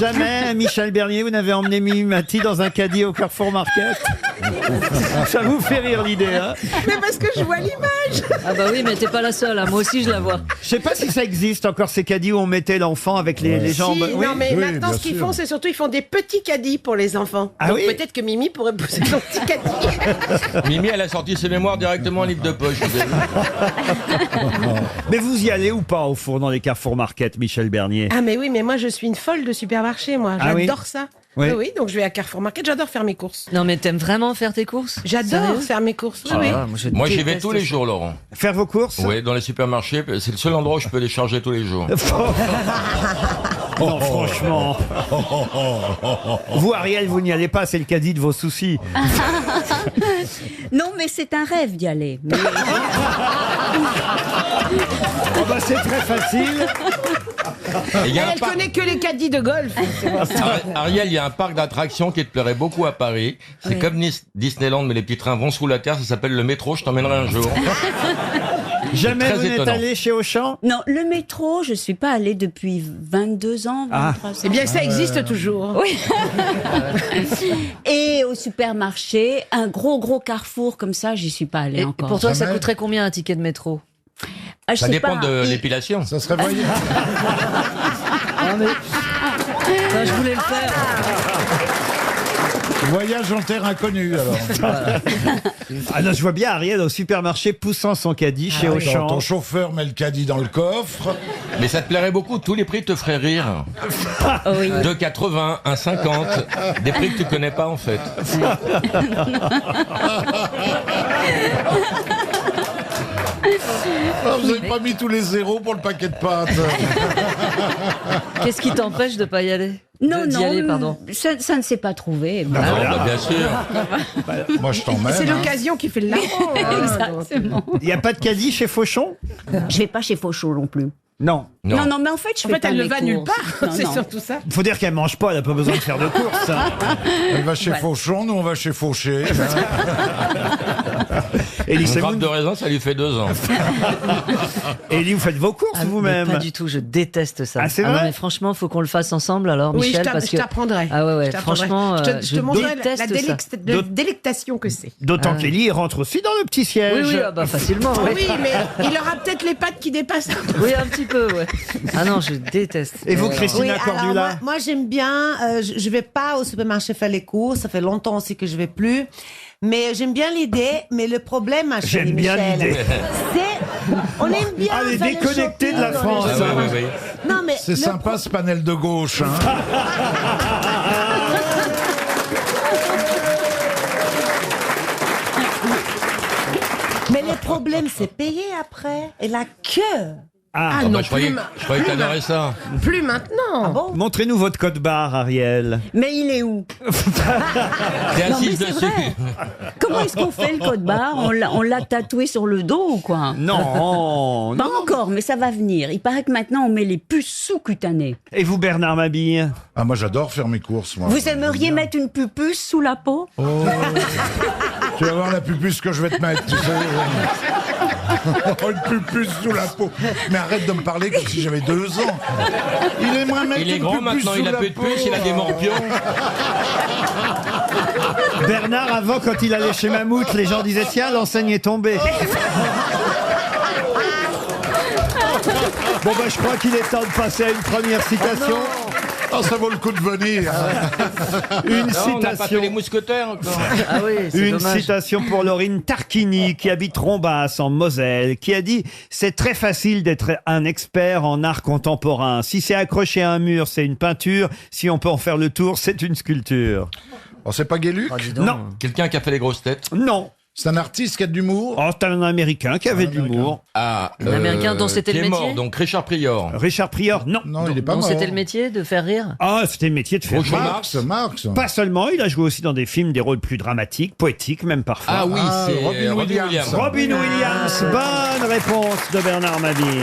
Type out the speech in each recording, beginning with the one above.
Jamais, Michel Bernier, vous n'avez emmené Mimi Mati dans un caddie au Carrefour Market? Ça vous fait rire l'idée, hein? Mais parce que je vois l'image. Ah bah oui, mais t'es pas la seule, hein. Moi aussi je la vois. Je sais pas si ça existe encore, ces caddies où on mettait l'enfant avec les jambes. Si, Oui. non, mais Oui, maintenant, bien ce qu'ils sûr. font, c'est surtout, ils font des petits caddies pour les enfants. Ah Donc oui peut-être que Mimi pourrait pousser son petit caddie. Mimi, elle a sorti ses mémoires directement en livre de poche. Vous avez vu. Mais vous y allez ou pas au four dans les Carrefour Market, Michel Bernier? Ah, mais oui, mais moi, je suis une folle de supermarché, moi. Ah oui J'adore ça. Oui. Oui, oui, donc je vais à Carrefour Market, j'adore faire mes courses. Non mais t'aimes vraiment faire tes courses? J'adore Sérieux? faire mes courses. Oui, Ah, oui. Moi, j'y vais déteste tous les ça. jours, Laurent. Faire vos courses? Oui, dans les supermarchés, c'est le seul endroit où je peux les charger tous les jours. Non, franchement. Vous, Ariel, vous n'y allez pas, c'est le caddie de vos soucis. Non, mais c'est un rêve d'y aller. Mais... Oh bah, c'est très facile. Et il y a un Elle parc- connaît que les caddies de golf. Ariel, il y a un parc d'attractions qui te plairait beaucoup à Paris. C'est Oui. comme Disneyland, mais les petits trains vont sous la terre. Ça s'appelle le métro. Je t'emmènerai un jour. Jamais très vous n'êtes étonnant. allé chez Auchan? Non, le métro, je suis pas allée depuis 22 ans, 23 ans. Eh bien, ça existe toujours. Oui. Et au supermarché, un gros carrefour comme ça, j'y suis pas allée Et encore. pour toi, ça Jamais. coûterait combien un ticket de métro? Ah, je Ça sais dépend pas. de Et- l'épilation. Ça serait voyage. Enfin, je voulais le faire. Voyage en terre inconnue, alors. Ah non, je vois bien Ariel au supermarché poussant son caddie chez Auchan. Ton chauffeur met le caddie dans le coffre. Mais ça te plairait beaucoup. Tous les prix te feraient rire. Oh oui. 2,80, 1,50. Des prix que tu connais pas, en fait. Ah, vous n'avez pas mis tous les zéros pour le paquet de pâtes. Qu'est-ce qui t'empêche de pas y aller? Non, D'y non, aller, pardon. ça ne s'est pas trouvé. Ah, bah, bien sûr. Moi, je t'emmène. C'est hein. l'occasion qui fait le larron. Exactement. Il n'y a pas de caddie chez Fauchon? Je vais pas chez Fauchon non plus. Non. Non, non, mais en fait, je En fais fait, pas elle ne mes va nulle courses. part. Non, C'est non. surtout ça. Il faut dire qu'elle mange pas, elle n'a pas besoin de faire de courses. hein. Elle va chez Fauchon, nous on va chez Fauché. Élie, Une c'est grappe vous- de raisin, ça lui fait 2 ans. Élie, vous faites vos courses Ah, mais vous-même? pas du tout, je déteste ça. Ah, c'est non, vrai mais franchement, faut qu'on le fasse ensemble alors, Oui, Michel, je parce que... t'apprendrai. Ah ouais, ouais, Je t'apprendrai. franchement, je te montrerai déteste ça. la délectation que c'est. D'autant qu'Élie rentre aussi dans le petit Oui, siège. oui, ah bah facilement. ouais. Oui, mais il aura peut-être les pattes qui dépassent un peu. Oui, un petit peu, ouais. Ah non, je déteste. Et vous, Ouais, Christina Oui, alors Cordula? moi j'aime bien, je vais pas au supermarché faire les courses, ça fait longtemps aussi que je vais plus. Mais j'aime bien l'idée, mais le problème, ma chérie J'aime bien Michel, l'idée. c'est, on aime bien Ah, les faire le déconnectés de la shopping dans les France. Ah, oui, oui, oui. Non, mais C'est le sympa ce panel de gauche. Hein. Mais le problème, c'est payer après. Et la queue. Ah, Ah, non, bah, je croyais que plus t'adorais ça. Plus maintenant. Ah bon? montrez-nous votre code barre, Ariel. Mais il est où? T'es Non, mais assise c'est dessus. vrai. Comment est-ce qu'on fait le code barre? On l'a tatoué sur le dos ou quoi? Non, Pas non. encore, mais ça va venir. Il paraît que maintenant on met les puces sous-cutanées. Et vous, Bernard Mabille? Ah, moi j'adore faire mes courses. Moi. Vous aimeriez mettre une pupuce sous la peau? Oh. Tu vas voir la pupuce que je vais te mettre, tu sais. Une pupuce sous la peau. Mais arrête de me parler comme si j'avais 2 ans. Il aimerait mettre Il est une grand pupuce maintenant, sous il a la plus de peau. puce, il a des morpions. Bernard, avant, quand il allait chez Mammouth, les gens disaient tiens, l'enseigne est tombée. Bon, bah, je crois qu'il est temps de passer à une première citation. Oh, ça vaut le coup de venir. Une Non, on n'a pas fait citation. les mousquetaires encore. Ah oui, c'est Une dommage. citation pour Laurine Tarquini, qui habite Rombas, en Moselle, qui a dit « C'est très facile d'être un expert en art contemporain. Si c'est accroché à un mur, c'est une peinture. Si on peut en faire le tour, c'est une sculpture. Oh, c'est pas Gueluc? Ah, dis donc. Non. Quelqu'un qui a fait les grosses têtes. » Non. C'est un artiste qui a de l'humour? Oh, c'est un Américain qui avait de l'humour. Ah, Un Américain dont c'était qui le est métier mort, donc Richard Prior. Richard Prior, non. Non, il est pas Non, mort. c'était le métier de faire rire. Ah, c'était le métier de faire Groucho rire. Marx. Pas seulement, il a joué aussi dans des films, des rôles plus dramatiques, poétiques même parfois. Ah oui, Ah, c'est Robin Williams. Robin Williams, bonne réponse de Bernard Mabille.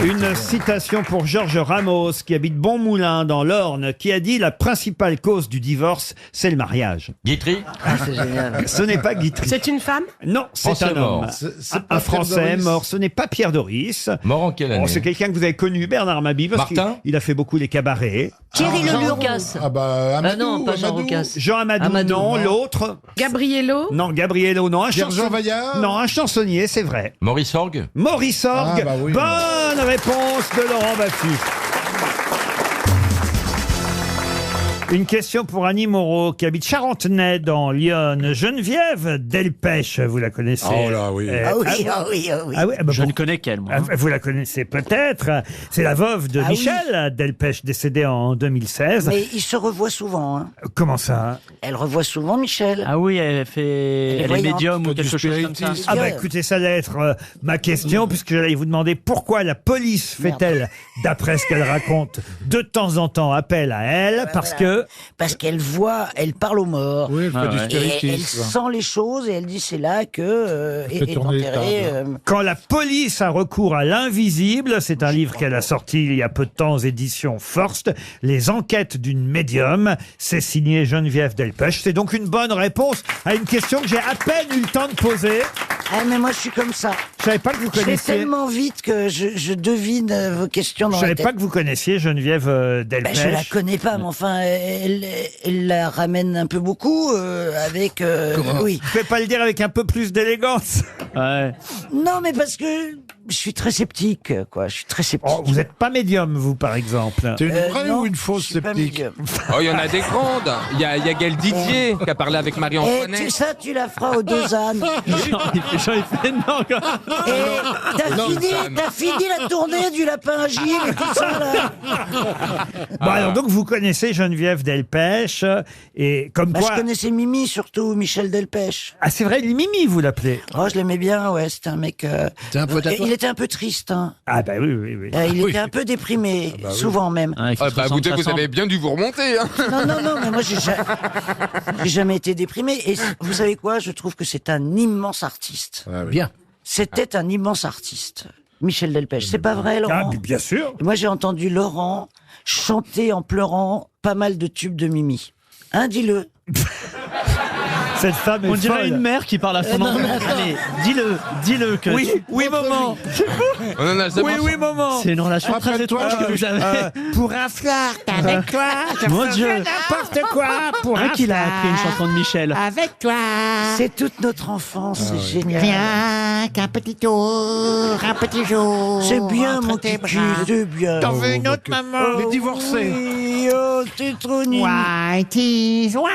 Une citation pour Georges Ramos, qui habite Bonmoulin, dans l'Orne, qui a dit « La principale cause du divorce, c'est le mariage Guitry ». C'est génial. Ce n'est pas Guitry. C'est une femme? Non, c'est Français un homme. mort. C'est Un Français Doris. mort. Ce n'est pas Pierre Doris. Mort en quelle année Oh, c'est quelqu'un que vous avez connu, Bernard Mabie, parce Martin qu'il a fait beaucoup les cabarets. Thierry Jean Leluron. Roucas. Ah bah, Amadou, non, pas Jean Amadou. Roucas. Jean Amadou, Amadou, non. non. L'autre, Gabriello? non. Gabriello, non. Pierre-Jean Vaillard. Non, un chansonnier, c'est vrai. Maurice Orgue. Maurice Orgue. Ah, bah oui. Bonne réponse de Laurent Baffy. Une question pour Annie Moreau, qui habite Charentenay, dans l'Yonne. Geneviève Delpech, vous la connaissez? Oh là, oui. Euh, Ah oui, ah oui, ah oui. ah oui, ah bah Je bon. ne connais qu'elle, moi. Ah, vous la connaissez peut-être. C'est la veuve de Ah Michel Delpech, décédé en 2016. Mais il se revoit souvent. Hein. Comment ça? Elle revoit souvent Michel. Ah oui, elle est voyante. médium ou Du quelque chose comme ça. spiritisme. Ah bah écoutez, ça allait être ma question, puisque j'allais vous demander pourquoi la police fait-elle, d'après ce qu'elle raconte, de temps en temps appel à elle, parce que... Parce qu'elle voit, elle parle aux morts. Oui, elle fait Ah du ouais. Et elle spiritisme. sent les choses et elle dit c'est là que Fait est tourner les enterré. tables. Quand la police a recours à l'invisible, c'est un livre qu'elle a sorti il y a peu de temps aux éditions Forst, Les enquêtes d'une médium, c'est signé Geneviève Delpech. C'est donc une bonne réponse à une question que j'ai à peine eu le temps de poser. Ah mais moi je suis comme ça. Je savais pas que vous Je vais connaissiez... tellement vite que je devine vos questions Je dans savais la tête. pas que vous connaissiez Geneviève Delpech. Ben, je la connais pas, mais enfin, elle la ramène un peu beaucoup avec. Oui. Vous pouvez pas le dire avec un peu plus d'élégance? Ouais. Non, mais parce que je suis très sceptique, quoi. Je suis très sceptique. Oh, vous n'êtes pas médium, vous, par exemple. T'es une vraie non, ou une je fausse suis pas sceptique? médium. Oh, il y en a des grandes. Il y a Gaël Didier qui a parlé avec Et Marie-Antoinette. ça, tu la feras aux deux ânes. Jean-Yves non. Et t'as fini la tournée du lapin agile et tout ça, là. Bon, alors donc vous connaissez Geneviève Delpech et comme Bah, quoi... je connaissais Mimi, surtout Michel Delpech. Ah, c'est vrai, Mimi, vous l'appelez. Oh, je l'aimais bien, ouais. C'était un mec. Il était un peu triste, hein. Ah bah oui, oui, oui. Il était un peu déprimé, souvent même. Ouais, il faut Ah, se bah, vous, ressentir vous ça avez bien dû vous remonter. Hein. Non, mais moi, j'ai jamais été déprimé. Et vous savez quoi? Je trouve que c'est un immense artiste. Bien. C'était un immense artiste. Michel Delpech. C'est pas vrai, Ah, Laurent? bien sûr. Moi, j'ai entendu Laurent chanter en pleurant pas mal de tubes de Mimi. Hein, dis-le. Cette femme est On dirait folle. une mère qui parle à son enfant. Allez, dis-le que Oui, oui, maman. On en a jamais Oui, oui, maman. c'est une relation très Rappelle-toi étrange que vous avez. Pour un flirt avec toi, je Mon ferai Dieu. n'importe quoi pour un Qu'il a appris une chanson de Michel. Avec toi. C'est toute notre enfance, c'est génial. Rien qu'un petit tour, un petit jour. C'est bien, entre mon tes kiki, bras. c'est bien. T'en veux une autre, maman? Les divorcés. Oui, oh, t'es trop nul. White is white.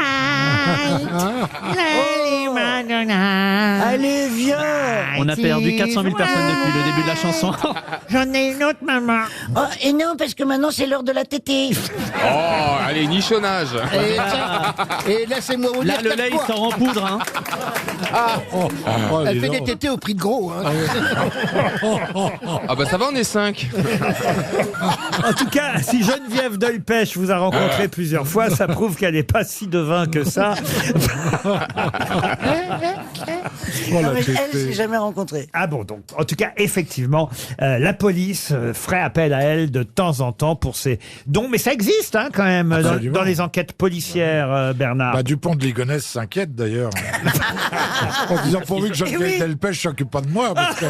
Lady Madonna. Allez, viens. On a perdu 400 000 personnes depuis le début de la chanson. J'en ai une autre, maman. Oh, et non, parce que maintenant, c'est l'heure de la tétée. Oh, allez, nichonnage. Et laissez-moi vous Là, dire le quatre lait, il fois. sort en poudre. Hein. Oh, Elle dis fait donc. des tétés au prix de gros. Hein. Ah bah ça va, on est 5. En tout cas, si Geneviève Delpech vous a rencontré plusieurs fois, ça prouve qu'elle n'est pas si devin que ça. Oh, Non, la mais tétée. elle, s'est jamais rencontrée. Ah bon, donc, en tout cas, effectivement, la police ferait appel à elle de temps en temps pour ces dons. Mais ça existe, hein, quand même, Absolument. dans les enquêtes policières, Bernard. Bah, Dupont de Ligonnès s'inquiète d'ailleurs. En disant pourvu que Geneviève oui. Delpech s'occupe pas de moi. Parce que...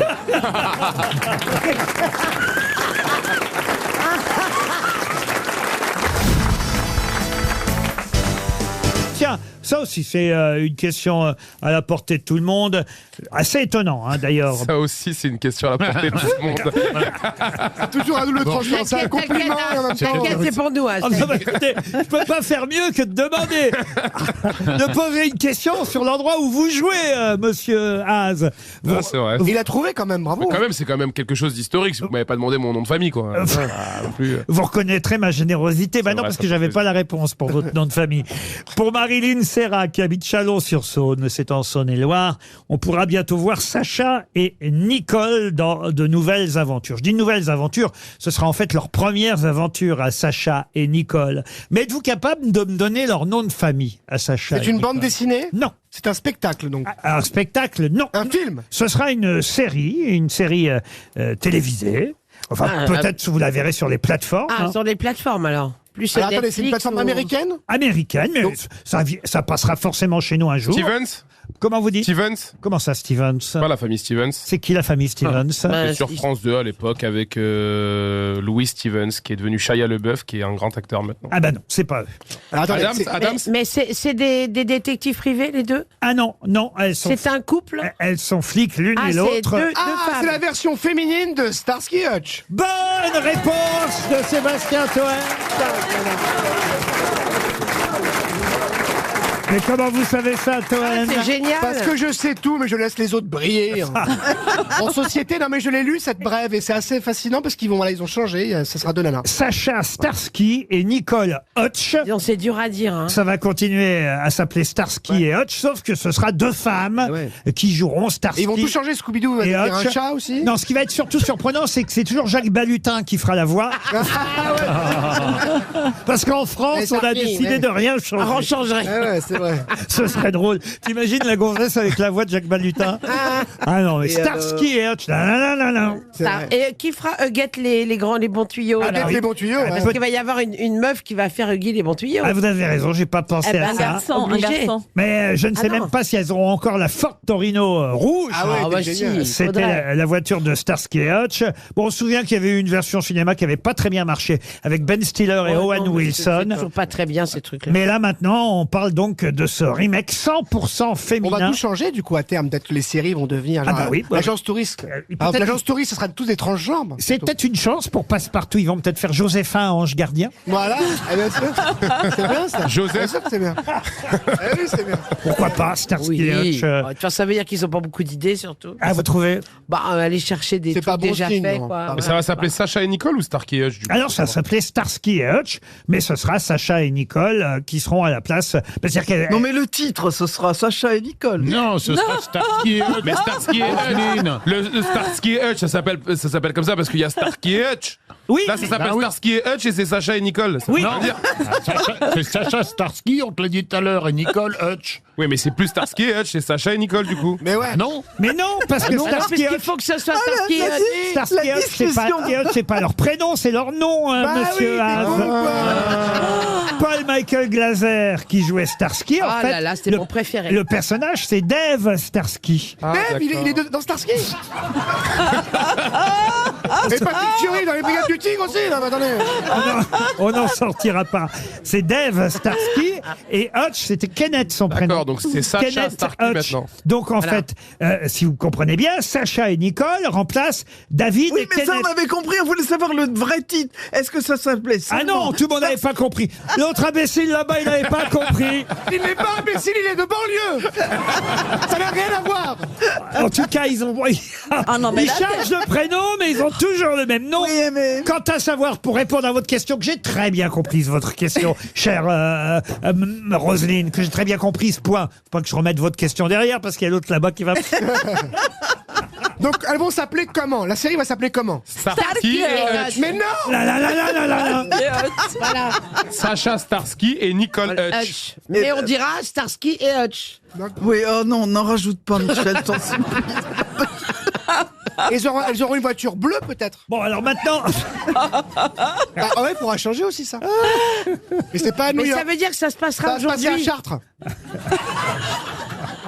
Tiens, ça aussi, c'est une question à la portée de tout le monde. Assez étonnant, hein, d'ailleurs. Ça aussi, c'est une question à la portée de tout le monde. Toujours à double tranchant. C'est un compliment et en même temps. T'inquiète, c'est pour nous. Ah, non, mais écoutez, je peux pas faire mieux que de demander de poser une question sur l'endroit où vous jouez, monsieur Haas. Vous- Ah, c'est vrai. Il a trouvé quand même, bravo. Mais quand même, c'est quand même quelque chose d'historique. Si vous m'avez pas demandé mon nom de famille, quoi. Ah, non plus. Vous reconnaîtrez ma générosité. Bah non, vrai, parce ça que fait j'avais plaisir. pas la réponse pour votre nom de famille. Pour Marilyn Serra, qui habite Chalon-sur-Saône, c'est en Saône-et-Loire, on pourra bientôt voir Sacha et Nicole dans de nouvelles aventures. Je dis nouvelles aventures, ce sera en fait leurs premières aventures à Sacha et Nicole. Mais êtes-vous capable de me donner leur nom de famille à Sacha C'est et une Nicole? bande dessinée. Non. C'est un spectacle donc. Un spectacle, non. Un film. Ce sera une série télévisée. Enfin, peut-être vous la verrez sur les plateformes. Ah, sur les plateformes alors. Plus Alors attendez, Netflix c'est une plateforme ou- américaine? Américaine, mais ça passera forcément chez nous un jour. Stevens Comment vous dites? Stevens Comment ça, Stevens? Pas la famille Stevens. C'est qui la famille Stevens? C'était sur France 2 à l'époque avec Louis Stevens qui est devenu Shia LaBeouf qui est un grand acteur maintenant. Ah bah non, c'est pas eux. Alors, attendez, Adams Mais c'est des détectives privés, les deux? Ah non, elles sont... C'est un couple? Elles sont flics l'une et c'est l'autre. deux Ah, c'est la version féminine de Starsky Hutch. Bonne réponse de Sébastien Toen. Mais comment vous savez ça, Toen? C'est génial. Parce que je sais tout, mais je laisse les autres briller. En société, non mais je l'ai lu cette brève et c'est assez fascinant parce qu'ils ont changé, ça sera deux nanas. Sacha Starsky et Nicole Hutch. Disons, c'est dur à dire. Hein. Ça va continuer à s'appeler Starsky et Hutch, sauf que ce sera deux femmes qui joueront Starsky. Et ils vont tout changer, Scooby-Doo va et devenir un Hutch. chat aussi. Non, ce qui va être surtout surprenant, c'est que c'est toujours Jacques Balutin qui fera la voix. Parce qu'en France, on a décidé de rien changer. On changerait. Ouais, c'est vrai. Ce serait drôle. T'imagines la gonzesse avec la voix de Jacques Balutin? Ah non, mais Starsky et Hutch. Et qui fera Huguette les bons tuyaux? Huguette les bons tuyaux, Parce ouais. qu'il va y avoir une meuf qui va faire Huggy les bons tuyaux. Ah, vous avez raison, j'ai pas pensé à ça. Un garçon. Mais je ne sais Ah non. même pas si elles auront encore la Ford Torino rouge. Ah ouais, Ah bah c'est si, génial. C'était faudrait. la voiture de Starsky et Hutch. Bon, on se souvient qu'il y avait eu une version cinéma qui avait pas très bien marché avec Ben Stiller et Oh Owen non, mais c'est Wilson. toujours pas très bien ces trucs-là. Mais là maintenant, on parle donc de ce remake 100% On féminin. va tout changer du coup à terme. Peut-être que les séries vont devenir. Ah bah oui, bah l'agence touriste. peut-être- L'agence touriste, ce sera tous des transgenres. C'est peut-être une chance pour Passepartout. Ils vont peut-être faire Joséphin Ange Gardien. Voilà. Eh bien sûr. C'est bien ça. Joseph. Bien sûr que c'est bien. Eh oui, c'est bien. Pourquoi pas Starsky Oui. et Hutch Ça veut dire qu'ils ont pas beaucoup d'idées surtout. Ah, vous trouvez? Aller chercher des C'est trucs pas bon déjà signe, faits non. quoi. Mais ça va s'appeler Sacha et Nicole ou Starkey et Hutch du coup Alors, ça s'appelait Starsky et Hutch, mais ce sera Sacha et Nicole qui seront à la place. C'est-à-dire qu'elle- Non, mais le titre, ce sera Sacha et Nicole. Non, ce sera Starsky et Hutch. Mais Starsky et Hutch, le Starsky et Hutch, ça s'appelle comme ça parce qu'il y a Starkey et Hutch. Oui. Là, ça s'appelle Bah oui. Starsky et Hutch et c'est Sacha et Nicole. Ça Oui. veut rien dire. C'est Sacha Starsky, on te l'a dit tout à l'heure, et Nicole Hutch. Oui, mais c'est plus Starsky et Hutch, c'est Sacha et Nicole du coup. Mais ouais. Non? Mais non, parce que Alors, parce Starsky et qu'il Hutch, faut que ce soit Starsky et Hutch. Starsky et Hutch, c'est pas leur prénom, c'est leur nom, hein, Bah monsieur oui, Haas. mais pourquoi Paul Michael Glaser qui jouait Starsky. En Ah fait, là là, c'était le, mon préféré. le personnage, c'est Dave Starsky. Ah, Dave, il est dans Starsky. Et Patrick Fury dans les Brigades du Tigre aussi. Là, attendez. On n'en sortira pas. C'est Dave Starsky et Hutch, c'était Kenneth son prénom. D'accord, donc c'est Sacha Kenneth Starsky Hutch. maintenant. Donc en fait, si vous comprenez bien, Sacha et Nicole remplacent David Oui, et mais ça, Kenneth. on avait compris, on voulait savoir le vrai titre. Est-ce que ça s'appelait ça? Ah non, tout le monde n'avait pas compris. L'autre imbécile là-bas, il n'avait pas compris. Il n'est pas imbécile, il est de banlieue. Ça n'a rien à voir. En tout cas, ils ont. non, mais Ils là, changent de prénom, mais ils ont toujours le même nom. Oui, mais... Quant à savoir, pour répondre à votre question, que j'ai très bien comprise, votre question, chère Roselyne, que j'ai très bien comprise, point. Faut pas que je remette votre question derrière, parce qu'il y a l'autre là-bas qui va... Donc elles vont s'appeler comment? La série va s'appeler comment? Starsky et Hutch. Mais non. La la la la la la la. Voilà. Sacha Starsky et Nicole Hutch. Hutch. Mais on dira Starsky et Hutch. Oui, oh non, n'en rajoute pas, Michel, t'en supplie. Elles auront une voiture bleue peut-être. Bon, alors maintenant... Ah ouais, il faudra changer aussi ça. Mais c'est pas à New Mais York. ça veut dire que ça se passera Ça va se passer à aujourd'hui. Chartres.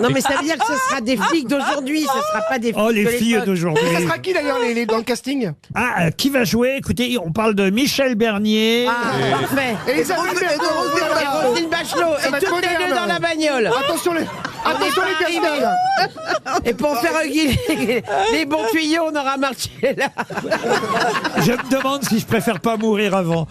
Non, mais ça veut dire que ce sera des flics d'aujourd'hui, ce sera pas des flics Oh, les de filles l'époque. d'aujourd'hui. Ça sera qui d'ailleurs dans le casting? Ah, qui va jouer? Écoutez, on parle de Michel Bernier. Ah, parfait. Elisabeth Bertrand. Et Roselyne Bachelot. Ça va Et être toutes les moderne. deux dans la bagnole. Attention les castings. Et pour faire les bons tuyaux, on aura marché là. Je me demande si je préfère pas mourir avant.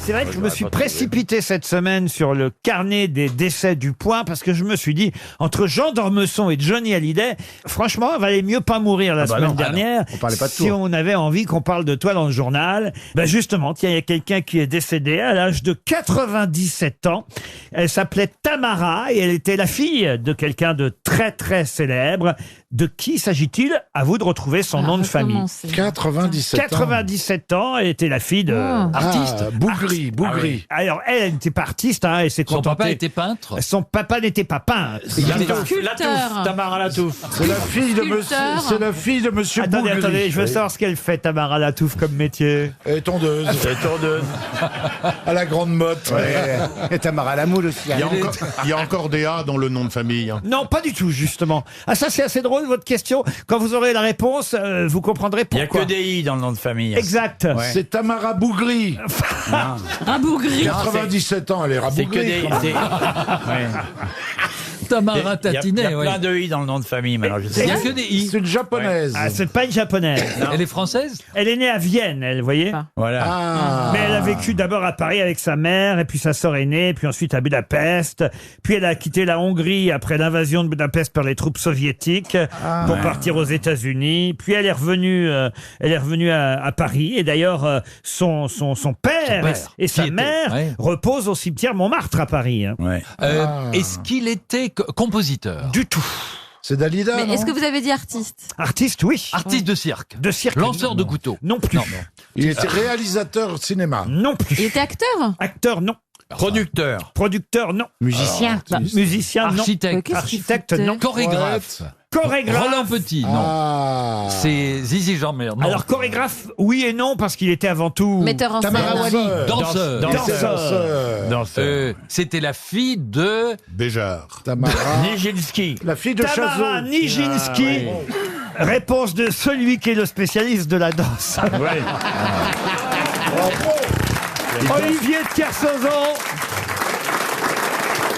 C'est vrai que je me suis précipité cette semaine sur le carnet des décès du Point parce que je me suis dit, entre Jean d'Ormesson et Johnny Hallyday, franchement, il valait mieux pas mourir la semaine dernière. On parlait pas de si toi. on avait envie qu'on parle de toi dans le journal. Ben justement, tiens, il y a quelqu'un qui est décédé à l'âge de 97 ans. Elle s'appelait Tamara et elle était la fille de quelqu'un de très très très célèbre. De qui s'agit-il? À vous de retrouver son nom de famille. 97 ans. 97 ans, elle était la fille de... Artiste. Bougri. Alors, elle n'était pas artiste, hein, elle s'est Son contentée... papa était peintre. Son papa n'était pas peintre. Latouf, Tamara Latouf. C'est la fille de monsieur. C'est la fille de monsieur Attendez, Bougri. attendez, je veux savoir ce qu'elle fait, Tamara Latouf, comme métier. Et tondeuse. À la grande motte. Et Tamara Lamoule aussi. Il y a encore des A dans le nom de famille. hein. Non, pas du tout, justement. Ah, ça, c'est assez drôle, votre question. Quand vous aurez la réponse, vous comprendrez Il n'y a pourquoi. que des I dans le nom de famille. Exact. C'est Tamara Bougri. Un bougri. 97 ans, elle est C'est que rabougrie. des. Tamara Il y a Tatinet, oui. plein de I dans le nom de famille, maintenant je sais. Il n'y a que des I. C'est une japonaise. Ah, c'est pas une japonaise. Elle est française? Elle est née à Vienne, elle, vous voyez. Voilà. Ah. Mais elle a vécu d'abord à Paris avec sa mère, et puis sa sœur aînée, puis ensuite à Budapest. Puis elle a quitté la Hongrie après l'invasion de Budapest par les troupes soviétiques pour partir aux États-Unis. Puis elle est revenue à Paris. Et d'ailleurs, son père et sa Qui était, mère ouais. reposent au cimetière Montmartre à Paris. hein. Ouais. Est-ce qu'il était compositeur? Du tout. C'est Dalida, Mais non est-ce que vous avez dit artiste? Artiste, oui. Artiste de cirque? De cirque. Lanceur de couteau? Non plus. Il était réalisateur cinéma. Non plus. Il était acteur? Acteur, non. Producteur. Producteur, non. Musicien. Musicien, non. Architecte? Qu'est-ce qu'il Architecte, foutait non. Chorégraphe? Chorégraphe. Roland Petit? Non. Ah. C'est Zizi Jeanmaire? Non. Alors chorégraphe, oui et non, parce qu'il était avant tout... Metteur en scène. Tamara Wali. Danseur? Danseur. C'était la fille de... Béjart. Tamara. Nijinsky. La fille de Tamara Chazot. Nijinsky. Réponse de celui qui est le spécialiste de la danse. Olivier de Kersauzon.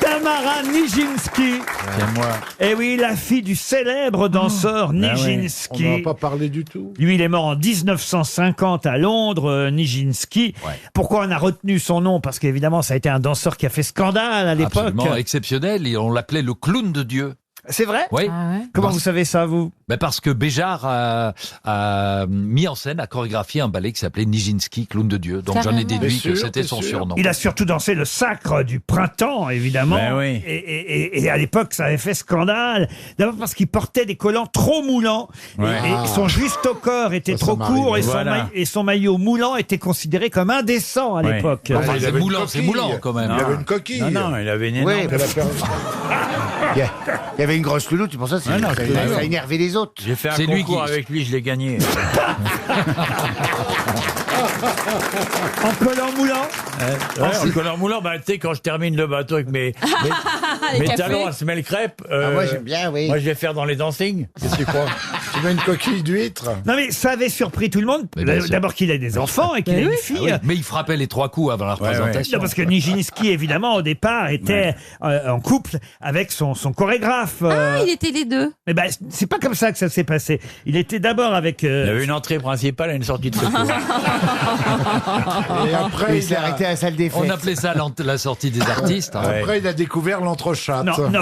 Tamara Nijinsky. C'est moi. Et oui, la fille du célèbre danseur On n'en Nijinsky. a pas parlé du tout. Lui, il est mort en 1950 à Londres, Nijinsky. Pourquoi on a retenu son nom? Parce qu'évidemment, ça a été un danseur qui a fait scandale à l'époque. Absolument exceptionnel, et on l'appelait le clown de Dieu. C'est vrai? Oui. Ah ouais. Comment vous savez ça, vous? Ben parce que Béjart a mis en scène, a chorégraphié un ballet qui s'appelait Nijinsky, clown de Dieu. Donc j'en ai Carrément. déduit Bien que sûr, c'était bien son sûr. surnom. Il a surtout dansé le sacre du printemps, évidemment. Ben oui. Et à l'époque, ça avait fait scandale. D'abord parce qu'il portait des collants trop moulants. Ouais. Et son juste au corps était Ça trop m'arrive. court. Et, Voilà. son maillot moulant était considéré comme indécent à Ouais. l'époque. Enfin, Il c'est avait une moulant, coquille. c'est moulant quand même. Il avait une coquille. Non, il avait une Oui, énorme. Elle a perdu. Il y avait une grosse louloute, c'est pour ça que Ah non, ça c'est a sûr. énervé les autres. J'ai fait un C'est lui concours qui- avec lui, je l'ai gagné. En collant moulant. En collant moulant, bah, tu sais, quand je termine le bateau avec mes Les cafés. talons à semelle crêpe, Moi, j'aime bien, oui. moi je vais faire dans les dancing. Qu'est-ce que tu crois Tu mets une coquille d'huître. Non mais ça avait surpris tout le monde. Mais bien sûr. D'abord qu'il ait des enfants et qu'il ait une fille. Mais il frappait les 3 coups avant la représentation. Non, parce que Nijinsky, évidemment, au départ, était en couple avec son chorégraphe. Ah, il était les deux. Mais ben, c'est pas comme ça que ça s'est passé. Il était d'abord avec... Il y avait une entrée principale et une sortie de secours. Et après, Il s'est arrêté à la salle des On fêtes. appelait ça la sortie des artistes. hein. après, il a découvert l'entrechatte. Non, non.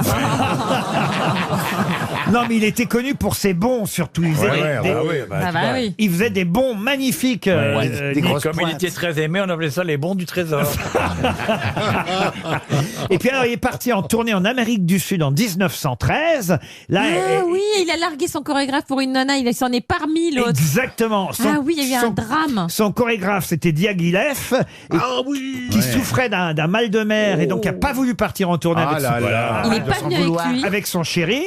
Non, mais il était connu pour ses bons, surtout. Il faisait, Ah bah oui. il faisait des bons magnifiques. des grosses Comme il pointes. était très aimé, on appelait ça les bons du trésor. Et puis alors, il est parti en tournée en Amérique du Sud en 1913. Là, Ah oui, il a largué son chorégraphe pour une nana, il s'en est parmi l'autre. exactement. Ah oui, il y a eu un drame. Son chorégraphe, c'était Diaghilev, qui souffrait d'un mal de mer et donc n'a pas voulu partir en tournée avec, Il est pas venu avec lui. avec son chéri.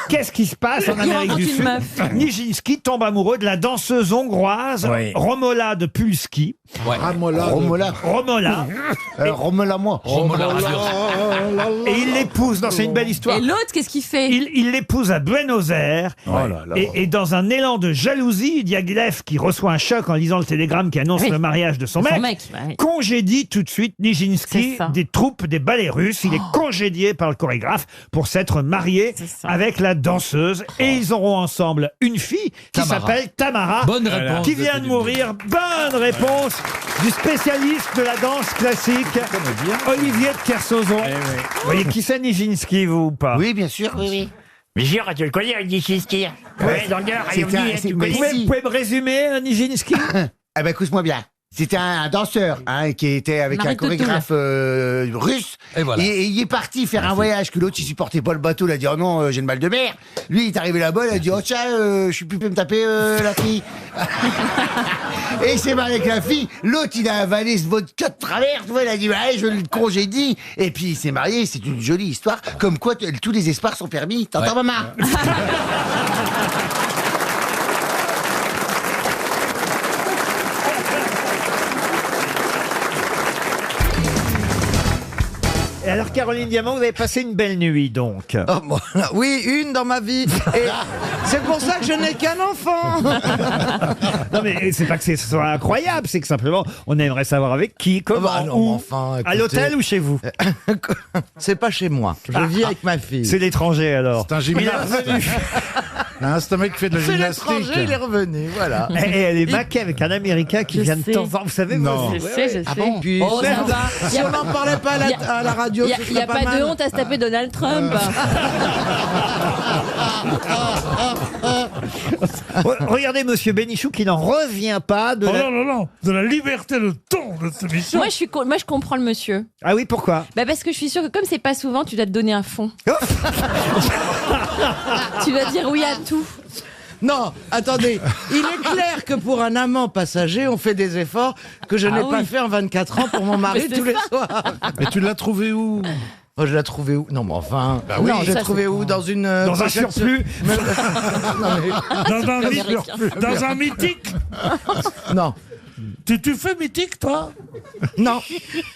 Qu'est-ce qui se passe en Il Amérique rencontre du une Sud? meuf. Nijinsky tombe amoureux de la danseuse hongroise Oui. Romola de Pulski. Ouais. Ramola. Romola. Romola. Romola, moi. Romola Radio. Et il l'épouse. Non, c'est une belle histoire. Et l'autre, qu'est-ce qu'il fait? Il l'épouse à Buenos Aires. Et dans un élan de jalousie, Diaghilev, qui reçoit un choc en lisant le télégramme qui annonce Oui. le mariage de son mec, bah oui. congédie tout de suite Nijinsky C'est ça. des troupes des ballets russes. Il est congédié par le chorégraphe pour s'être marié C'est ça. avec la danseuse. Et ils auront ensemble une fille qui Tamara. s'appelle Tamara, Bonne réponse. qui vient de mourir. Bonne réponse du spécialiste de la danse classique, Olivier de Kersauzon. Vous voyez qui c'est Nijinsky, vous ou pas? Oui, bien sûr, oui, oui. Mais Gire, tu le connais, Nijinsky? Ouais, dans le Gard, C'est un- tu c'est- Vous mais pouvez, si. vous pouvez me résumer, Nijinsky? Ah ben, écoute-moi bien. C'était un danseur qui était avec un chorégraphe russe. Et voilà. Et il est parti faire un voyage que l'autre il supportait pas le bateau. Il a dit oh non, j'ai le mal de mer. Lui il est arrivé là-bas, il a dit oh tiens, je suis plus me taper la fille. Et il s'est marié avec la fille. L'autre il a avalé ce vodka de travers. Tu vois, il a dit ouais, je le congédie. Et puis il s'est marié. C'est une jolie histoire. Comme quoi tous les espoirs sont permis. T'entends maman? Et alors, Caroline Diamant, vous avez passé une belle nuit, donc. Oui, une dans ma vie. Et c'est pour ça que je n'ai qu'un enfant. Non, mais c'est pas que ce soit incroyable, c'est que simplement, on aimerait savoir avec qui, comment, où. À l'hôtel ou chez vous? C'est pas chez moi. Je vis avec ma fille. C'est l'étranger, alors. C'est un Il est gymnaste. revenu. C'est un mec qui fait de la C'est gymnastique. l'étranger, il est revenu, voilà. Et elle est maquée avec un Américain qui Je vient de sais. temps en temps. Vous savez, Non. moi, Je sais. Ah bon? Puis, Oh, ça va. si on n'en parlait pas à la radio, ce Il n'y a serait pas mal. de honte à se taper Donald Trump. Regardez Monsieur Bénichou qui n'en revient pas de la... non, de la liberté de ton de cette émission. Moi, je comprends le monsieur. Ah oui, pourquoi? Bah parce que je suis sûre que comme c'est pas souvent, tu dois te donner un fond. Tu dois dire oui à tout. Non, attendez, il est clair que pour un amant passager, on fait des efforts que je n'ai pas fait en 24 ans pour mon mari Mais c'est tous les ça. soirs. Mais tu l'as trouvé où? Oh, je l'ai trouvé où? Non, mais enfin. Bah oui, non, je l'ai ça, trouvé c'est- où? Dans une. Dans un pochette surplus. Dans un mythique. Non. Tu fais mythique, toi? Non.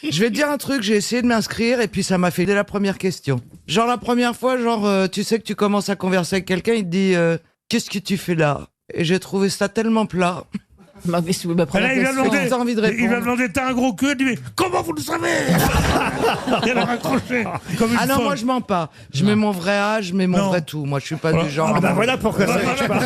Je vais te dire un truc, j'ai essayé de m'inscrire et puis ça m'a fait dès la première question. Genre la première fois, tu sais que tu commences à converser avec quelqu'un, il te dit qu'est-ce que tu fais là? Et j'ai trouvé ça tellement plat. Bah, mais c'est ma première Là, il va question. T'as envie de répondre. il va demander, t'as un gros cul, il dit, mais comment vous le savez? Il a raccroché. Comme une Ah non, folle. moi je mens pas. Je mets mon vrai âge, je mets mon Non. vrai tout. Moi je suis pas du genre. Ah à bah mentir. voilà pourquoi ça marche pas.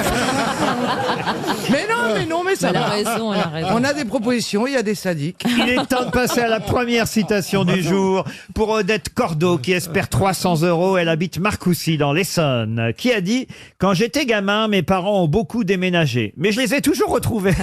Mais ça Elle a va. raison, elle a raison. On a des propositions, il y a des sadiques. Il est temps de passer à la première citation du jour pour Odette Cordeau qui espère 300 €. Elle habite Marcoussis dans l'Essonne. Qui a dit « Quand j'étais gamin, mes parents ont beaucoup déménagé. Mais je les ai toujours retrouvés. »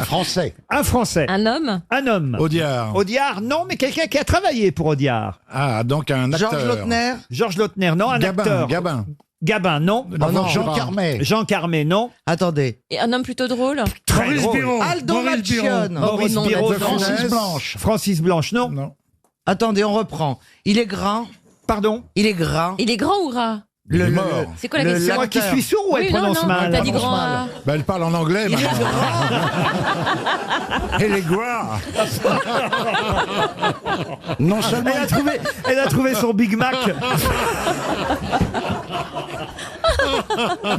Français. Un Français. Un homme? Un homme. Audiard. Audiard, non, mais quelqu'un qui a travaillé pour Audiard. Ah, donc un acteur. Georges Lautner. Georges Lautner, non. Un acteur. Gabin. Gabin, non. non, Jean Gabin. Carmet. Jean Carmet, non. Attendez. Et un homme plutôt drôle? Très Maurice drôle. Biron. Aldo Maurice Biron. Malchione. Maurice non, Biron, on a non. dit Francis Blanche. Francis Blanche, non. Non. Attendez, on reprend. Il est grand. Pardon. Il est grand. Il est grand ou ras? Il est mort. C'est quoi la question? C'est moi qui suis sourd ou elle Oui, non, prononce non, mal? t'as dit grand ras. Bah, elle parle en anglais, Il est maintenant. grand. Elle est gloire. Non seulement. Elle a trouvé son Big Mac.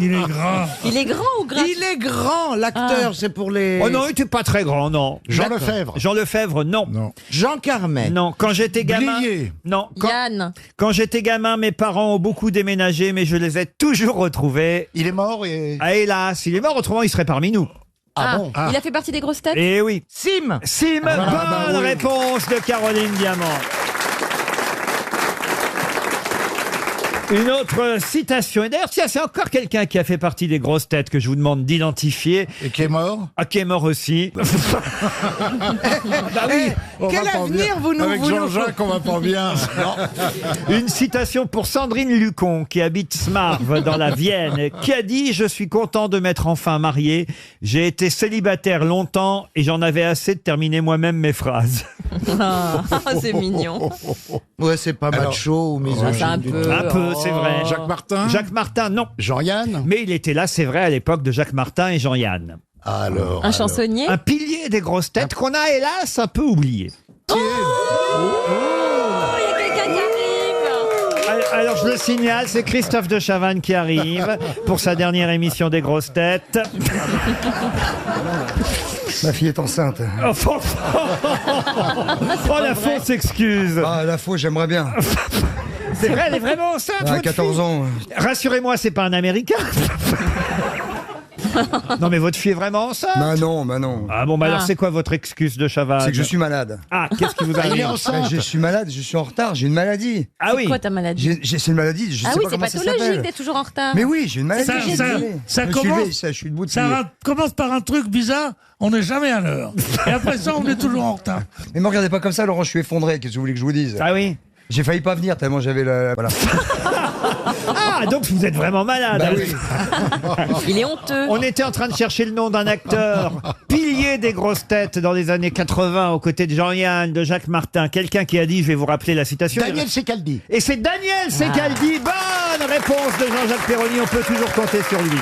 Il est grand. Il est grand ou gras? Il est grand, l'acteur, c'est pour les. Oh non, il était pas très grand, non. Jean D'accord. Lefebvre. Jean Lefebvre, non. Non. Jean Carmet. Non, quand j'étais gamin. Blier. Non, Yann. quand j'étais gamin, mes parents ont beaucoup déménagé, mais je les ai toujours retrouvés. Il est mort et. Ah, hélas, il est mort, autrement il serait parmi nous. Ah bon? Il a fait partie des grosses têtes? Eh oui. Sim. Sim, bonne oui. réponse de Caroline Diamant. Une autre citation. Et d'ailleurs, tiens, c'est encore quelqu'un qui a fait partie des grosses têtes que je vous demande d'identifier. Et qui est mort. Ah, qui est mort aussi. Bah oui. On Quel va pas avenir bien. vous nous Avec voulez Jean-Jacques, on va pas bien. Une citation pour Sandrine Lucon, qui habite Smarve dans la Vienne, qui a dit « Je suis content de m'être enfin marié. J'ai été célibataire longtemps et j'en avais assez de terminer moi-même mes phrases. Ah, c'est mignon. Ouais, c'est pas Alors, macho ou misogyne. c'est un du peu- tout. » Un peu, c'est vrai. Jacques Martin. Jacques Martin, non. Jean-Yann. Mais il était là, c'est vrai, à l'époque de Jacques Martin et Jean-Yann. Alors. Un chansonnier? Un pilier des grosses têtes qu'on a, hélas, un peu oublié. Oh, il y a quelqu'un qui arrive. Alors, je le signale, c'est Christophe de Chavannes qui arrive pour sa dernière émission des grosses têtes. Ma fille est enceinte. Oh, la fausse excuse. Ah, la faux, j'aimerais bien. C'est vrai, elle est vraiment enceinte. À votre 14 fille. ans. Rassurez-moi, c'est pas un Américain. Non, mais votre fille est vraiment enceinte? Bah non. Ah bon, bah alors c'est quoi votre excuse de Chavannes? C'est que je suis malade. Ah, qu'est-ce qui vous Il est arrive? enceinte. Bah, je suis malade, je suis en retard, j'ai une maladie. Ah oui. C'est quoi ta maladie? C'est une maladie, je Ah sais oui, pas c'est comment ça pathologique, s'appelle. t'es toujours en retard. Mais oui, j'ai une maladie. Ça- je suis ça- désolé. ça Je me suis commence- levé, je suis debout depuis. Commence par un truc bizarre, on n'est jamais à l'heure. Et après ça, on est toujours en retard. Mais me regardez pas comme ça, Laurent, je suis effondré, qu'est-ce que vous voulez que je vous dise? Ah oui. J'ai failli pas venir tellement j'avais voilà. Ah, donc vous êtes vraiment malade. Bah oui. Il est honteux. On était en train de chercher le nom d'un acteur pilier des grosses têtes dans les années 80 aux côtés de Jean-Yann, de Jacques Martin. Quelqu'un qui a dit, je vais vous rappeler la citation. Daniel Secaldi. Et c'est Daniel Secaldi. Bonne réponse de Jean-Jacques Perroni. On peut toujours compter sur lui.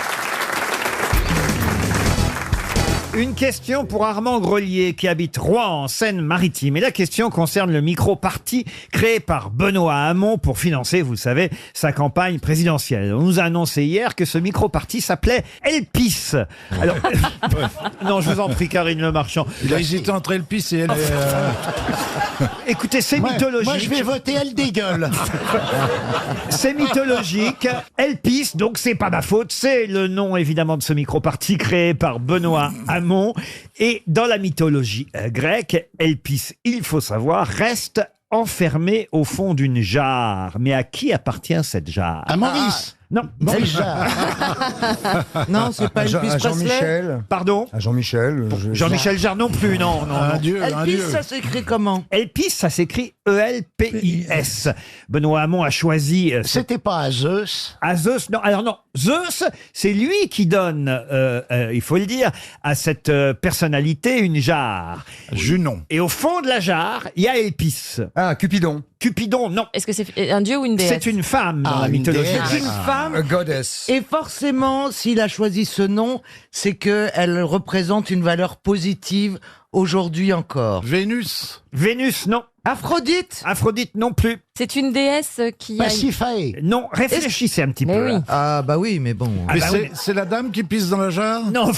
Une question pour Armand Grelier qui habite Rouen en Seine-Maritime. Et la question concerne le micro-parti créé par Benoît Hamon pour financer, vous le savez, sa campagne présidentielle. On nous a annoncé hier que ce micro-parti s'appelait Elpis. Alors, non, je vous en prie, Karine Le Marchand. Il a hésité entre Elpis et Écoutez, c'est mythologique. Moi, je vais voter elle dégueule. C'est mythologique. Elpis, donc c'est pas ma faute, c'est le nom évidemment de ce micro-parti créé par Benoît Hamon. Et dans la mythologie grecque, Elpis, il faut savoir, reste enfermé au fond d'une jarre. Mais à qui appartient cette jarre? À Maurice. Non. Maurice Jarre. Non, c'est pas À Elvis Presley. Jean-Michel. Pardon? À Jean-Michel. Jean-Michel Jarre non plus, non. Un dieu, un Elvis, dieu. ça s'écrit comment? Elpis, ça s'écrit E-L-P-I-S. Benoît Hamon a choisi... C'était pas à Zeus. À Zeus, non. Alors non, Zeus, c'est lui qui donne, il faut le dire, à cette personnalité une jarre. Junon. Et au fond de la jarre, il y a Elpis. Ah, Cupidon. Cupidon, non. Est-ce que c'est un dieu ou une déesse? C'est une femme dans Ah, la une mythologie déesse. C'est grecque. une femme. A goddess. Et forcément, s'il a choisi ce nom, c'est qu'elle représente une valeur positive aujourd'hui encore. Vénus. Vénus, non. Aphrodite. Aphrodite, non plus. C'est une déesse qui a... Pasiphae. Non, réfléchissez un petit Mais peu. oui. là. Ah bah oui, mais bon. Ah Mais bah oui. c'est la dame qui pisse dans la jarre? Non.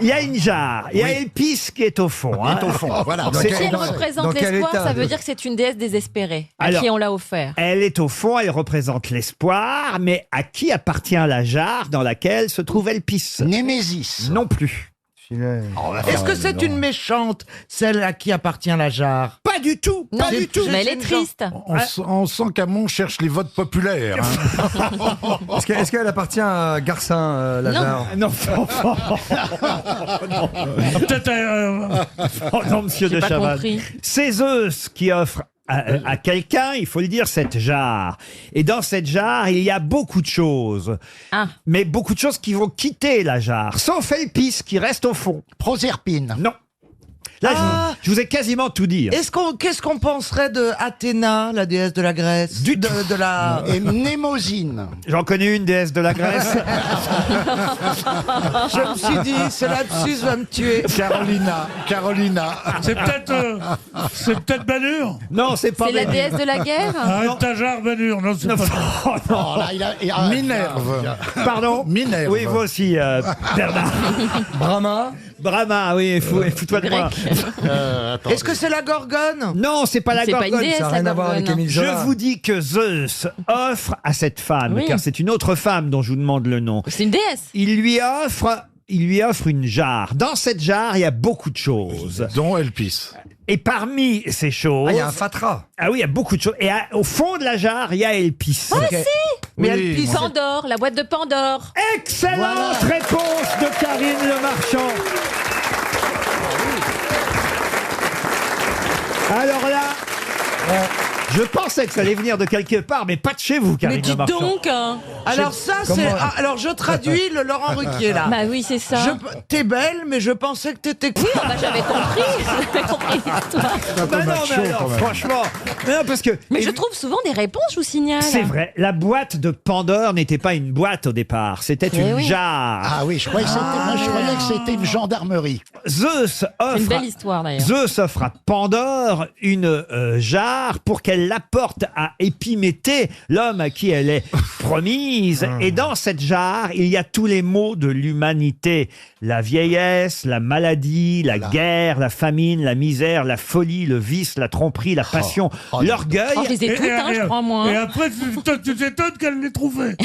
Il y a une jarre. Il y a Elpis qui est au fond. hein. Au fond, voilà. Dans Si quel- elle dans représente quel l'espoir, état ça veut de- dire que c'est une déesse désespérée à Alors- qui on l'a offert. Elle est au fond, elle représente l'espoir, mais à qui appartient la jarre dans laquelle se trouve Elpis? Némésis. Non plus. Est-ce que c'est une méchante, celle à qui appartient la jarre? Pas du tout. Non, Pas du tout. mais elle est une triste. On sent qu'Hamon cherche les votes populaires. hein. Est-ce qu'elle appartient à Garcin, la Non. jarre? Non, Peut-être oh non, monsieur J'ai de pas Chavannes. compris. C'est Zeus qui offre à quelqu'un, il faut le dire, cette jarre. Et dans cette jarre, il y a beaucoup de choses. Ah. Mais beaucoup de choses qui vont quitter la jarre. Sauf Elpis qui reste au fond. Proserpine. Non. Là, Ah. je vous ai quasiment tout dit. Qu'est-ce qu'on penserait de Athéna, la déesse de la Grèce? De la... Et Mnémosyne. J'en connais une déesse de la Grèce. Je me suis dit, ce lapsus va me tuer. Carolina. c'est peut-être Banur. Non, c'est pas C'est la Bénin. déesse de la guerre? Arrête ta jarre, Banur. Non, c'est Non, pas oh, non. Oh, là, Minerve. Pardon Minerve. Oui, vous aussi, Bernard. Brahma. Brahma, oui, fous-toi de moi. Est-ce que c'est la Gorgone? Non, c'est pas la C'est pas Gorgone. une déesse, Ça n'a la rien à voir avec Gorgone. Émile Je Zola. vous dis que Zeus offre à cette femme, Oui. car c'est une autre femme dont je vous demande le nom. C'est une déesse. Il lui offre une jarre. Dans cette jarre, il y a beaucoup de choses. Dont Elpis. Et parmi ces choses... Ah, il y a un fatras. Ah oui, il y a beaucoup de choses. Et au fond de la jarre, il y a Elpis. Mais Oui. elle pisse. Pandore, la boîte de Pandore. Excellente réponse de Karine Le Marchand. Alors là, je pensais que ça allait venir de quelque part, mais pas de chez vous, Mais Karine Le dis Marchand. donc. Hein. Alors ça, c'est... Ah, alors je traduis le Laurent Ruquier, là. Bah oui, c'est ça. T'es belle, mais je pensais que t'étais quoi? Ah bah j'avais compris. J'avais compris l'histoire. Bah non, mais alors, franchement, non, parce que Mais je trouve souvent des réponses, je vous signale. c'est vrai, la boîte de Pandore n'était pas une boîte au départ, c'était Eh une oui. jarre. Ah oui, je croyais que c'était une gendarmerie. Zeus C'est une offre, belle histoire d'ailleurs. Zeus offre à Pandore une jarre pour qu'elle elle l'apporte à Épiméthée, l'homme à qui elle est promise. Et dans cette jarre, il y a tous les maux de l'humanité. La vieillesse, la maladie, la guerre, la famine, la misère, la folie, le vice, la tromperie, la passion, l'orgueil. Oh, je les ai toutes, hein, je crois, moi. Et après, tu t'étonnes qu'elle l'ait trouvé.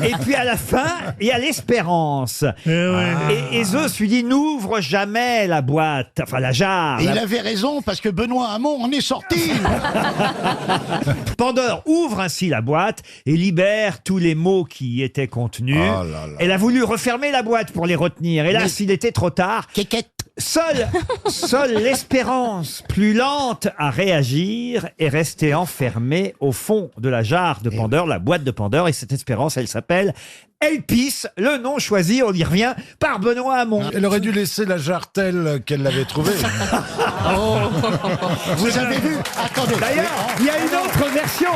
Et puis à la fin, il y a l'espérance. Et Zeus lui dit, n'ouvre jamais la boîte, enfin la jarre. Et il avait raison, parce que Benoît Hamon en est sorti. Pandore ouvre ainsi la boîte et libère tous les mots qui y étaient contenus. Oh là là. Elle a voulu refermer la boîte pour les retenir. Hélas, il était trop tard. Seule l'espérance, plus lente à réagir, est restée enfermée au fond de la jarre de Pandore, la boîte de Pandore. Et cette espérance, elle s'appelle Elpis, le nom choisi, on y revient, par Benoît Hamon. Elle aurait dû laisser la jarre telle qu'elle l'avait trouvée. Vous avez vu? Attendez. D'ailleurs, il y a une autre version.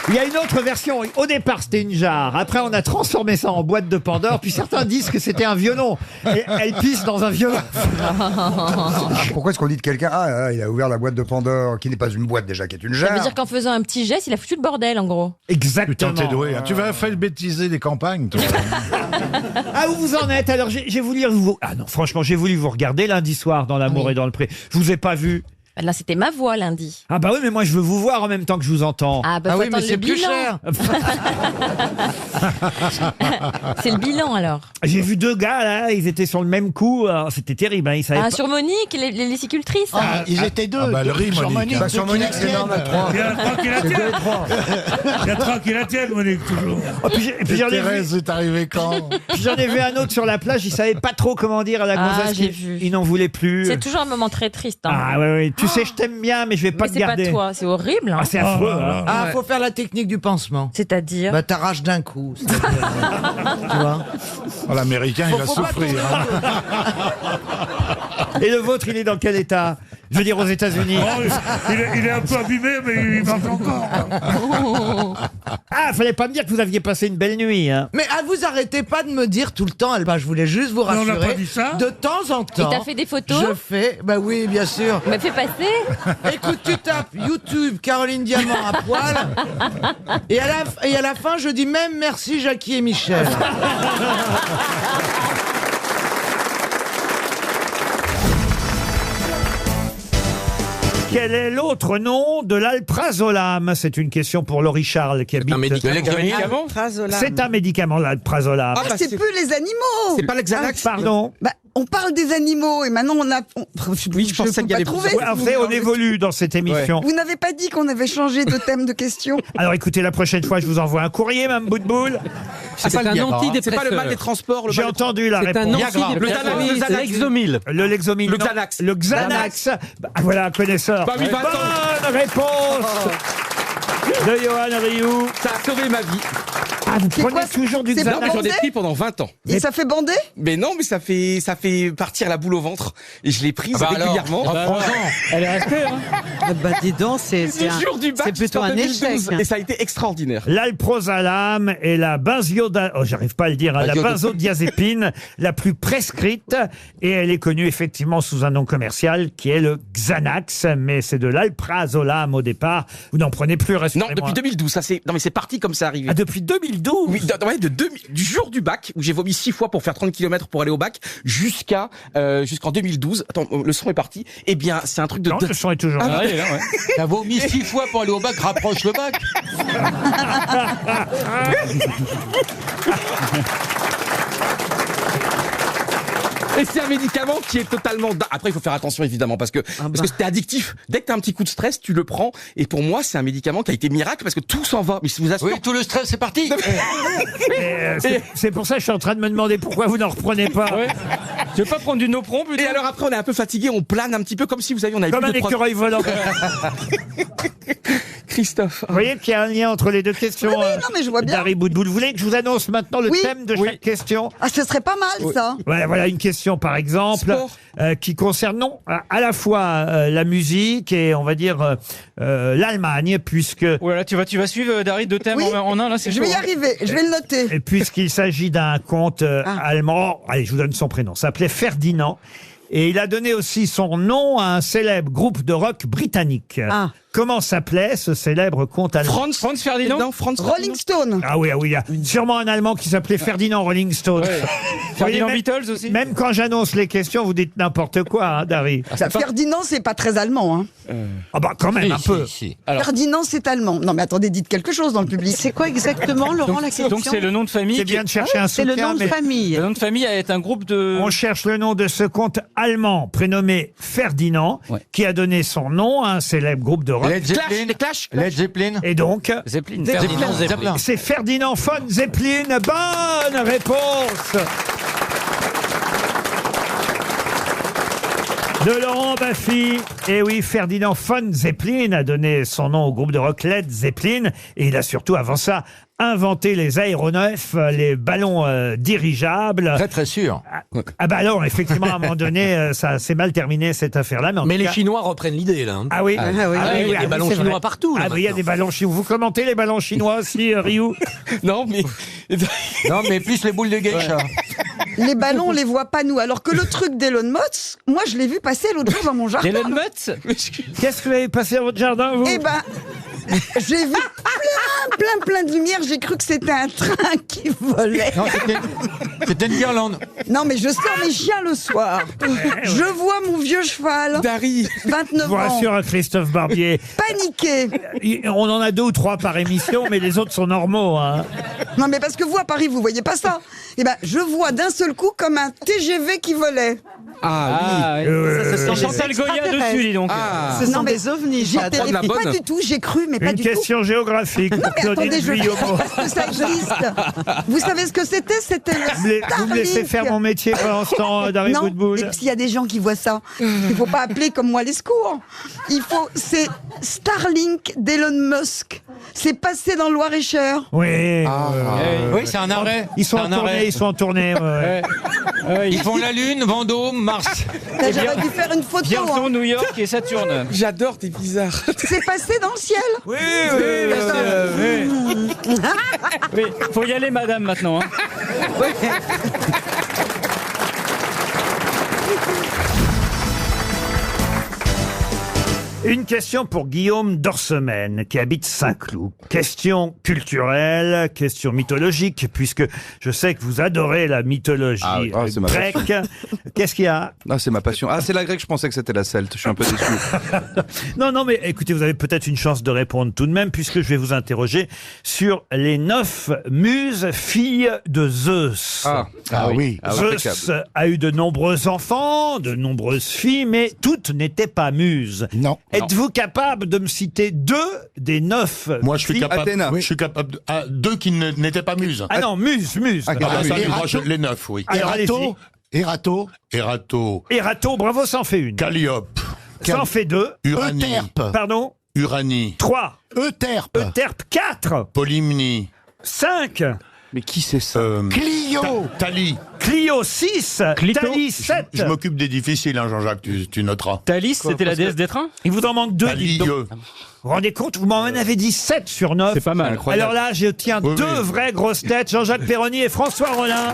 Il y a une autre version. Au départ, c'était une jarre. Après, on a transformé ça en boîte de Pandore. Puis certains disent que c'était un violon. Et elle pisse dans un violon. Pourquoi est-ce qu'on dit de quelqu'un il a ouvert la boîte de Pandore, qui n'est pas une boîte déjà, qui est une Ça jarre? veut dire qu'en faisant un petit geste, il a foutu le bordel, en gros. Exactement. Putain, t'es doué. Hein. Tu vas alphabétiser les campagnes, toi. Ah, où vous en êtes? Alors, j'ai voulu vous... Ah non, franchement, j'ai voulu vous regarder lundi soir dans L'amour et dans le pré. Je vous ai pas vu. Là, c'était ma voix lundi. Ah bah oui, mais moi, je veux vous voir en même temps que je vous entends. Ah bah faut attendre le bilan. C'est le bilan, alors. J'ai vu deux gars, là, ils étaient sur le même coup. Alors, c'était terrible, hein, ils savaient Ah, pas... sur Monique, les lessicultrices. Ils étaient deux. bah, le riz, sur Monique. Monique. Sur Monique, c'est normal, 3. Il y a 3 qui la tiennent. Il y a 3 qui la tiennent, Monique, toujours. Oh, puis j'en ai vu... Thérèse est arrivée quand? Puis j'en ai vu un autre sur la plage, il savait pas trop comment dire à la gonzesse j'ai qu'il vu. il n'en voulait plus. C'est toujours un moment très triste. Hein. Ah ouais, tu sais, je t'aime bien, mais je vais pas Mais te c'est garder. pas toi, c'est horrible. Hein. Ah, c'est affreux. Hein. Ah, faut faire la technique du pansement. C'est-à-dire Bah, t'arraches d'un coup. Tu vois? Oh, l'Américain, il va Faut pas souffrir. Hein. Et le vôtre, il est dans quel état? Je veux dire, aux États-Unis. Oh, il est un peu abîmé, mais il marche encore. Ah, fallait pas me dire que vous aviez passé une belle nuit. Hein. Mais vous arrêtez pas de me dire tout le temps, bah, je voulais juste vous Mais on n'a rassurer. pas dit ça. De temps en temps. Et t'as fait des photos? Je fais, bah oui, bien sûr. Mais fais passer. Écoute, tu tapes YouTube Caroline Diamant à poil. Et à la fin, je dis même merci Jackie et Michel. Quel est l'autre nom de l'alprazolam? C'est une question pour Laurie Charles qui habite... Un médicament. C'est un médicament, l'alprazolam. Ah, c'est plus les animaux. C'est pas le Xanax. Pardon? Bah, on parle des animaux et maintenant on a. Oui, je pensais qu'il y avait trouver. Ouais, en fait, on évolue dans cette émission. Vous n'avez pas dit qu'on avait changé de thème de question. Alors écoutez, la prochaine fois, je vous envoie un courrier, Mme Boutboul. C'est pas un antidépresseur. C'est pas le mal des transports. J'ai entendu la réponse. C'est un antidépresseur. Le Lexomil. Le Lexomil. Le non. Xanax. Le Xanax. Bah, voilà un connaisseur. Bah oui, bah Bonne réponse de Johan Rioux. Ça a sauvé ma vie. Ah, vous prenez quoi, toujours du c'est Non, mais Xanax? j'en ai pris pendant 20 ans. Et ça fait bander? Mais non, mais ça fait partir la boule au ventre. Et je l'ai prise régulièrement. Elle est restée, hein. Bah dis donc, c'est Le jour du bac, c'est plutôt en un 2012, échec. Et ça a été extraordinaire. L'alprazolam est la j'arrive pas à le dire, hein, la benzodiazépine la plus prescrite et elle est connue effectivement sous un nom commercial qui est le Xanax, mais c'est de l'alprazolam au départ. Vous n'en prenez plus, Non, rassurez-moi. depuis 2012. Non, mais c'est parti comme ça arrivé. Ah, depuis 2012? Oui, du jour du bac, où j'ai vomi 6 fois pour faire 30 km pour aller au bac, jusqu'en 2012. Attends, le son est parti. Eh bien, c'est un truc de... Non, le son est toujours là. Ah, ouais. T'as vomi 6 fois pour aller au bac, rapproche le bac. Et c'est un médicament qui est totalement... Après, il faut faire attention, évidemment, parce que c'est addictif. Dès que t'as un petit coup de stress, tu le prends. Et pour moi, c'est un médicament qui a été miracle, parce que tout s'en va. Mais je vous assure... Oui, tout le stress, c'est parti. C'est pour ça que je suis en train de me demander pourquoi vous n'en reprenez pas. Ouais. Tu veux pas prendre du Nopron plutôt? Et alors après, on est un peu fatigué, on plane un petit peu comme si vous aviez... On avait Comme un plus de écureuil volant. Christophe. Vous voyez qu'il y a un lien entre les deux questions. Oui, non, mais je vois bien. D'Harry Boudboul. Vous voulez que je vous annonce maintenant le Oui. thème de chaque question? Ah, ce serait pas mal ça. Ouais, voilà une question par exemple qui concerne à la fois la musique et on va dire l'Allemagne puisque Oh là là, tu vas suivre Dari deux thèmes Oui. en un là, c'est Je chaud. vais y arriver, je vais le noter. et puisqu'il s'agit d'un comte allemand, allez je vous donne son prénom, ça s'appelait Ferdinand et il a donné aussi son nom à un célèbre groupe de rock britannique. Comment s'appelait ce célèbre comte allemand? Franz Ferdinand. Non, Franz Rolling Stone. Ah oui, il y a sûrement un Allemand qui s'appelait Ferdinand Rolling Stone. Vous voyez, Ferdinand même- Beatles aussi. Même quand j'annonce les questions, vous dites n'importe quoi, hein, Dari. Ferdinand, c'est pas très allemand. Hein. Ah bah quand même un peu. Ferdinand, c'est allemand. Non, mais attendez, dites quelque chose dans le public. C'est quoi exactement, Laurent, la question? Donc c'est le nom de famille. C'est bien de chercher un C'est le soutien, nom de mais famille. Le nom de famille est un groupe de. on cherche le nom de ce comte allemand prénommé Ferdinand, qui a donné son nom à un célèbre groupe de rock. Led Zeppelin. Led Zeppelin. Et donc, Zeppelin. Ferdinand Zeppelin. c'est Ferdinand von Zeppelin. Bonne réponse de Laurent Baffy. Et oui, Ferdinand von Zeppelin a donné son nom au groupe de rock Led Zeppelin. Et il a surtout, avant ça, inventé les aéronefs, les ballons dirigeables. Très très sûr. Ah bah alors, effectivement, à un moment donné, ça s'est mal terminé cette affaire-là. En Mais tout les cas- Chinois reprennent l'idée, là. Hein. Ah oui, il y a des ballons c'est chinois vrai. partout. Là, Ah oui, il y a maintenant. des ballons chinois. Vous commentez les ballons chinois aussi, Ryu? Non, mais. Non, mais plus les boules de geisha. Les ballons, on les voit pas nous. Alors que le truc d'Elon Musk, moi, je l'ai vu passer l'autre jour dans mon jardin. Elon Musk. Qu'est-ce que vous avez passé dans votre jardin, vous? Eh ben, j'ai vu plein de lumière. J'ai cru que c'était un train qui volait. Non, c'était une guirlande. Non, mais je sors mes chiens le soir. Je vois mon vieux cheval. Dari. 29 Je vous ans. rassure, Christophe Barbier. Paniqué. On en a 2 ou 3 par émission, mais les autres sont normaux. Hein. Non, mais parce que vous, à Paris, vous voyez pas ça. Eh ben, je vois d'un seul coup comme un TGV qui volait. Ah oui. Ça sent Chantal Goya dessus, dis donc. Ah. Ce sont Non, mais des ovnis. J'étais j'adore. la bonne. pas du tout, j'ai cru, mais pas Une du tout. question géographique Non, pour mais Claudine attendez, je Guillaumeau. parce que ça existe. Vous savez ce que c'était? C'était le Vous me laissez Starlink. faire mon métier pendant l'instant, Dari Non, Boudboul? mais s'il y a des gens qui voient ça, il faut pas appeler comme moi les secours. C'est Starlink d'Elon Musk. C'est passé dans le Loir-et-Cher. Oui. Oui, c'est un arrêt. Ils sont C'est en un tournée, arrêt. ils sont en tournée. ouais. Ils font la Lune, Vendôme, Mars. J'aurais dû faire une photo. Bientôt hein. New York et Saturne. J'adore, t'es bizarre. C'est passé dans le ciel. Oui, Oui, faut y aller, madame, maintenant. Hein. Une question pour Guillaume Dorsemaine, qui habite Saint-Cloud. Question culturelle, question mythologique, puisque je sais que vous adorez la mythologie c'est ma grecque. Qu'est-ce qu'il y a? Ah, c'est ma passion. Ah, c'est la grecque, je pensais que c'était la celte. Je suis un peu déçu. Non, mais écoutez, vous avez peut-être une chance de répondre tout de même, puisque je vais vous interroger sur les 9 muses filles de Zeus. Ah oui. Ah, Zeus impeccable. a eu de nombreux enfants, de nombreuses filles, mais toutes n'étaient pas muses. Non. Êtes-vous capable de me citer 2 des 9 Moi, je suis filles capable. Athéna. Je suis capable. Deux qui n'étaient pas muses. Ah non, muses. Ah, bah, ça, Erato. moi, les 9, oui. Alors, Erato. Erato. Erato, Erato, bravo, ça en fait une. Calliope, Ça en fait 2. Uranie, Euterpe. Pardon? Uranie, 3. Euterpe. Euterpe, 4. Polymnie, 5. Mais qui c'est ça Clio. Thalie. Clio, 6. Clito. Thalie, 7. Je m'occupe des difficiles, hein, Jean-Jacques, tu noteras. Thalys, c'était la déesse des trains. Il vous en manque 2. Thalie, Vous vous rendez compte, vous m'en avez dit 7 sur 9. C'est pas mal. Incroyable. Alors là, je tiens Oui, 2 oui. vraies grosses têtes, Jean-Jacques Perroni et François Rollin.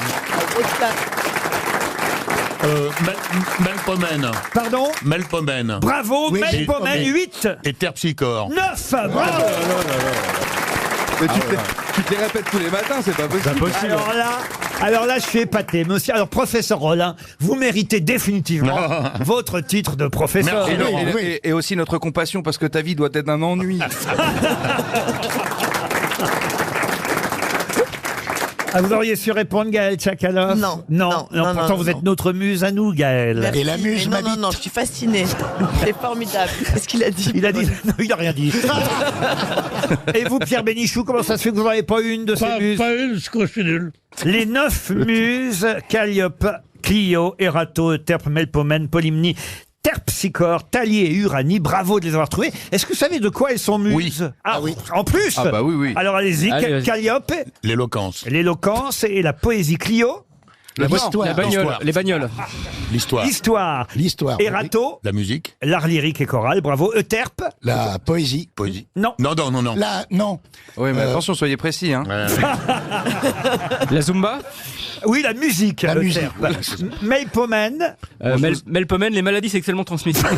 Melpomène. Pardon? Melpomène. Bravo, Oui, Melpomène, mais- 8. Et Terpsichore. 9. Bravo. Mais tu te les répètes tous les matins, c'est pas possible. Alors là, je suis épaté. Monsieur, alors, professeur Rollin, vous méritez définitivement votre titre de professeur. Merci, Laurent. Et aussi notre compassion, parce que ta vie doit être un ennui. Ah, vous auriez su répondre, Gaël Tchakaloff? Non, pourtant, vous êtes notre muse à nous, Gaël. Et la muse m'habite. Non, je suis fascinée. C'est formidable. Qu'est-ce qu'il a dit? Il a dit, non, il n'a rien dit. Et vous, Pierre Bénichou, comment ça se fait que vous n'en avez pas une de ces muses? Pas une, parce que je suis nul. Les 9 muses, Calliope, Clio, Erato, Euterpe, Melpomène, Polymnie, Terpsichore, Thalie et Uranie. Bravo de les avoir trouvées. Est-ce que vous savez de quoi elles sont muses? Oui. Ah oui. En plus? Ah bah oui, oui. Alors allez-y, Allez, vas-y. Calliope, L'éloquence. l'éloquence et la poésie. Clio? La bagnole, les bagnoles. L'histoire. Histoire. L'histoire. Erato. La musique. L'art lyrique et choral, bravo. Euterpe. La poésie. Poésie. Non. Non. Non. Oui, mais attention, soyez précis. Hein. La Zumba. Oui, la musique. La musique. Euterpe. Melpomène. Melpomène, les maladies sexuellement transmissibles.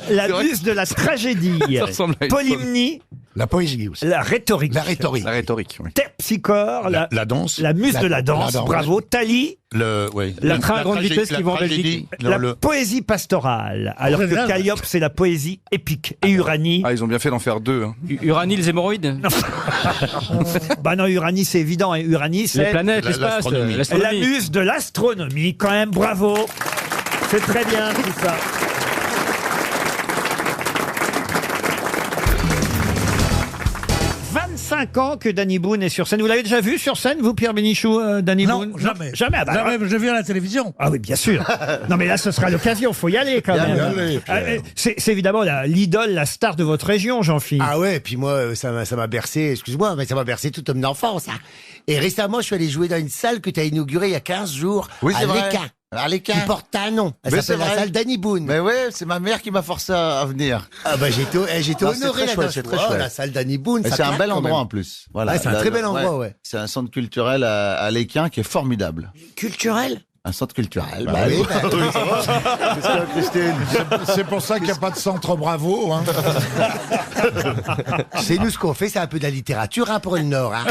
La muse de la tragédie. Ça ressemble à une Polymnie. La poésie aussi. La rhétorique. La rhétorique. La rhétorique, oui. Terpsichore. La danse. La muse de la danse. La danse. Bravo. Thalie. La train à grande vitesse qui va en Belgique. La poésie pastorale. Alors que Calliope, c'est la poésie épique. Et Uranie. Ah, ils ont bien fait d'en faire deux. Hein. Uranie, les hémorroïdes. Bah non, Uranie, c'est évident. Et Uranie, Les c'est planètes, l'espace, l'astronomie. la l'astronomie. muse de l'astronomie. Quand même, bravo. C'est très bien tout ça. 25 ans que Danny Boone est sur scène. Vous l'avez déjà vu sur scène, vous, Pierre Bénichou, Danny Boone? Non, jamais. Jamais. Ah bah, Jamais, je viens à la télévision. Ah oui, bien sûr. Non, mais là, ce sera l'occasion. Faut y aller quand même. aller, C'est évidemment l'idole, la star de votre région, Jean-Philippe. Ah ouais, puis moi, ça m'a bercé, excuse-moi, mais ça m'a bercé toute mon enfance. Hein. Et récemment, je suis allé jouer dans une salle que tu as inaugurée il y a 15 jours. Oui, c'est à vrai. Léca. À l'Équin. Qui porte un nom. Elle Mais s'appelle c'est la vrai. salle Danny Boone. Mais ouais, c'est ma mère qui m'a forcé à venir. Ah bah j'étais Non, c'est honoré très là-dedans. chouette, c'est très Oh, chouette. la salle Danny Boone. Et ça c'est un claque bel quand endroit même. en plus. Voilà. Ouais, c'est un très bel endroit, ouais. C'est un centre culturel à l'Équin qui est formidable. Culturel. Un centre culturel. Bah oui, bah, Qu'est-ce que Christine? C'est pour ça qu'il n'y a pas de centre Bravo. Hein. c'est nous ce qu'on fait, c'est un peu de la littérature hein, pour le Nord. Hein.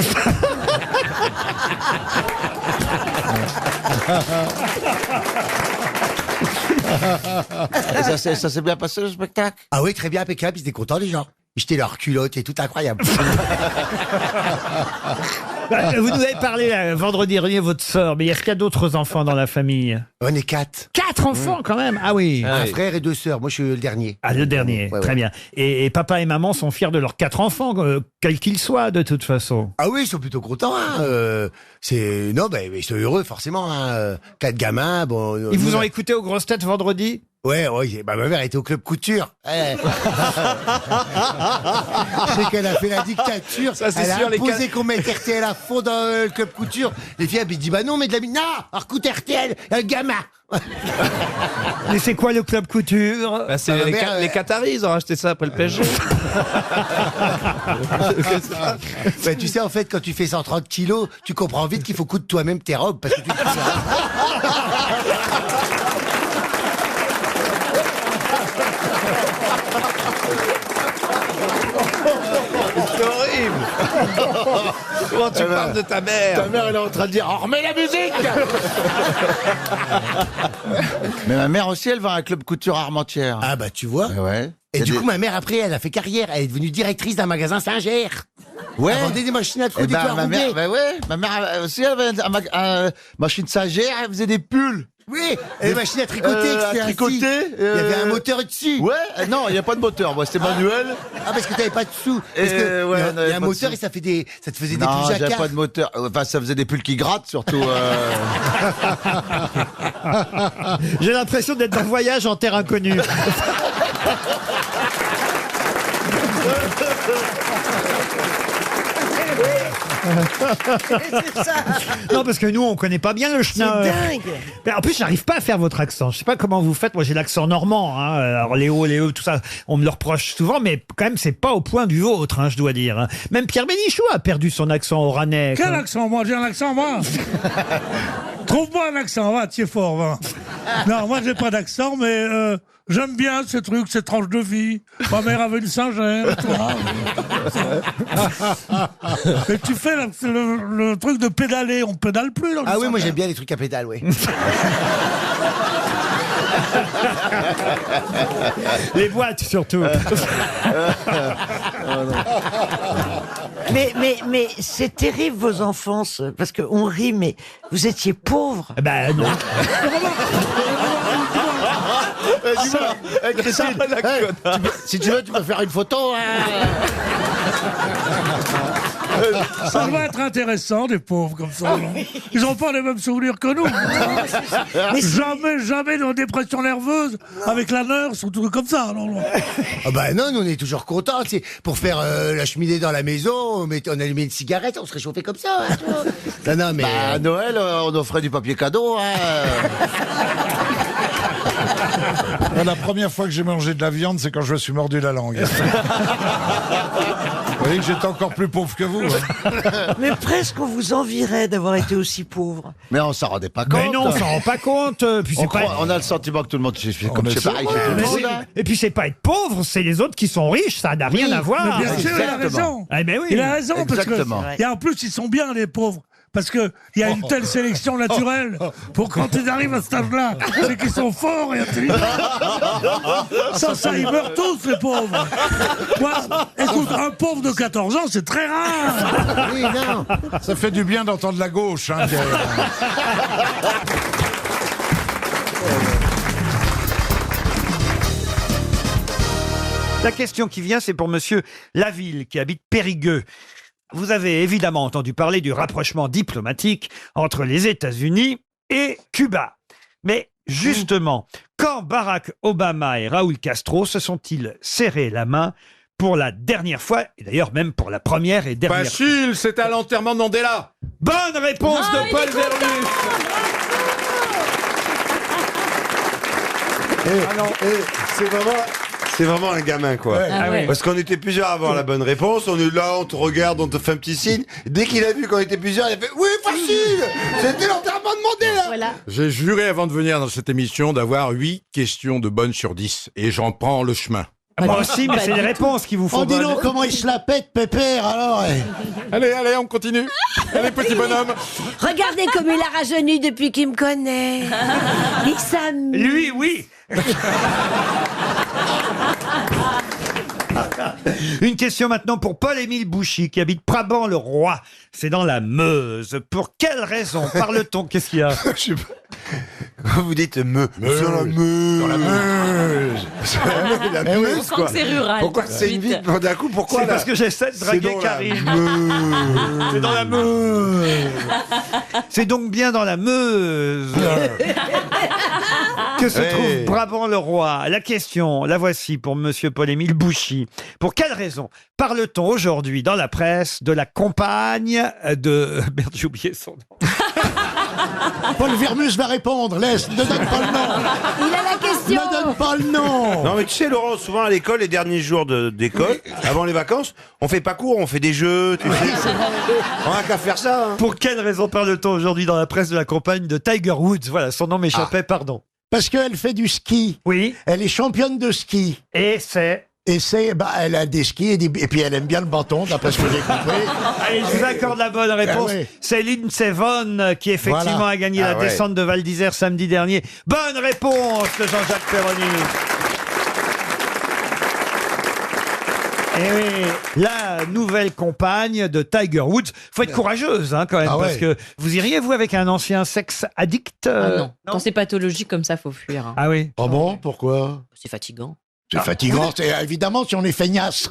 Et ça s'est bien passé le spectacle? Ah oui, très bien, impeccable, ils étaient contents les gens. Ils jetaient leurs culottes et tout incroyable. Vous nous avez parlé vendredi dernier, votre sœur, mais est-ce qu'il y a d'autres enfants dans la famille? On est 4. 4 enfants quand même. Ah oui. Un frère et 2 sœurs. Moi, je suis le dernier. Ah, le dernier, Ouais, très ouais. bien. Et papa et maman sont fiers de leurs 4 enfants, quels qu'ils soient, de toute façon. Ah oui, ils sont plutôt contents. Hein. Non, bah, ils sont heureux forcément. Hein. 4 gamins. Bon. Ils vous ont écouté aux grosses têtes vendredi? Ouais, bah, ma mère était au club couture. C'est qu'elle a fait la dictature. Ça, c'est elle sûr, a les imposé qu'on mette RTL à fond dans le club couture. Les filles, elles disent bah non, mais de la mine. Non, alors écoute RTL, un gamin. Mais c'est quoi le club couture? Bah, c'est ma les, mère, les Qataris, ils ont racheté ça après le PSG. Bah, tu sais, en fait, quand tu fais 130 kilos, tu comprends vite qu'il faut coudre toi-même tes robes parce que tu C'est horrible. Comment tu parles de ta mère? Ta mère, elle est en train de dire oh, remets la musique. Mais ma mère aussi, elle va à un club couture à Armentières. Ah bah tu vois. Ouais. Et Il y a du des- coup, ma mère, après, elle a fait carrière. Elle est devenue directrice d'un magasin Singer. Ouais. Elle vendait des machines à trous, Eh des ben, toits ma mère, roulés. bah ouais, ma mère aussi elle avait un machine Singer, elle faisait des pulls. Oui, et les machines à tricoter, À c'était tricoter. ainsi. Il y avait un moteur dessus. Ouais, non, il n'y a pas de moteur, moi, c'était manuel. Ah, parce que t'avais pas de sous. Parce que ouais, il y a un moteur et ça te faisait des Non, pulls j'avais jacquards. pas de moteur. Enfin, ça faisait des pulls qui grattent, surtout. J'ai l'impression d'être en voyage en terre inconnue. Non, parce que nous, on connaît pas bien le Schnauf. Mais en plus, j'arrive pas à faire votre accent. Je sais pas comment vous faites. Moi, j'ai l'accent normand. Hein. Alors, les hauts, les tout ça, on me le reproche souvent, mais quand même, c'est pas au point du vôtre, hein, je dois dire. hein. Même Pierre Bénichou a perdu son accent oranais. Quel quoi. accent? Moi, j'ai un accent, moi. Trouve-moi un accent, va, tu es fort, va. Non, moi, j'ai pas d'accent, mais j'aime bien ces trucs, ces tranches de vie. Ma mère avait une singère, toi. Et tu fais le truc de pédaler, on pédale plus dans le Ah oui, moi Singer. j'aime bien les trucs à pédale, oui. Les boîtes, surtout. Mais c'est terrible vos enfances, parce qu'on rit, mais vous étiez pauvre. Ben non. Si tu veux, tu peux faire une photo. Hein. Ça va être intéressant, des pauvres comme ça. non Ils n'ont pas les mêmes souvenirs que nous. Jamais de dépression nerveuse avec la nurse ou tout comme ça. Non. Ah bah non, nous on est toujours contents. C'est pour faire la cheminée dans la maison, on allumait une cigarette, on se réchauffait comme ça. Hein, non, mais à Noël, on offrait du papier cadeau. Hein. La première fois que j'ai mangé de la viande, c'est quand je me suis mordu la langue. Vous voyez que j'étais encore plus pauvre que vous. Hein. Mais presque on vous envierait d'avoir été aussi pauvre. Mais on s'en rendait pas compte. Mais non, on s'en rend pas compte. Puis on a le sentiment que tout le monde, c'est comme c'est pareil chez tout le monde. Hein. Et puis c'est pas être pauvre, c'est les autres qui sont riches, ça n'a rien à voir. Mais bien sûr, il a raison. Ah, mais oui. Il a raison, Exactement. parce que, et en plus, ils sont bien, les pauvres. Parce qu'il y a une telle sélection naturelle pour quand ils arrivent à cet âge-là, c'est qu'ils sont forts et intelligents. Ça, ils meurent tous, les pauvres. Moi, écoute, un pauvre de 14 ans, c'est très rare. oui, non. Ça fait du bien d'entendre la gauche. Hein, La question qui vient, c'est pour monsieur Laville, qui habite Périgueux. Vous avez évidemment entendu parler du rapprochement diplomatique entre les États-Unis et Cuba. Mais justement, quand Barack Obama et Raúl Castro se sont-ils serrés la main pour la dernière fois, et d'ailleurs même pour la première et dernière fois? Facile, c'était à l'enterrement de Mandela. Bonne réponse de Paul Vermus. C'est vraiment un gamin, quoi. Ouais. Ah ouais. Parce qu'on était plusieurs à avoir la bonne réponse. On est là, on te regarde, on te fait un petit signe. Dès qu'il a vu qu'on était plusieurs, il a fait « Oui, facile. C'était l'enterrement de Mandela !» Voilà. J'ai juré avant de venir dans cette émission d'avoir 8 questions de bonnes sur 10. Et j'en prends le chemin. Moi aussi, mais c'est les réponses qui vous font dis bonnes. donc comment il se la pète, Pépère, alors. Allez, on continue. Allez, petit bonhomme. Regardez comme il a rajeuni depuis qu'il me connaît. Il s'amuse. Lui, oui. Une question maintenant pour Paul-Émile Bouchy, qui habite Brabant-le-Roi. C'est dans la Meuse. Pour quelle raison parle-t-on? Qu'est-ce qu'il y a? Je sais pas. Quand vous dites Meuse. Sur la Meuse. Dans la Meuse. La Meuse, Pourquoi quoi. que c'est rural? Pourquoi c'est une ville d'un coup? Pourquoi C'est là parce que j'essaie de draguer C'est dans la Karine. Meuse. C'est dans la Meuse. C'est donc bien dans la Meuse que se trouve Brabant-le-Roi. La question, la voici pour monsieur Paul-Émile Bouchy. Pour quelle raison parle-t-on aujourd'hui dans la presse de la compagne de... Merde, j'ai oublié son nom. Paul Vermus va répondre. Laisse, ne donne pas le nom. Il a la question. Ne donne pas le nom. Non mais tu sais Laurent, souvent à l'école, les derniers jours d'école, avant les vacances, on fait pas cours, on fait des jeux, tu sais. On a qu'à faire ça. Hein. Pour quelle raison parle-t-on aujourd'hui dans la presse de la compagne de Tiger Woods? Voilà, son nom m'échappait, pardon. Parce qu'elle fait du ski. Oui. Elle est championne de ski. Et c'est... Et elle a des skis et puis elle aime bien le bâton, d'après ce que j'ai compris. Allez, je vous accorde la bonne réponse. Ah oui. C'est Lindsey Vonn qui effectivement Voilà. a gagné la descente de Val d'Isère samedi dernier. Bonne réponse de Jean-Jacques Perroni. Et oui, la nouvelle compagne de Tiger Woods. Faut être courageuse quand même, parce que vous iriez vous avec un ancien sexe addict Non. Quand c'est pathologique comme ça, faut fuir. Ah oui. Ah bon, pourquoi? C'est fatigant. C'est fatigant, c'est évidemment si on est feignasse.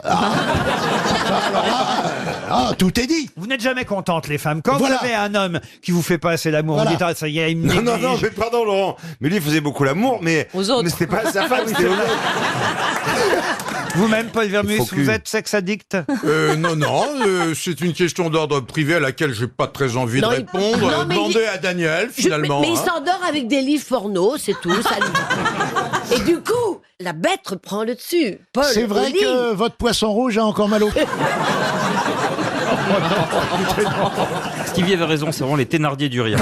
Tout est dit. Vous n'êtes jamais contente, les femmes. Quand Voilà. vous avez un homme qui vous fait passer l'amour, Voilà. vous dites, ah, ça y est, il me Non, néglige. mais pardon Laurent. Mais lui il faisait beaucoup l'amour, mais Aux autres. mais c'était pas à sa femme, c'était aux autres. Vous-même, Paul Vermus, Faux cul. vous êtes sexe addict? Non, c'est une question d'ordre privé à laquelle j'ai pas très envie Non, de il- répondre. non, mais Demandez il- à Daniel, finalement. Mais il hein. s'endort avec des livres porno, c'est tout. Ça lui- Et du coup, la bête reprend le dessus. Paul, C'est vrai au lit. que votre poisson rouge a encore mal au Stevie avait raison, c'est vraiment les Thénardier du rire.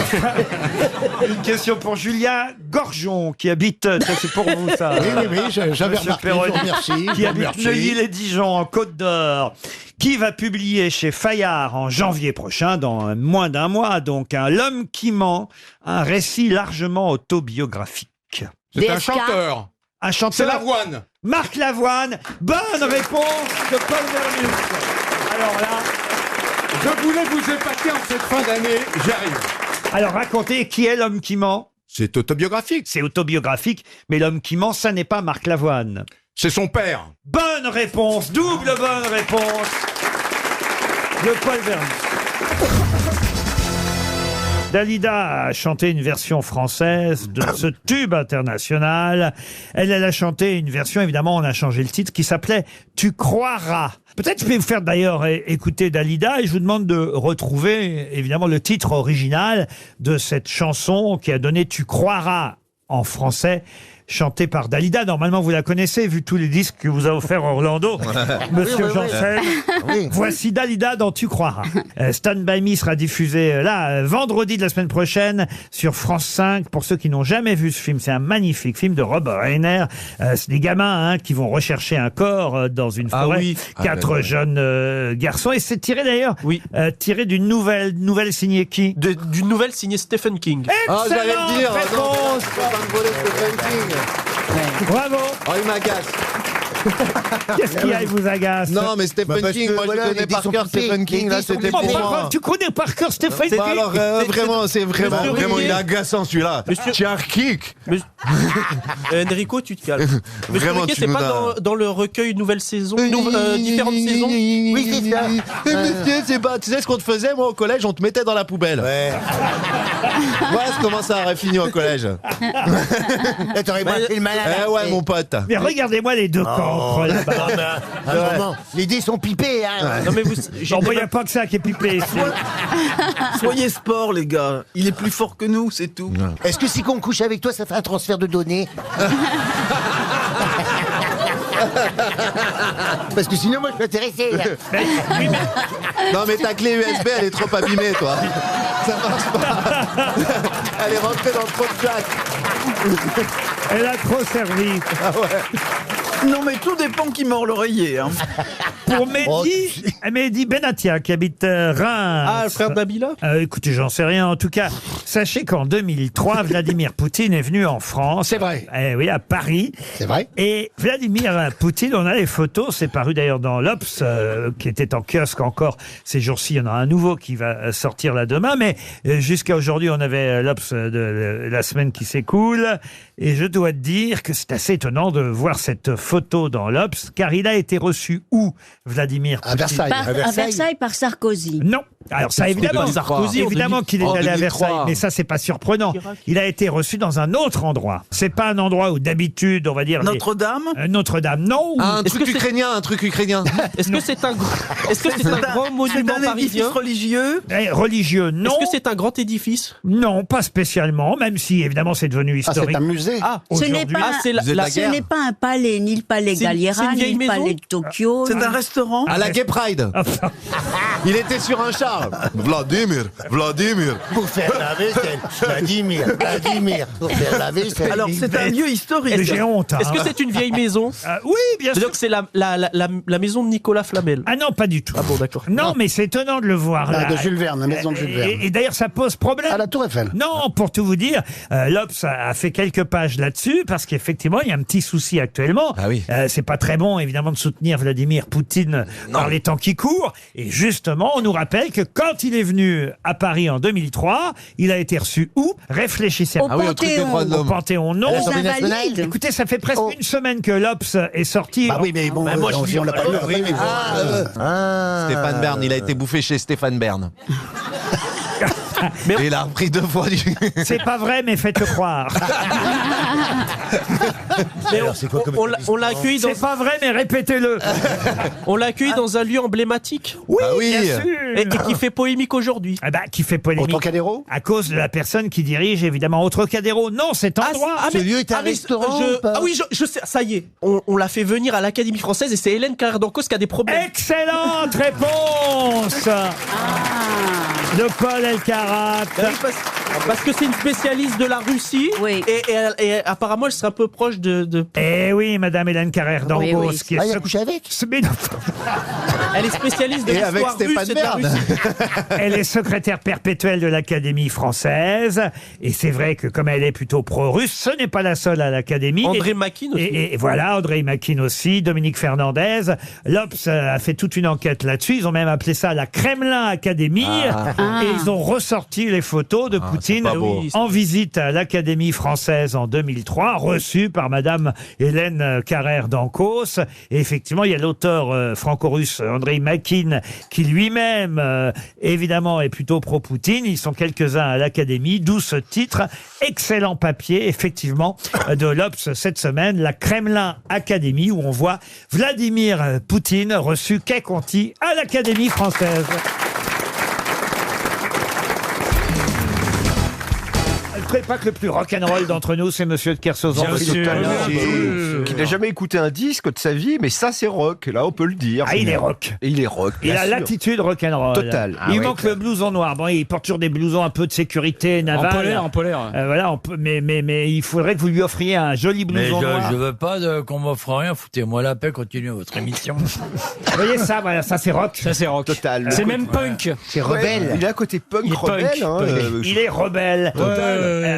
Une question pour Julia Gorgeon, qui habite, ça c'est pour vous ça. Oui, j'avais Monsieur remarqué, je vous Perroni, remercie. qui habite Neuilly-les-Dijon, en Côte d'Or, qui va publier chez Fayard en janvier prochain, dans moins d'un mois, donc, L'homme qui ment, un récit largement autobiographique. C'est un DSK. chanteur. Un chanteur. C'est Lavoine. Marc Lavoine. Bonne réponse de Paul Vermus. Alors là, Je voulais vous épater en cette fin d'année, j'arrive. alors racontez qui est l'homme qui ment. C'est autobiographique. C'est autobiographique, mais l'homme qui ment, ça n'est pas Marc Lavoine. C'est son père. Bonne réponse, double bonne réponse de Paul Verlaine. Dalida a chanté une version française de ce tube international. Elle a chanté une version, évidemment, on a changé le titre, qui s'appelait « Tu croiras ». Peut-être je vais vous faire d'ailleurs écouter Dalida et je vous demande de retrouver, évidemment, le titre original de cette chanson qui a donné « Tu croiras » en français, chantée par Dalida. Normalement, vous la connaissez, vu tous les disques que vous a offert Orlando, Monsieur Janssen. Oui. Voici Dalida dans Tu croiras. Stand By Me sera diffusé vendredi de la semaine prochaine sur France 5. Pour ceux qui n'ont jamais vu ce film, c'est un magnifique film de Rob Reiner. C'est des gamins qui vont rechercher un corps dans une forêt. Quatre jeunes garçons. Et c'est tiré d'ailleurs tiré d'une nouvelle signée qui D'une nouvelle signée Stephen King. Excellente réponse. Bravo. Oh, il m'agace. Qu'est-ce qui vous agace? Non, mais Stephen King, moi je connais par cœur Stephen King, là c'était pour moi. Tu connais par cœur Stephen King? Bah alors vraiment, c'est vraiment, il est agaçant celui-là. Tu as un kick. Enrico, tu te calmes. Vraiment, Monsieur c'est pas dans le recueil Nouvelle Saison, différentes saisons? Oui, c'est ça. Monsieur, c'est pas, tu sais ce qu'on te faisait, moi au collège, on te mettait dans la poubelle. Ouais. Voilà comment ça aurait fini au collège. T'aurais pas fait le malin. Eh ouais, mon pote. Mais regardez-moi les deux cancres là-bas. Les dés sont pipés, hein. Non mais vous, Il n'y a pas que ça qui est pipé ici. Soyez sport, les gars. Il est plus fort que nous, c'est tout. Est-ce que si qu'on couche avec toi, ça fait un transfert de données? Parce que sinon, moi, je suis intéressé. Non, mais ta clé USB, elle est trop abîmée, toi. Ça marche pas. Elle est rentrée dans trop de plaques. Elle a trop servi. Ah ouais. Non, mais tout dépend qui mord l'oreiller. Hein. Pour Mehdi Benatia, qui habite Reims. Ah, le frère de Nabila? Écoutez, j'en sais rien. En tout cas, sachez qu'en 2003, Vladimir Poutine est venu en France. C'est vrai. Oui, à Paris. C'est vrai. Et Vladimir Poutine, on a les photos, c'est paru d'ailleurs dans l'Obs, qui était en kiosque encore ces jours-ci. Il y en a un nouveau qui va sortir là demain. Mais jusqu'à aujourd'hui, on avait l'Obs de la semaine qui s'écoule. Et je dois te dire que c'est assez étonnant de voir cette photo dans l'Obs, car il a été reçu où, Vladimir Poutine? À Versailles. À Versailles par Sarkozy. Non. Alors ça, évidemment, Sarkozy, évidemment qu'il est allé à 2003. Versailles, mais ça, c'est pas surprenant. Il a été reçu dans un autre endroit. C'est pas un endroit où d'habitude, on va dire... Notre-Dame Notre-Dame, non. Un truc ukrainien. Est-ce que c'est un grand monument C'est un édifice parisien? religieux? Religieux, non. Est-ce que c'est un grand édifice? Non, pas spécialement, même si, évidemment, c'est devenu historique. c'est un musée. Ah, Ce n'est aujourd'hui. pas, c'est ce n'est pas un palais, ni le palais C'est Galliera, une vieille ni le maison palais de Tokyo. C'est un restaurant? À la Gay Pride. Il était sur un char. Vladimir. Pour faire la vaisselle. Vladimir. Pour faire la vaisselle. Alors, c'est un lieu historique. J'ai honte. Est-ce que c'est une vieille maison? Oui, bien sûr. C'est-à-dire que c'est la maison de Nicolas Flamel. Ah non, pas du tout. Ah bon, d'accord. Non, mais c'est étonnant de le voir là. De Jules Verne, la maison de Jules Verne. Et d'ailleurs, ça pose problème. À la Tour Eiffel. Non, pour tout vous dire, l'Obs a fait quelques pages là-dessus parce qu'effectivement, il y a un petit souci actuellement. Ah oui. C'est pas très bon, évidemment, de soutenir Vladimir Poutine par les temps qui courent. Et justement, on nous rappelle que quand il est venu à Paris en 2003, il a été reçu où? Réfléchissez. Au Panthéon. Au Panthéon, non. Aux Invalides. Écoutez, ça fait presque une semaine que l'Obs est sorti. Bah oui, mais bon, moi, on l'a pas vu. Oui, mais Stéphane Bern, il a été bouffé chez Stéphane Bern. Et il a repris 2 fois du... C'est pas vrai, mais faites-le croire. Mais on l'a accueilli dans... C'est pas vrai, mais répétez-le. On l'a accueilli dans un lieu emblématique. Oui, Ah oui. bien sûr. Et qui fait polémique aujourd'hui. Ah bah, qui fait polémique. Au Trocadéro? À cause de la personne qui dirige, évidemment, au Trocadéro. Non, cet endroit. Ce lieu est un restaurant ou pas? Ah oui, je sais, ça y est. On l'a fait venir à l'Académie française et c'est Hélène Carrère-Dancos qui a des problèmes. Excellente réponse de Paul Elkarat. Parce que c'est une spécialiste de la Russie. Oui. Et apparemment, elle serait un peu proche de... Eh oui, Madame Hélène Carrère-Dancos. Oui. Qui est Ah, il a couché avec? Mais non. Elle est spécialiste de Et avec l'histoire russe Stéphane et de la Bern. Russie. Elle est secrétaire perpétuelle de l'Académie française. Et c'est vrai que comme elle est plutôt pro-russe, ce n'est pas la seule à l'Académie. André Makin aussi. Et voilà, André Makin aussi, Dominique Fernandez. L'Obs a fait toute une enquête là-dessus. Ils ont même appelé ça la Kremlin Academy. Et ils ont ressorti les photos de Poutine pas beau. en visite à l'Académie française en 2003, reçue par Madame Hélène Carrère d'Ancos. Et effectivement, il y a l'auteur franco-russe Andrei Makin qui lui-même, évidemment, est plutôt pro-Poutine. Ils sont quelques-uns à l'Académie, d'où ce titre. Excellent papier, effectivement, de l'Obs cette semaine, la Kremlin Academy, où on voit Vladimir Poutine reçu quai Conti à l'Académie française. Vous ne trouvez pas que le plus rock'n'roll d'entre nous, c'est Monsieur de Kersauzon? Bien sûr. Qui n'a jamais écouté un disque de sa vie, mais ça c'est rock, là on peut le dire. Ah, il est rock. Et il est rock. Il bien a sûr. l'attitude rock'n'roll. Total. Il manque le blouson noir. Bon, il porte toujours des blousons un peu de sécurité navale. En polaire. Voilà, mais il faudrait que vous lui offriez un joli Mais blouson noir. je veux pas qu'on m'offre rien, foutez-moi la paix, continuez votre émission. Vous voyez ça, voilà, ça c'est rock. Ça c'est rock. Total. C'est même punk. C'est rebelle. Il a un côté punk Il est rebelle. punk. hein, Il est rebelle.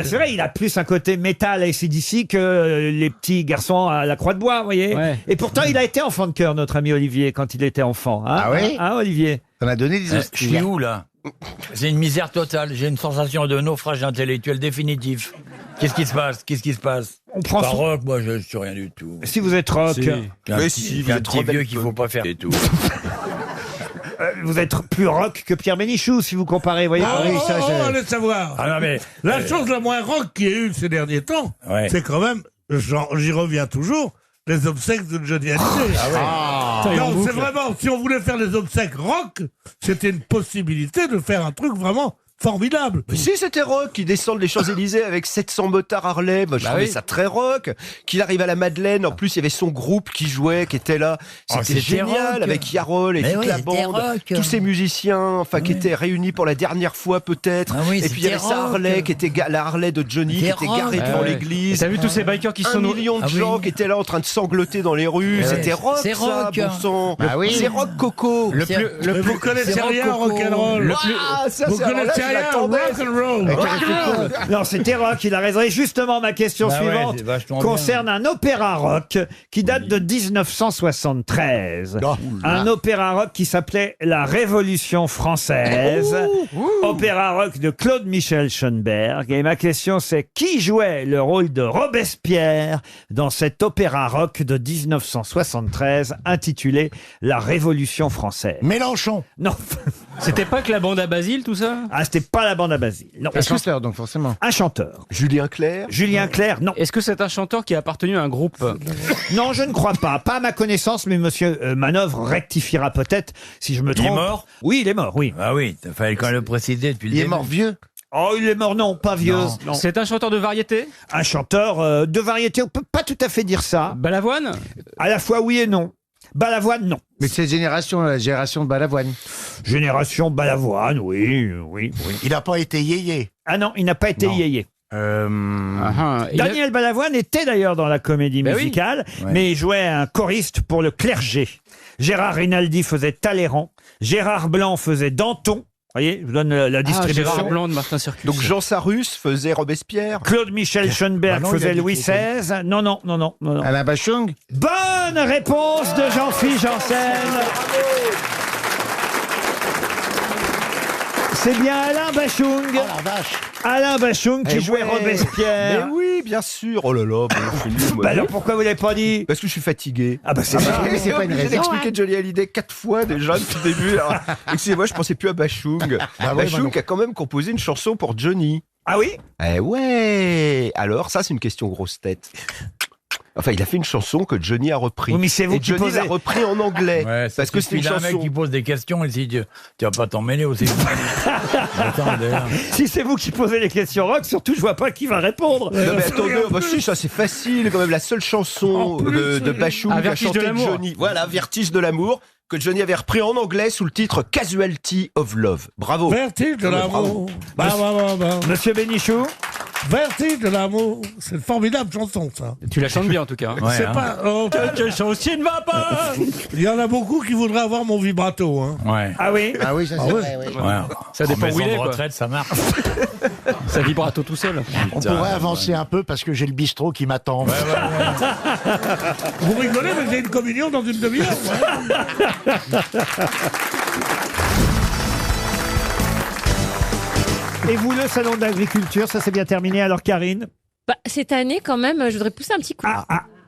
C'est vrai, il a plus un côté métal et AC/DC que les petits garçons à la Croix de Bois, vous voyez. Ouais. Et pourtant, il a été enfant de cœur, notre ami Olivier, quand il était enfant. Hein, Ah oui Hein, Olivier? On a donné des Je hosties. suis où là? C'est une misère totale, j'ai une sensation de naufrage intellectuel définitif. Qu'est-ce qui se passe? Qu'est-ce qui se passe? On prend Pas son- rock, moi je suis rien du tout. Si vous êtes rock, Mais si, vous un êtes petit rebelle vieux qu'il faut pas faire et tout. vous êtes plus rock que Pierre Bénichou, si vous comparez, voyez. Allez savoir. Ah non mais... La chose la moins rock qu'il y ait eu ces derniers temps, Ouais. c'est quand même, j'y reviens toujours, les obsèques de Johnny Hallyday. Non, c'est vraiment, si on voulait faire les obsèques rock, c'était une possibilité de faire un truc vraiment formidable. Mais si, c'était rock, qu'il descende les Champs-Élysées avec 700 motards Harley, moi, je Bah trouvais oui. ça très rock. Qu'il arrive à la Madeleine, en plus il y avait son groupe qui jouait, qui était là. C'était c'était génial, rock. avec Yarol et Mais toute oui, la c'était bande, rock. tous ces musiciens, enfin qui étaient réunis pour la dernière fois peut-être. Ah oui, et puis il y avait c'était sa rock. Harley, qui était la Harley de Johnny, qui C'était était garée rock. devant Ah ouais. l'église. T'as vu tous ces bikers qui sont 1 million de Ah oui. gens qui étaient là en train de sangloter dans les rues. Ouais. C'était rock, C'est ça, rock. bon sang. Bah oui. C'est rock coco. Le C'est- plus, le Mais plus, vous connaissez c'est rien au rococo. rock'n'roll. Ah, ça, Vous c'est- alors là, connaissez je rien au l'attendais. rock'n'roll. Non, c'était rock, il a raison. Et justement, ma question Bah ouais, suivante c'est vachement concerne un opéra rock qui date de 1973. Un opéra rock qui s'appelait La Révolution française. Opéra rock de Claude Michel Schoenberg. Et ma question, c'est qui jouait le rôle de Robespierre dans cet opéra rock de 1973 intitulé La Révolution française? Mélenchon. Non. C'était pas que la bande à Basile, tout ça? Ah, c'était pas la bande à Basile. Non. Un chanteur, donc forcément. Un chanteur. Julien Clerc. Julien Clerc, non. Est-ce que c'est un chanteur qui a appartenu à un groupe? Non, je ne crois pas. Pas à ma connaissance, mais monsieur Manœuvre rectifiera peut-être si je me Il trompe. est mort? Oui, il est mort, oui. Ah oui, il fallait quand même le préciser depuis le Il est début. mort vieux. Oh, il est mort, non, pas vieux. Non. C'est un chanteur de variété? Un chanteur de variété, on peut pas tout à fait dire ça. Balavoine? À la fois oui et non. Balavoine, non. Mais c'est génération, la génération de Balavoine. Génération Balavoine, oui, oui, oui. Il n'a pas été yéyé. Ah non, il n'a pas été yéyé. Daniel Balavoine était d'ailleurs dans la comédie Ben oui. musicale, Ouais. mais il jouait un choriste pour le clergé. Gérard Rinaldi faisait Talleyrand, Gérard Blanc faisait Danton. Vous voyez, je vous donne la distribution. Gérard Blanc de Martin Circus. Donc Jean Sarus faisait Robespierre. Claude Michel Schoenberg Bah non, il a faisait dit Louis qu'il était- XVI. Non, non, non, non, non. non. Alain Bachung. Bonne réponse de Jean-Philippe Janssen. C'est bien Alain Bachung. Oh la vache. Alain Bachung qui Eh jouait ouais. Robespierre. Mais oui, bien sûr. Oh là là, bon, je suis nul, moi. Bah alors pourquoi vous l'avez pas dit? Parce que je suis fatigué. Ah bah c'est ça. mais c'est pas une J'ai raison. expliqué Johnny Hallyday 4 fois déjà depuis le début. Alors, excusez-moi, je pensais plus à Bachung. Ah ouais, Bachung a quand même composé une chanson pour Johnny. Ah oui? Eh ouais. Alors ça, c'est une question grosse tête. Enfin, il a fait une chanson que Johnny a repris. Oui, mais c'est vous et qui Johnny posez. l'a repris en anglais. Ouais, parce que c'est une un chanson. mec qui pose des questions et si tu vas pas t'en mêler aussi. Attends, d'ailleurs. Si c'est vous qui posez les questions rock, surtout je vois pas qui va répondre. Non mais attendez, bah si, ça c'est facile quand même. La seule chanson de Bachung Un qu'a Vertige de chanté l'amour. Johnny. Voilà, Vertige de l'amour, que Johnny avait repris en anglais sous le titre Casualty of Love. Bravo. Vertige de Ouais, l'amour. Bah. Monsieur Bénichou? Vertige de l'amour. C'est une formidable chanson, ça. Tu la chantes bien en tout cas. Ouais, C'est hein. pas. Oh, Quelque chose qui ne va pas. il y en a beaucoup qui voudraient avoir mon vibrato. Hein. Ouais. Ah oui? Ah oui, ça c'est vrai. Oui. Ouais. Ça dépend En où il maison est, de quoi. retraite, ça marche. Ça vibrato tout seul. On pourrait avancer un peu parce que j'ai le bistrot qui m'attend. Vous rigolez, mais j'ai une communion dans une demi-heure. moi. Et vous, le salon de l'agriculture, ça s'est bien terminé. Alors, Karine? Bah, cette année, quand même, je voudrais pousser un petit coup.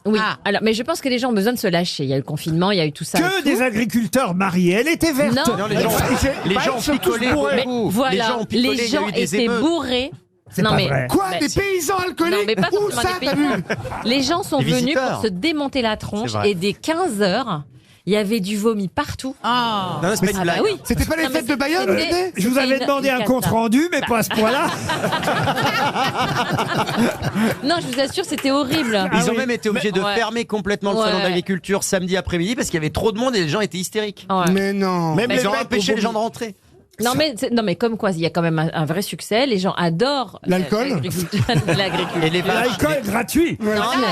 Oui, alors, mais je pense que les gens ont besoin de se lâcher. Il y a eu le confinement, il y a eu tout ça. Que des agriculteurs mariés. Elle était verte. Non, les gens ont picolé. Mais voilà, les gens étaient bourrés. C'est pas vrai. Quoi, Bah, des si. paysans alcooliques? Non, mais pas Où forcément ça, des t'as vu? Les gens sont Des venus visiteurs. pour se démonter la tronche C'est vrai. et dès 15h, il y avait du vomi partout. Non, c'est pas une blague. oui. C'était pas les Non, mais fêtes de Bayonne, c'était- l'été? Je vous c'était avais une- demandé une un cata. compte rendu, mais pas à ce point-là. Non, je vous assure, c'était horrible. Ils ont même été obligés de Ouais. fermer complètement le salon Ouais. d'agriculture samedi après-midi parce qu'il y avait trop de monde et les gens étaient hystériques. Ouais. Mais non. Même les ils ont mecs empêché ont les gens de rentrer. Non mais comme quoi, il y a quand même un vrai succès. Les gens adorent L'alcool l'agriculture. Et les L'alcool gratuit. Non,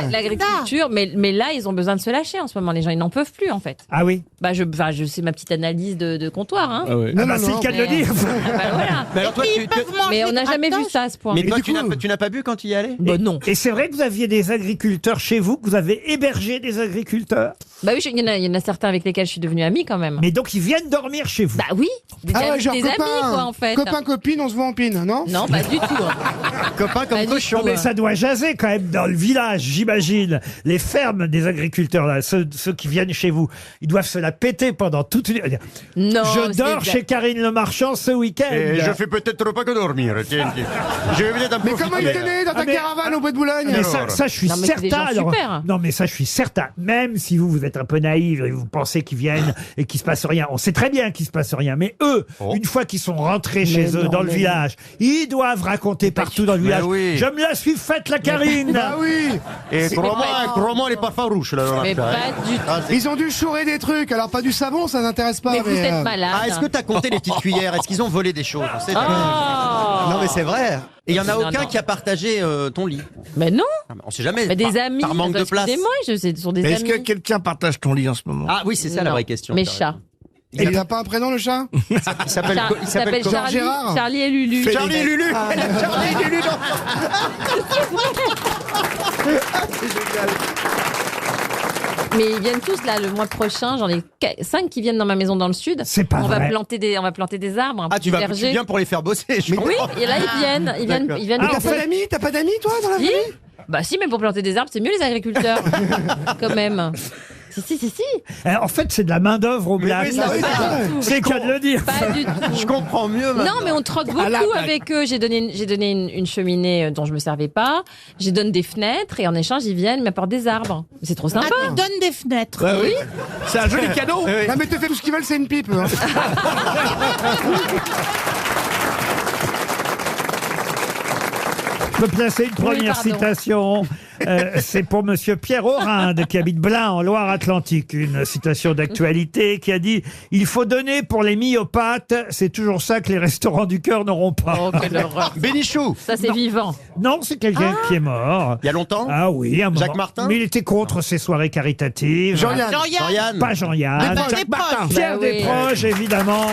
l'agriculture, mais là, ils ont besoin de se lâcher en ce moment. Les gens, ils n'en peuvent plus, en fait. Ah oui. Bah, je sais ma petite analyse de comptoir, hein. Ah bah, c'est le cas de le dire. Bah, voilà. Mais alors toi, Mais on n'a jamais vu ça à ce point. mais toi, du coup- tu n'as pas bu quand tu y allais? Bah, non. Et c'est vrai que vous aviez des agriculteurs chez vous, que vous avez hébergé des agriculteurs. Bah oui, il y en a certains avec lesquels je suis devenue amie quand même. Mais donc ils viennent dormir chez vous. Bah oui, des Ah ouais, amis, genre des copain. amis, quoi, en fait. Copain, copine, on se voit en pine, non? Non, pas du tout. Copain comme Pas du cochon. tout. Mais ça doit jaser quand même dans le village, j'imagine. Les fermes des agriculteurs, là, ceux qui viennent chez vous, ils doivent se la péter pendant toute une... Non. Je dors chez Karine Le Marchand ce week-end. Et je fais peut-être pas que dormir. Tiens. Je vais peut-être en Mais profiter. comment il tenait dans ta Ah, mais- caravane au bois de Boulogne? Mais ça, je suis Non, mais c'est des certain. gens super. Non, mais ça, je suis certain. Même si vous êtes un peu naïf et vous pensez qu'ils viennent et qu'il se passe rien, on sait très bien qu'il se passe rien. Mais eux, une fois qu'ils sont rentrés chez eux dans le village, ils doivent raconter partout dans le village. oui. Je me la suis faite, la Karine. Bah oui. Et C'est crois-moi, les parfums rouges, là. Mais pas du tout. Ils ont dû chourer des trucs, alors pas du savon, ça n'intéresse pas. Mais vous êtes malade. Ah, est-ce que t'as compté les petites cuillères? Est-ce qu'ils ont volé des choses? On sait jamais. Oh. Non mais c'est vrai. Et il y en a Non, aucun non. qui a partagé ton lit. Mais non. Ah, mais on sait jamais. Mais des amis. Par manque de place. Excusez-moi, ce sont des Est-ce amis. que quelqu'un partage ton lit en ce moment? Ah oui, c'est ça la Non. vraie question. Mes t'as raison. chats. Et il n'a pas un prénom, le chat? Il s'appelle Il s'appelle comment? Charlie, Gérard Charlie et Lulu. Charlie et Lulu. Charlie et Lulu. Mais ils viennent tous là le mois prochain. J'en ai 5 qui viennent dans ma maison dans le sud. C'est pas on vrai. va planter des arbres. Un Ah, petit tu verger. viens pour les faire bosser. Je Oui, comprends. et là ils viennent. D'accord. Ils viennent. Ah, T'as en pas fait- d'amis? T'as pas d'amis, toi, dans la Si. famille? Bah si, mais pour planter des arbres, c'est mieux les agriculteurs. Quand même. Si. En fait, c'est de la main-d'œuvre au black. oui, ça, oui, C'est le cas de le dire. Pas du tout. Je comprends mieux maintenant. Non, mais on troque beaucoup avec eux. J'ai donné une cheminée dont je me servais pas. J'ai donné des fenêtres et en échange, ils viennent m'apportent des arbres. C'est trop sympa. Ah, tu donnes des fenêtres. Oui. C'est un joli cadeau. Non, mais te fais tout ce qu'ils veulent, c'est une pipe. Hein. Je peux placer une première pardon. citation. C'est pour monsieur Pierre Orinde, qui habite Blain, en Loire-Atlantique. Une citation d'actualité qui a dit « Il faut donner pour les myopathes, c'est toujours ça que les restaurants du cœur n'auront pas. Oh, quelle horreur. Bénichou. Ça, c'est vivant. » Non, c'est quelqu'un qui est mort. Il y a longtemps. Ah oui, un moment. Jacques Martin. Mais il était contre ces soirées caritatives. Jean-Yann. Jean-Yann. Pas Jean-Yann. Desproges. Pierre Bah oui. Desproges, évidemment.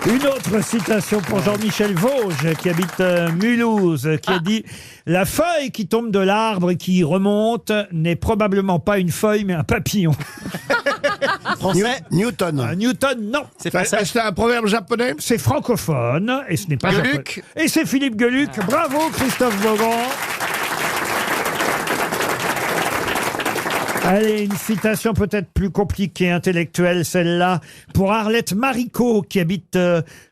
Une autre citation pour Jean-Michel Vosges, qui habite Mulhouse, qui a dit « La feuille qui tombe de l'arbre et qui remonte n'est probablement pas une feuille, mais un papillon. Français. Newton. Newton, non. C'est français. C'est un proverbe japonais. C'est francophone, et ce n'est pas Gueluc. japonais. Et c'est Philippe Gueluc. Bravo, Christophe Beaugrand. Allez, une citation peut-être plus compliquée, intellectuelle, celle-là, pour Arlette Marico, qui habite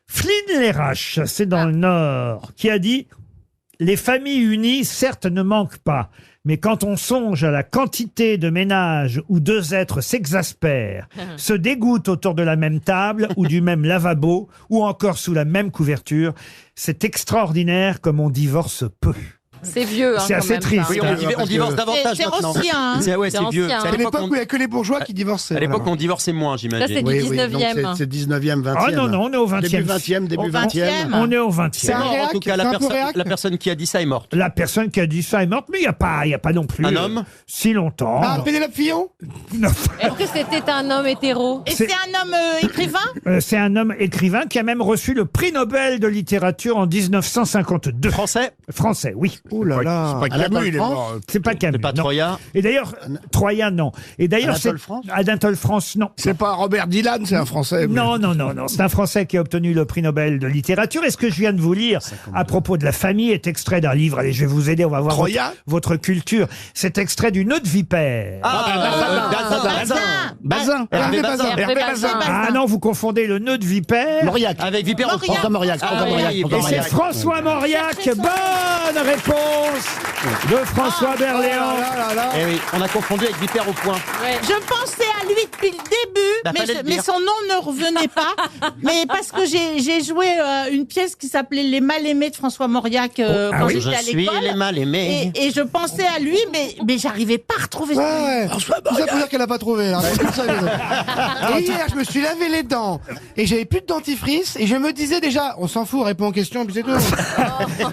Flins-les-Raches, c'est dans le Nord, qui a dit « Les familles unies, certes, ne manquent pas, mais quand on songe à la quantité de ménages où deux êtres s'exaspèrent, se dégoûtent autour de la même table ou du même lavabo, ou encore sous la même couverture, c'est extraordinaire comme on divorce peu. » C'est vieux, hein, C'est quand assez même, triste. ça. Oui, on divorce davantage C'est maintenant. ancien, hein. C'est C'est vieux. ancien. C'est À l'époque où il n'y a que les bourgeois qui divorçaient. À l'époque, voilà. on divorçait moins, Ça, c'est j'imagine. du donc 19e. c'est 19e, 20e. Ah non, non, on est au 20e. Début 20e, début Au 20e. 20e. On est au 20e. C'est mort, en réac, tout cas, c'est un peu réac. la personne qui a dit ça est morte. La personne qui a dit ça est morte, mais il n'y a pas non plus Un homme si longtemps. Ah, Pénélope Fillon? Non. Est-ce que c'était un homme hétéro? Et C'est- c'est un homme écrivain? C'est un homme écrivain qui a même reçu le prix Nobel de littérature en 1952. Français. Français, oui. Ouh là là. C'est pas Camus, il est mort. C'est pas Camus. C'est pas non. Troya. Et d'ailleurs, Troya, non. Et d'ailleurs, c'est Anatole France Anatole France, non. C'est pas Robert Dylan, c'est un Français. Non. C'est un Français qui a obtenu le prix Nobel de littérature. Et ce que je viens de vous lire à propos de la famille est extrait d'un livre. Allez, je vais vous aider, on va voir votre culture. C'est extrait du Nœud de Vipère. Bazin. Hervé Bazin. Ah non, vous confondez le Nœud de Vipère. Mauriac. Avec Vipère au François Mauriac. Et c'est François Mauriac. Bonne réponse de François Berléand. Eh oui, on a confondu avec Vipère au point. Je pensais à lui depuis le début, fallait le mais dire. son nom ne revenait pas. Mais parce que j'ai joué une pièce qui s'appelait Les Mal-Aimés de François Mauriac quand Je j'étais à suis l'école. les mal aimés. Et je pensais à lui, mais j'arrivais pas à retrouver son nom. C'est ça pour dire qu'elle a pas trouvé. Là. C'est comme ça, et hier, je me suis lavé les dents et j'avais plus de dentifrice et je me disais déjà, on s'en fout, réponds aux questions, puis c'est tout.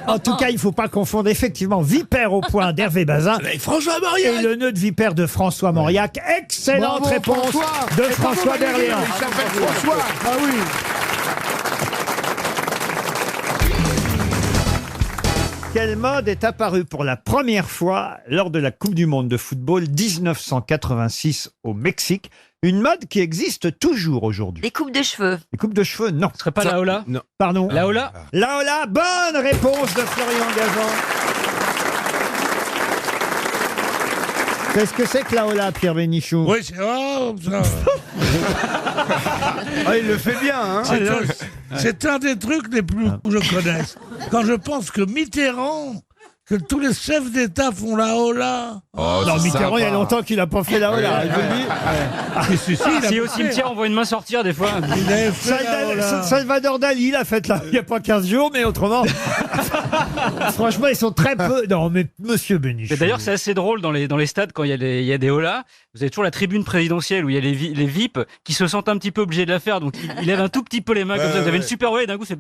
En tout cas, il ne faut pas confondre effectivement Vipère au point d'Hervé Bazin Avec François Mauriac. et le Nœud de Vipère de François Mauriac. Excellente Bravo, réponse François. de Et François bravo, Valérie, Berléand. Il s'appelle François. Ah oui. Quelle mode est apparue pour la première fois lors de la Coupe du Monde de football 1986 au Mexique? Une mode qui existe toujours aujourd'hui. Les coupes de cheveux. Les coupes de cheveux, non. Ce serait pas la Ola? Non. Pardon. La Ola? La Ola, bonne réponse de Florian Gazan. Qu'est-ce que c'est que la Ola, Pierre Bénichou? Oui, c'est... Oh, ça. il le fait bien, hein. C'est un des trucs les plus que je connaisse. Quand je pense que Mitterrand, que tous les chefs d'État font la Ola. Non, Mitterrand, il y a longtemps qu'il n'a pas fait la Ola. Je vous le dis. Si au cimetière on voit une main sortir des fois. Il avait fait la Ola. Salvador Dali l'a faite là, il n'y a pas 15 jours, mais autrement. Franchement, ils sont très peu. Non, mais monsieur Bénichou. Et d'ailleurs, c'est assez drôle dans les stades quand il y a des Ola. Vous avez toujours la tribune présidentielle où il y a les VIP qui se sentent un petit peu obligés de la faire. Donc ils lèvent un tout petit peu les mains comme ça. Vous avez une super Ola et d'un coup c'est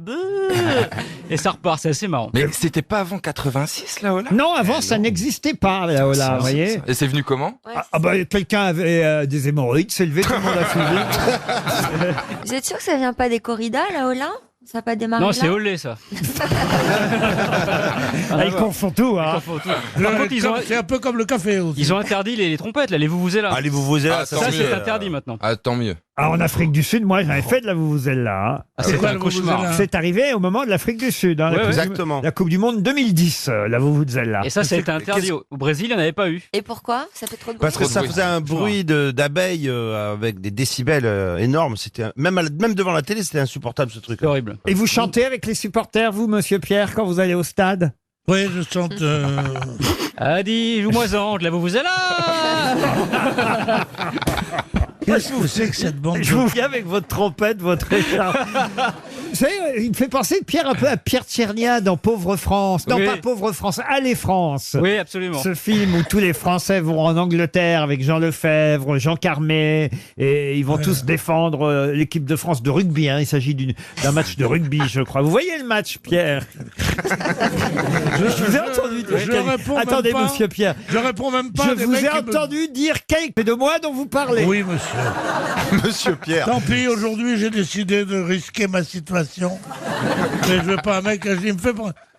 et ça repart. C'est assez marrant. Mais c'était pas avant 86 la Ola? Non, avant ça n'existait pas la Ola, vous voyez. Et c'est venu comment? Quelqu'un avait des hémorroïdes, s'est levé, tout le monde a suivi. Vous êtes sûr que ça vient pas des corridas, la Ola? Ça n'a pas démarré Non, là c'est Olé ça. Ils confondent tout, hein. Par contre, C'est un peu comme le café aussi. ils ont interdit les trompettes, là, les vuvuzelas. Ah, les vuvuzelas, Ça, c'est interdit maintenant. Ah, tant mieux. Ah, en Afrique du Sud, moi j'avais fait de la vuvuzela. Hein. Ah, c'est quoi, un le cauchemar. vuvuzela? C'est arrivé au moment de l'Afrique du Sud. Hein, Ouais, la coupe exactement. La Coupe du Monde 2010, la vuvuzela. Et ça a été interdit. Au Brésil, il n'y en avait pas eu. Et pourquoi? Ça fait trop de bruit. Parce que ça faisait un bruit d'abeilles avec des décibels énormes. C'était même devant la télé, c'était insupportable ce truc. C'est horrible. Et vous chantez avec les supporters, vous, monsieur Pierre, quand vous allez au stade? Oui, je chante... Adi, joue-moi-en, de la vuvuzela. Qu'est-ce que c'est que cette bande? Je vous viens avec votre trompette, votre écharpe. Vous savez, il me fait penser, Pierre, un peu à Pierre Tchernia dans Pauvre France. Non, Oui. pas Pauvre France, Allez France. Oui, absolument. Ce film où tous les Français vont en Angleterre avec Jean Lefebvre, Jean Carmet, et ils vont tous défendre l'équipe de France de rugby. Hein. Il s'agit d'un match de rugby, je crois. Vous voyez le match, Pierre? Je vous ai entendu dire... Je réponds Attendez, même pas. monsieur Pierre. Je réponds même pas. Je des vous mecs ai qui me- entendu dire c'est de moi dont vous parlez. Oui, monsieur. Monsieur Pierre. Tant pis, aujourd'hui, j'ai décidé de risquer ma situation. Mais je veux pas un mec, il me fait...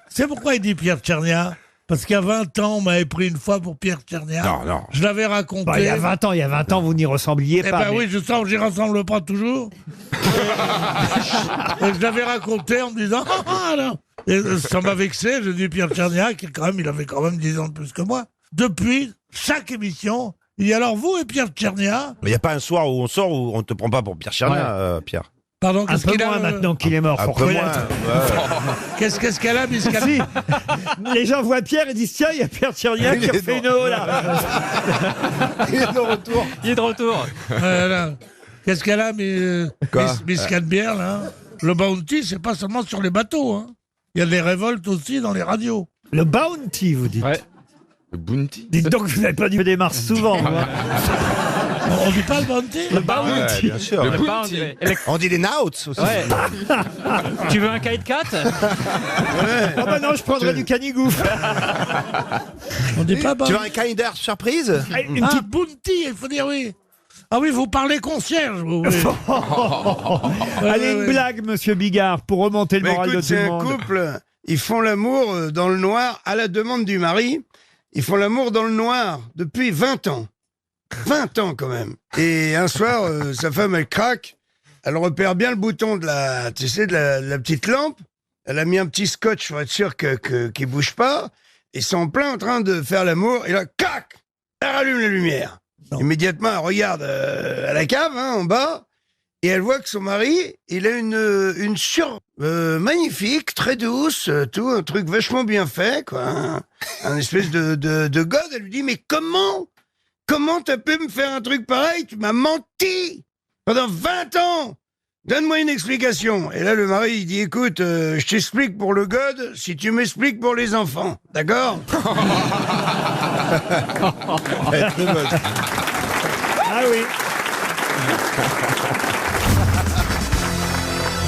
C'est pourquoi il dit Pierre Tchernia. Parce qu'il y a 20 ans, on m'avait pris une fois pour Pierre Tchernia. Non. Je l'avais raconté. Bah, il y a 20 ans, vous n'y ressembliez Eh pas. ben mais- oui, je sens que j'y ressemble pas toujours. Et je l'avais raconté en me disant ah non. Et ça m'a vexé. J'ai dit Pierre Tchernia, il avait quand même 10 ans de plus que moi. Depuis chaque émission, il dit alors vous et Pierre Tchernia. Il n'y a pas un soir où on sort où on te prend pas pour Pierre Tchernia, Pierre. Pardon, Un peu moins maintenant qu'il est mort. Un faut peu moins. reconnaître. Qu'est-ce qu'elle a, Biscala? Si. Les gens voient Pierre et disent tiens, il y a Pierre Tchernia qui a fait une eau là. Il est de retour. Il est de retour. Voilà. Qu'est-ce qu'elle a, Quoi Miss Canbière, là? Le bounty, c'est pas seulement sur les bateaux. Hein. Il y a des révoltes aussi dans les radios. Le bounty, vous dites. Ouais. Le bounty? Dites donc, vous n'avez pas dû démarrer souvent. moi. On dit pas le bounty? Le bounty. Ouais, bien sûr. Le Le bounty. On dit les nauts aussi. Ouais. Tu veux un kite cat? Ah bah non, je prendrais du canigouf. On dit pas Tu veux un Kinder surprise? Une Ah, petite... bounty, il faut dire oui. Ah oui, vous parlez concierge, vous. Oui. Allez, une blague, monsieur Bigard, pour remonter le Mais moral écoute, de tout le c'est un monde. couple. ils font l'amour dans le noir à la demande du mari. Ils font l'amour dans le noir depuis 20 ans. 20 ans quand même. Et un soir, sa femme, elle craque. Elle repère bien le bouton de la petite lampe. Elle a mis un petit scotch pour être sûr qu'il bouge pas. Ils sont en plein en train de faire l'amour. Et là, clac, elle rallume la lumière. Immédiatement, elle regarde à la cave, en bas. Et elle voit que son mari, il a une sur magnifique, très douce, tout, un truc vachement bien fait, quoi. Un espèce de god. Elle lui dit, mais comment t'as pu me faire un truc pareil? Tu m'as menti pendant 20 ans. Donne-moi une explication. Et là, le mari, il dit, écoute, je t'explique pour le god si tu m'expliques pour les enfants. D'accord? Ah oui.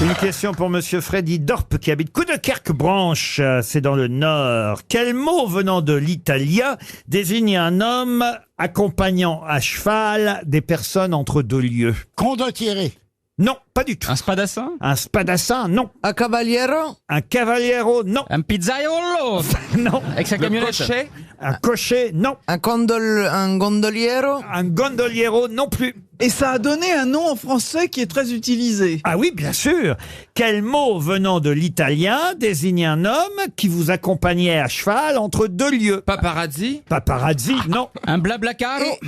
Une question pour Monsieur Freddy Dorp qui habite Coudekerque-Branche, c'est dans le Nord. Quel mot venant de l'italien désigne un homme accompagnant à cheval des personnes entre deux lieux? Condottiere. Non, pas du tout. Un spadassin? Un spadassin, non. Un cavaliero? Un cavaliero, non. Un pizzaiolo? Non. Avec sa camionnette? Cocher? Un cocher, non. Un gondoliero? Un gondoliero, non plus. Et ça a donné un nom en français qui est très utilisé. Ah oui, bien sûr. Quel mot venant de l'italien désigne un homme qui vous accompagnait à cheval entre deux lieux? Paparazzi? Paparazzi, non. Un blablacaro?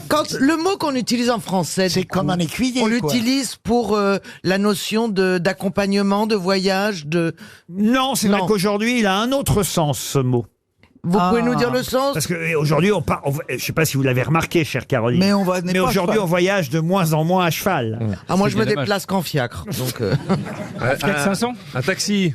Quand le mot qu'on utilise en français, C'est comme un écuyer, on quoi. l'utilise pour la notion d'accompagnement, de voyage, de... Non, c'est vrai qu'aujourd'hui, il a un autre sens, ce mot. Vous pouvez nous dire le sens? Parce qu'aujourd'hui, je sais pas si vous l'avez remarqué, chère Caroline. Mais Mais aujourd'hui, on voyage de moins en moins à cheval. Ah, moi, C'est je me bien dommage. déplace qu'en fiacre. Donc, Fiat 500? Un taxi?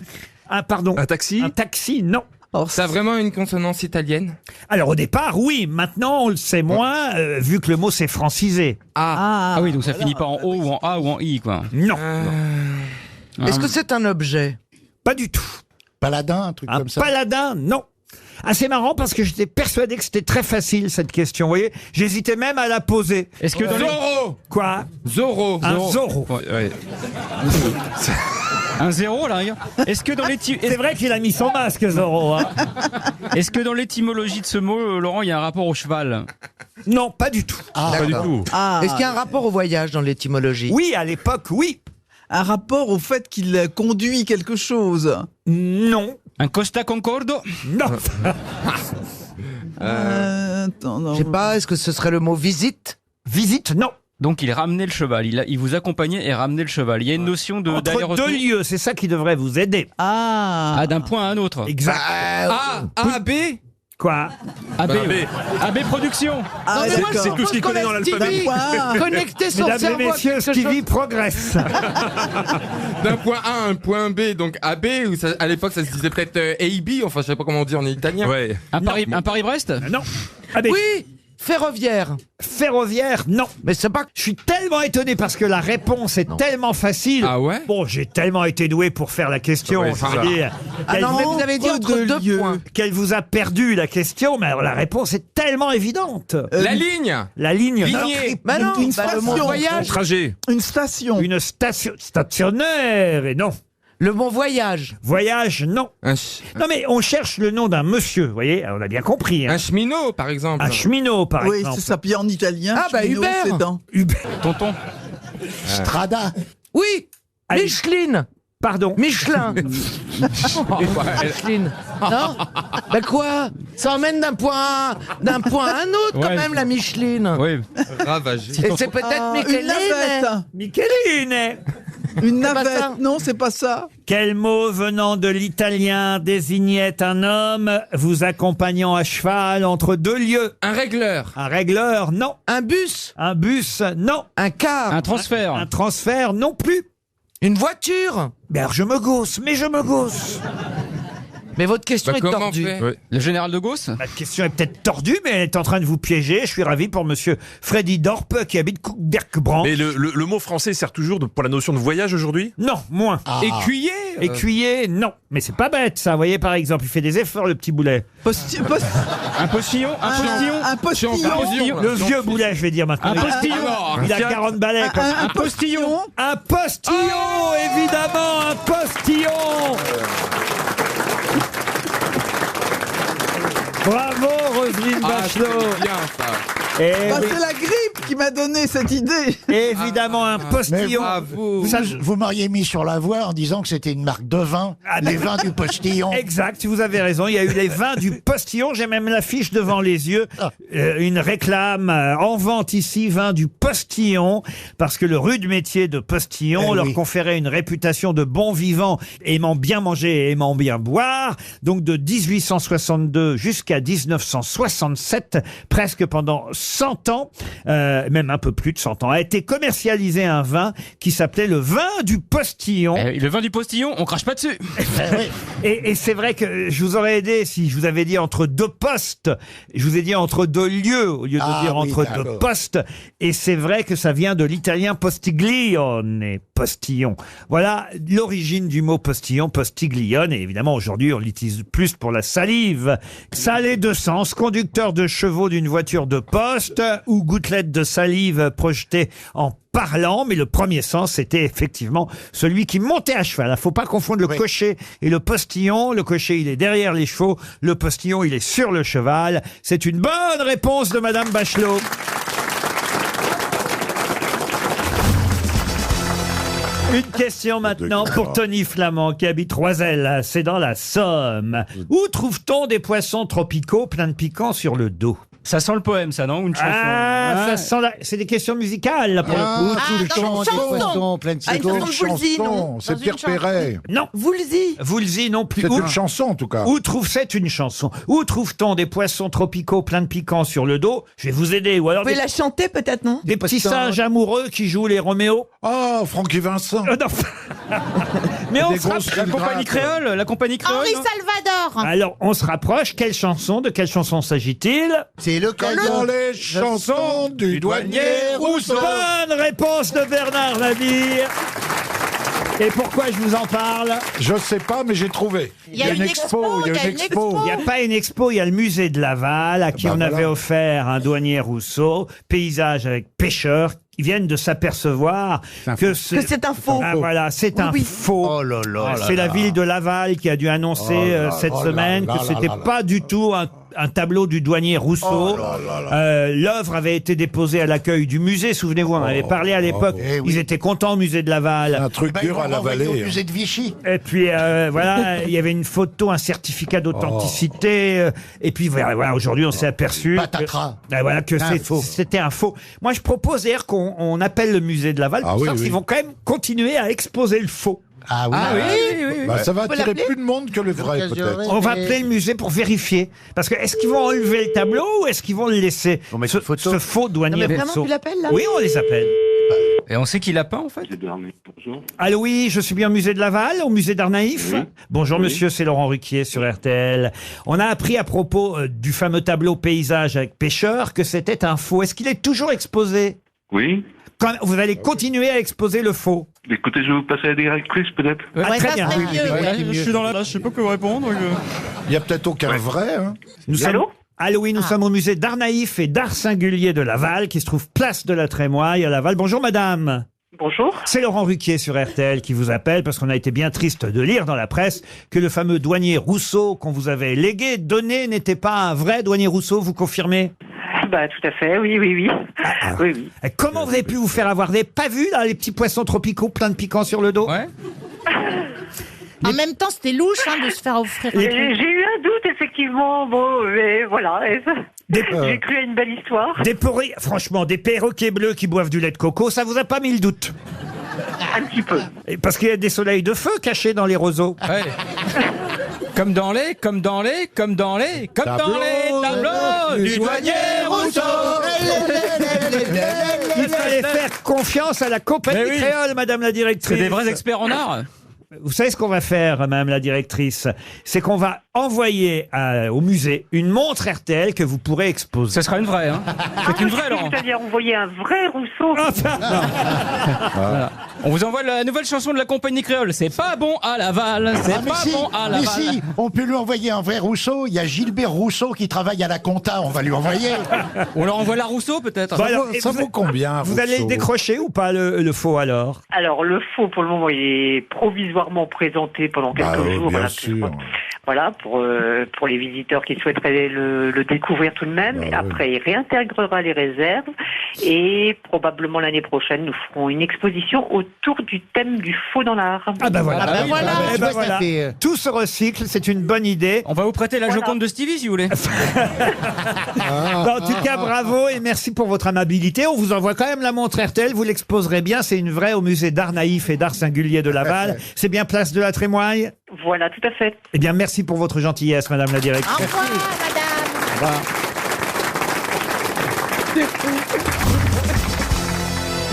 Ah, pardon. Un taxi? Un taxi, non. Ça a vraiment une consonance italienne? Alors, au départ, oui. Maintenant, on le sait moins, vu que le mot s'est francisé. Ah oui, donc ça finit pas en O ou en A ou en I, quoi. Non. est-ce que c'est un objet? Pas du tout. Paladin, un truc Un comme ça. paladin, non. Ah, c'est marrant parce que j'étais persuadé que c'était très facile, cette question. Vous voyez, j'hésitais même à la poser. Est-ce que dans les... Zorro! Quoi? Zorro! Un Zorro. Ouais. Un zéro, là, regarde. Est-ce que dans C'est vrai qu'il a mis son masque, Zorro. Hein. Est-ce que dans l'étymologie de ce mot, Laurent, il y a un rapport au cheval? Non, pas du tout. Pas du tout. Est-ce qu'il y a un rapport au voyage dans l'étymologie? Oui, à l'époque, oui. Un rapport au fait qu'il conduit quelque chose. Non. Un Costa Concordo? Non. Attends, non. Je sais pas, est-ce que ce serait le mot visite? Visite, non. Donc il ramenait le cheval, il vous accompagnait et ramenait le cheval. Il y a une notion de Entre d'aller-retour. deux lieux, c'est ça qui devrait vous aider. Ah, d'un point à un autre. Exact. A, B? Quoi? AB, AB Production. Ah, Non, mais moi, d'accord. je pense qu'on a Stevie connecté son Mesdames et cerveau à messieurs, quelque Stevie chose. progresse. D'un point A à un point B, donc AB, ou ça, à l'époque ça se disait peut-être AB, enfin je sais pas comment on dit en italien. Ouais. Un Paris-Brest? Non. Ah, mais Oui, ferroviaire. ferroviaire, non. Mais c'est pas... Je suis tellement étonné parce que la réponse est tellement facile. Ah ouais? Bon, j'ai tellement été doué pour faire la question. Ouais, je c'est veux ça. dire, Ah non, mais vous avez dit entre deux points. qu'elle vous a perdu la question, mais alors la réponse est tellement évidente. La ligne! La ligne. Lignée! Mais non, Une bah, le mot station. voyage. Trajet! Une station. Une station stationnaire, et non. Le mot voyage. Voyage, non. Non, mais on cherche le nom d'un monsieur, vous voyez, on a bien compris. Hein. Un cheminot, par exemple. Un cheminot, par Oui, exemple. c'est ça. Puis en italien, Ah, bah, cheminot, Hubert. c'est dans. Hubert. Tonton. Strada. Oui, Allez. Michelin. Pardon. Michelin. Michelin. Non? Ben quoi? Ça emmène d'un point à un autre, quand Ouais. même, la Micheline. Oui. Ravagé. Et c'est peut-être Une Micheline. navette. Micheline. Une pas ça. navette. Non, c'est pas ça. Quel mot venant de l'italien désignait un homme vous accompagnant à cheval entre deux lieux? Un régleur. Un régleur, non. Un bus. Un bus, non. Un car. Un transfert. Un transfert, non plus. Une voiture. Mais alors je me gausse, mais je me gausse. Mais votre question est tordue. Le général de Gauss? La question est peut-être tordue, mais elle est en train de vous piéger. Je suis ravi pour monsieur Freddy Dorp qui habite Berkbranche. Mais le mot français sert toujours pour la notion de voyage aujourd'hui? Non, moins. Écuyer Écuyer, non. Mais c'est pas bête, ça. Vous voyez, par exemple, il fait des efforts, le petit boulet. Un postillon? Un postillon. Le vieux boulet, je vais dire maintenant. Un postillon. Il a 40 balais. quoi. Un postillon? Un postillon, évidemment, un postillon. Bravo, Roselyne Bachelot. C'est bien ça. Eh Bah, oui. c'est la grippe qui m'a donné cette idée. Évidemment, un postillon. Vous m'auriez mis sur la voie en disant que c'était une marque de vin, les vins du postillon. Exact, vous avez raison. Il y a eu les vins du postillon. J'ai même l'affiche devant les yeux. Une réclame en vente ici, vin du postillon, parce que le rude métier de postillon leur conférait une réputation de bons vivants, aimant bien manger et aimant bien boire. Donc de 1862 jusqu'à 1967, presque pendant 100 ans, même un peu plus de 100 ans, a été commercialisé un vin qui s'appelait le vin du postillon. Le vin du postillon, on crache pas dessus. Et c'est vrai que je vous aurais aidé si je vous avais dit entre deux postes. Je vous ai dit entre deux lieux au lieu de dire entre deux postes. Et c'est vrai que ça vient de l'italien postiglione, postillon. Voilà l'origine du mot postillon, postiglione. Et évidemment, aujourd'hui, on l'utilise plus pour la salive. Ça a les deux sens. Conducteur de chevaux d'une voiture de poste ou gouttelette de salive projetée en parlant, mais le premier sens, c'était effectivement celui qui montait à cheval. Il ne faut pas confondre le cocher et le postillon. Le cocher, il est derrière les chevaux. Le postillon, il est sur le cheval. C'est une bonne réponse de Madame Bachelot. Une question maintenant pour Tony Flamand qui habite Roiselle, c'est dans la Somme. Où trouve-t-on des poissons tropicaux pleins de piquants sur le dos? Ça sent le poème, ça, non? Ou une chanson? Ça sent c'est des questions musicales, là, pour le coup. C'est Pierre Perret. Non. Woolsey non plus. C'est une chanson, en tout cas. C'est une chanson. Où trouve-t-on des poissons tropicaux pleins de piquants sur le dos? Je vais vous aider. Ou alors Vous pouvez la chanter peut-être, non? des petits singes amoureux qui jouent les Roméo. Oh, Francky Vincent. Non. Mais on Des se grosses rapproche. La compagnie créole, la compagnie créole. Henri Salvador. Alors, on se rapproche. Quelle chanson? De quelle chanson s'agit-il? C'est le Dans les chansons du douanier Rousseau. Bonne réponse de Bernard Labire. Et pourquoi je vous en parle? Je sais pas, mais j'ai trouvé. Il y a une expo. Il n'y a pas une expo, il y a le musée de Laval à qui on avait offert un douanier Rousseau, paysage avec pêcheurs. Ils viennent de s'apercevoir que c'est un faux. Ah, voilà, c'est un faux. Oh là là. C'est la ville de Laval qui a dû annoncer cette semaine que c'était pas du tout un tableau du douanier Rousseau. L'œuvre avait été déposée à l'accueil du musée. Souvenez-vous, on avait parlé à l'époque. Ils étaient contents au musée de Laval. Un truc dur à l'avaler. Au musée de Vichy. Et puis voilà, il y avait une photo, un certificat d'authenticité. Et puis voilà, aujourd'hui on s'est aperçu que c'était un faux. Moi je propose d'ailleurs qu'on appelle le musée de Laval pour savoir s'ils vont quand même continuer à exposer le faux. Ah oui. Bah, ça va attirer plus de monde que le vrai, peut-être. On va appeler le musée pour vérifier. Parce que est-ce qu'ils vont enlever le tableau ou est-ce qu'ils vont le laisser? Ce faux douanier mais vraiment, Rousseau. tu l'appelles, là? Oui, on les appelle. Et on sait qu'il a pas, en fait? Allô, oui, je suis bien au musée de Laval, au musée d'Arnaïf. Oui. Bonjour monsieur, c'est Laurent Ruquier sur RTL. On a appris à propos du fameux tableau paysage avec pêcheurs que c'était un faux. Est-ce qu'il est toujours exposé? Oui. Quand vous allez continuer à exposer le faux? Écoutez, je vais vous passer la directrice, peut-être. Très bien. Je suis dans la... Je sais pas quoi répondre. Il y a peut-être aucun vrai. Hein. Allô, oui, nous sommes au musée d'Arnaïf et d'Art Singulier de Laval, qui se trouve place de la Trémoille à Laval. Bonjour madame. Bonjour. C'est Laurent Ruquier sur RTL qui vous appelle parce qu'on a été bien triste de lire dans la presse que le fameux douanier Rousseau qu'on vous avait donné n'était pas un vrai douanier Rousseau, vous confirmez? Bah, tout à fait, oui. Oui. Comment vous avez pu vous faire avoir? Vous n'avez pas vu là, les petits poissons tropicaux pleins de piquants sur le dos? Ouais. En même temps, c'était louche de se faire offrir un J'ai truc. eu un doute, effectivement. Bon, mais voilà. J'ai cru à une belle histoire. Franchement, des perroquets bleus qui boivent du lait de coco, ça vous a pas mis le doute? Un petit peu. Parce qu'il y a des soleils de feu cachés dans les roseaux. Ouais. Comme dans les tableaux du douanier Rousseau. Il fallait faire confiance à la compagnie créole, madame la directrice. C'est des vrais experts en art. Vous savez ce qu'on va faire, madame la directrice? C'est qu'on va envoyer au musée une montre RTL que vous pourrez exposer. Ça sera une vraie, hein. C'est une vraie, Laurent. Vous aviez envoyé un vrai Rousseau. Voilà. On vous envoie la nouvelle chanson de la compagnie créole. C'est pas bon à Laval, c'est Ah, mais pas si, bon à mais Laval. si, on peut lui envoyer un vrai Rousseau. Il y a Gilbert Rousseau qui travaille à la compta. On va lui envoyer. On leur envoie la Rousseau, peut-être. Bon, alors, Ça vaut combien, Vous allez le décrocher ou pas, le faux, alors? Alors, le faux, pour le moment, il est provisoirement présenté pendant quelques jours. Bien Voilà, sûr. Voilà, pour les visiteurs qui souhaiteraient le découvrir tout de même. Et après, il réintégrera les réserves. Et probablement l'année prochaine, nous ferons une exposition autour du thème du faux dans l'art. Ah ben voilà. Ah ben voilà. Eh ben Tu vois, ça voilà. fait, Tout se recycle, c'est une bonne idée. On va vous prêter la Joconde de Stevie, si vous voulez. En tout cas, bravo et merci pour votre amabilité. On vous envoie quand même la montre RTL, vous l'exposerez bien. C'est une vraie au musée d'art naïf et d'art singulier de Laval. C'est bien place de la Trémoille? Voilà, tout à fait. Eh bien, merci pour votre gentillesse, madame la directrice. Au revoir, madame.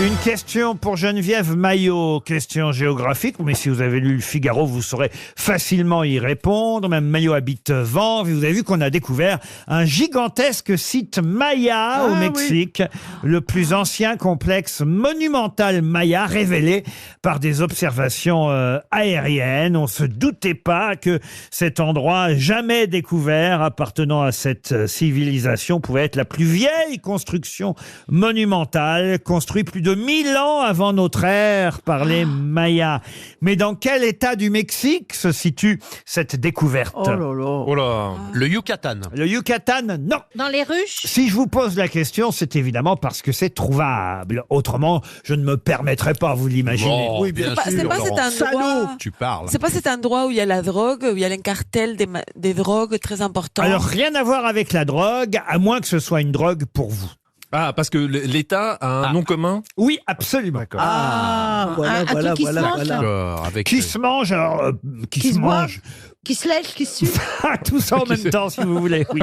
Une question pour Geneviève Maillot, question géographique, mais si vous avez lu le Figaro, vous saurez facilement y répondre. Même Maillot habite Vanves, vous avez vu qu'on a découvert un gigantesque site Maya au Mexique, le plus ancien complexe monumental Maya révélé par des observations aériennes. On se doutait pas que cet endroit jamais découvert appartenant à cette civilisation pouvait être la plus vieille construction monumentale construite plus de 1000 ans avant notre ère par les Mayas. Mais dans quel état du Mexique se situe cette découverte? Oh là là. Oh là. Le Yucatan. Le Yucatan, non. Dans les ruches? Si je vous pose la question, c'est évidemment parce que c'est trouvable. Autrement, je ne me permettrais pas, vous l'imaginez. Bon, oui, bien sûr. C'est pas cet endroit. Tu parles. C'est pas cet endroit où il y a la drogue, où il y a un cartel des drogues très important. Alors, rien à voir avec la drogue, à moins que ce soit une drogue pour vous. Ah, parce que l'État a un nom commun? Oui, absolument. Ah, voilà, voilà, truc qui se voilà, mange, voilà. D'accord, avec Qui se mange, alors, qui se boit, mange. qui se lèche, qui se suce. Tout ça en même temps, si vous voulez. Oui.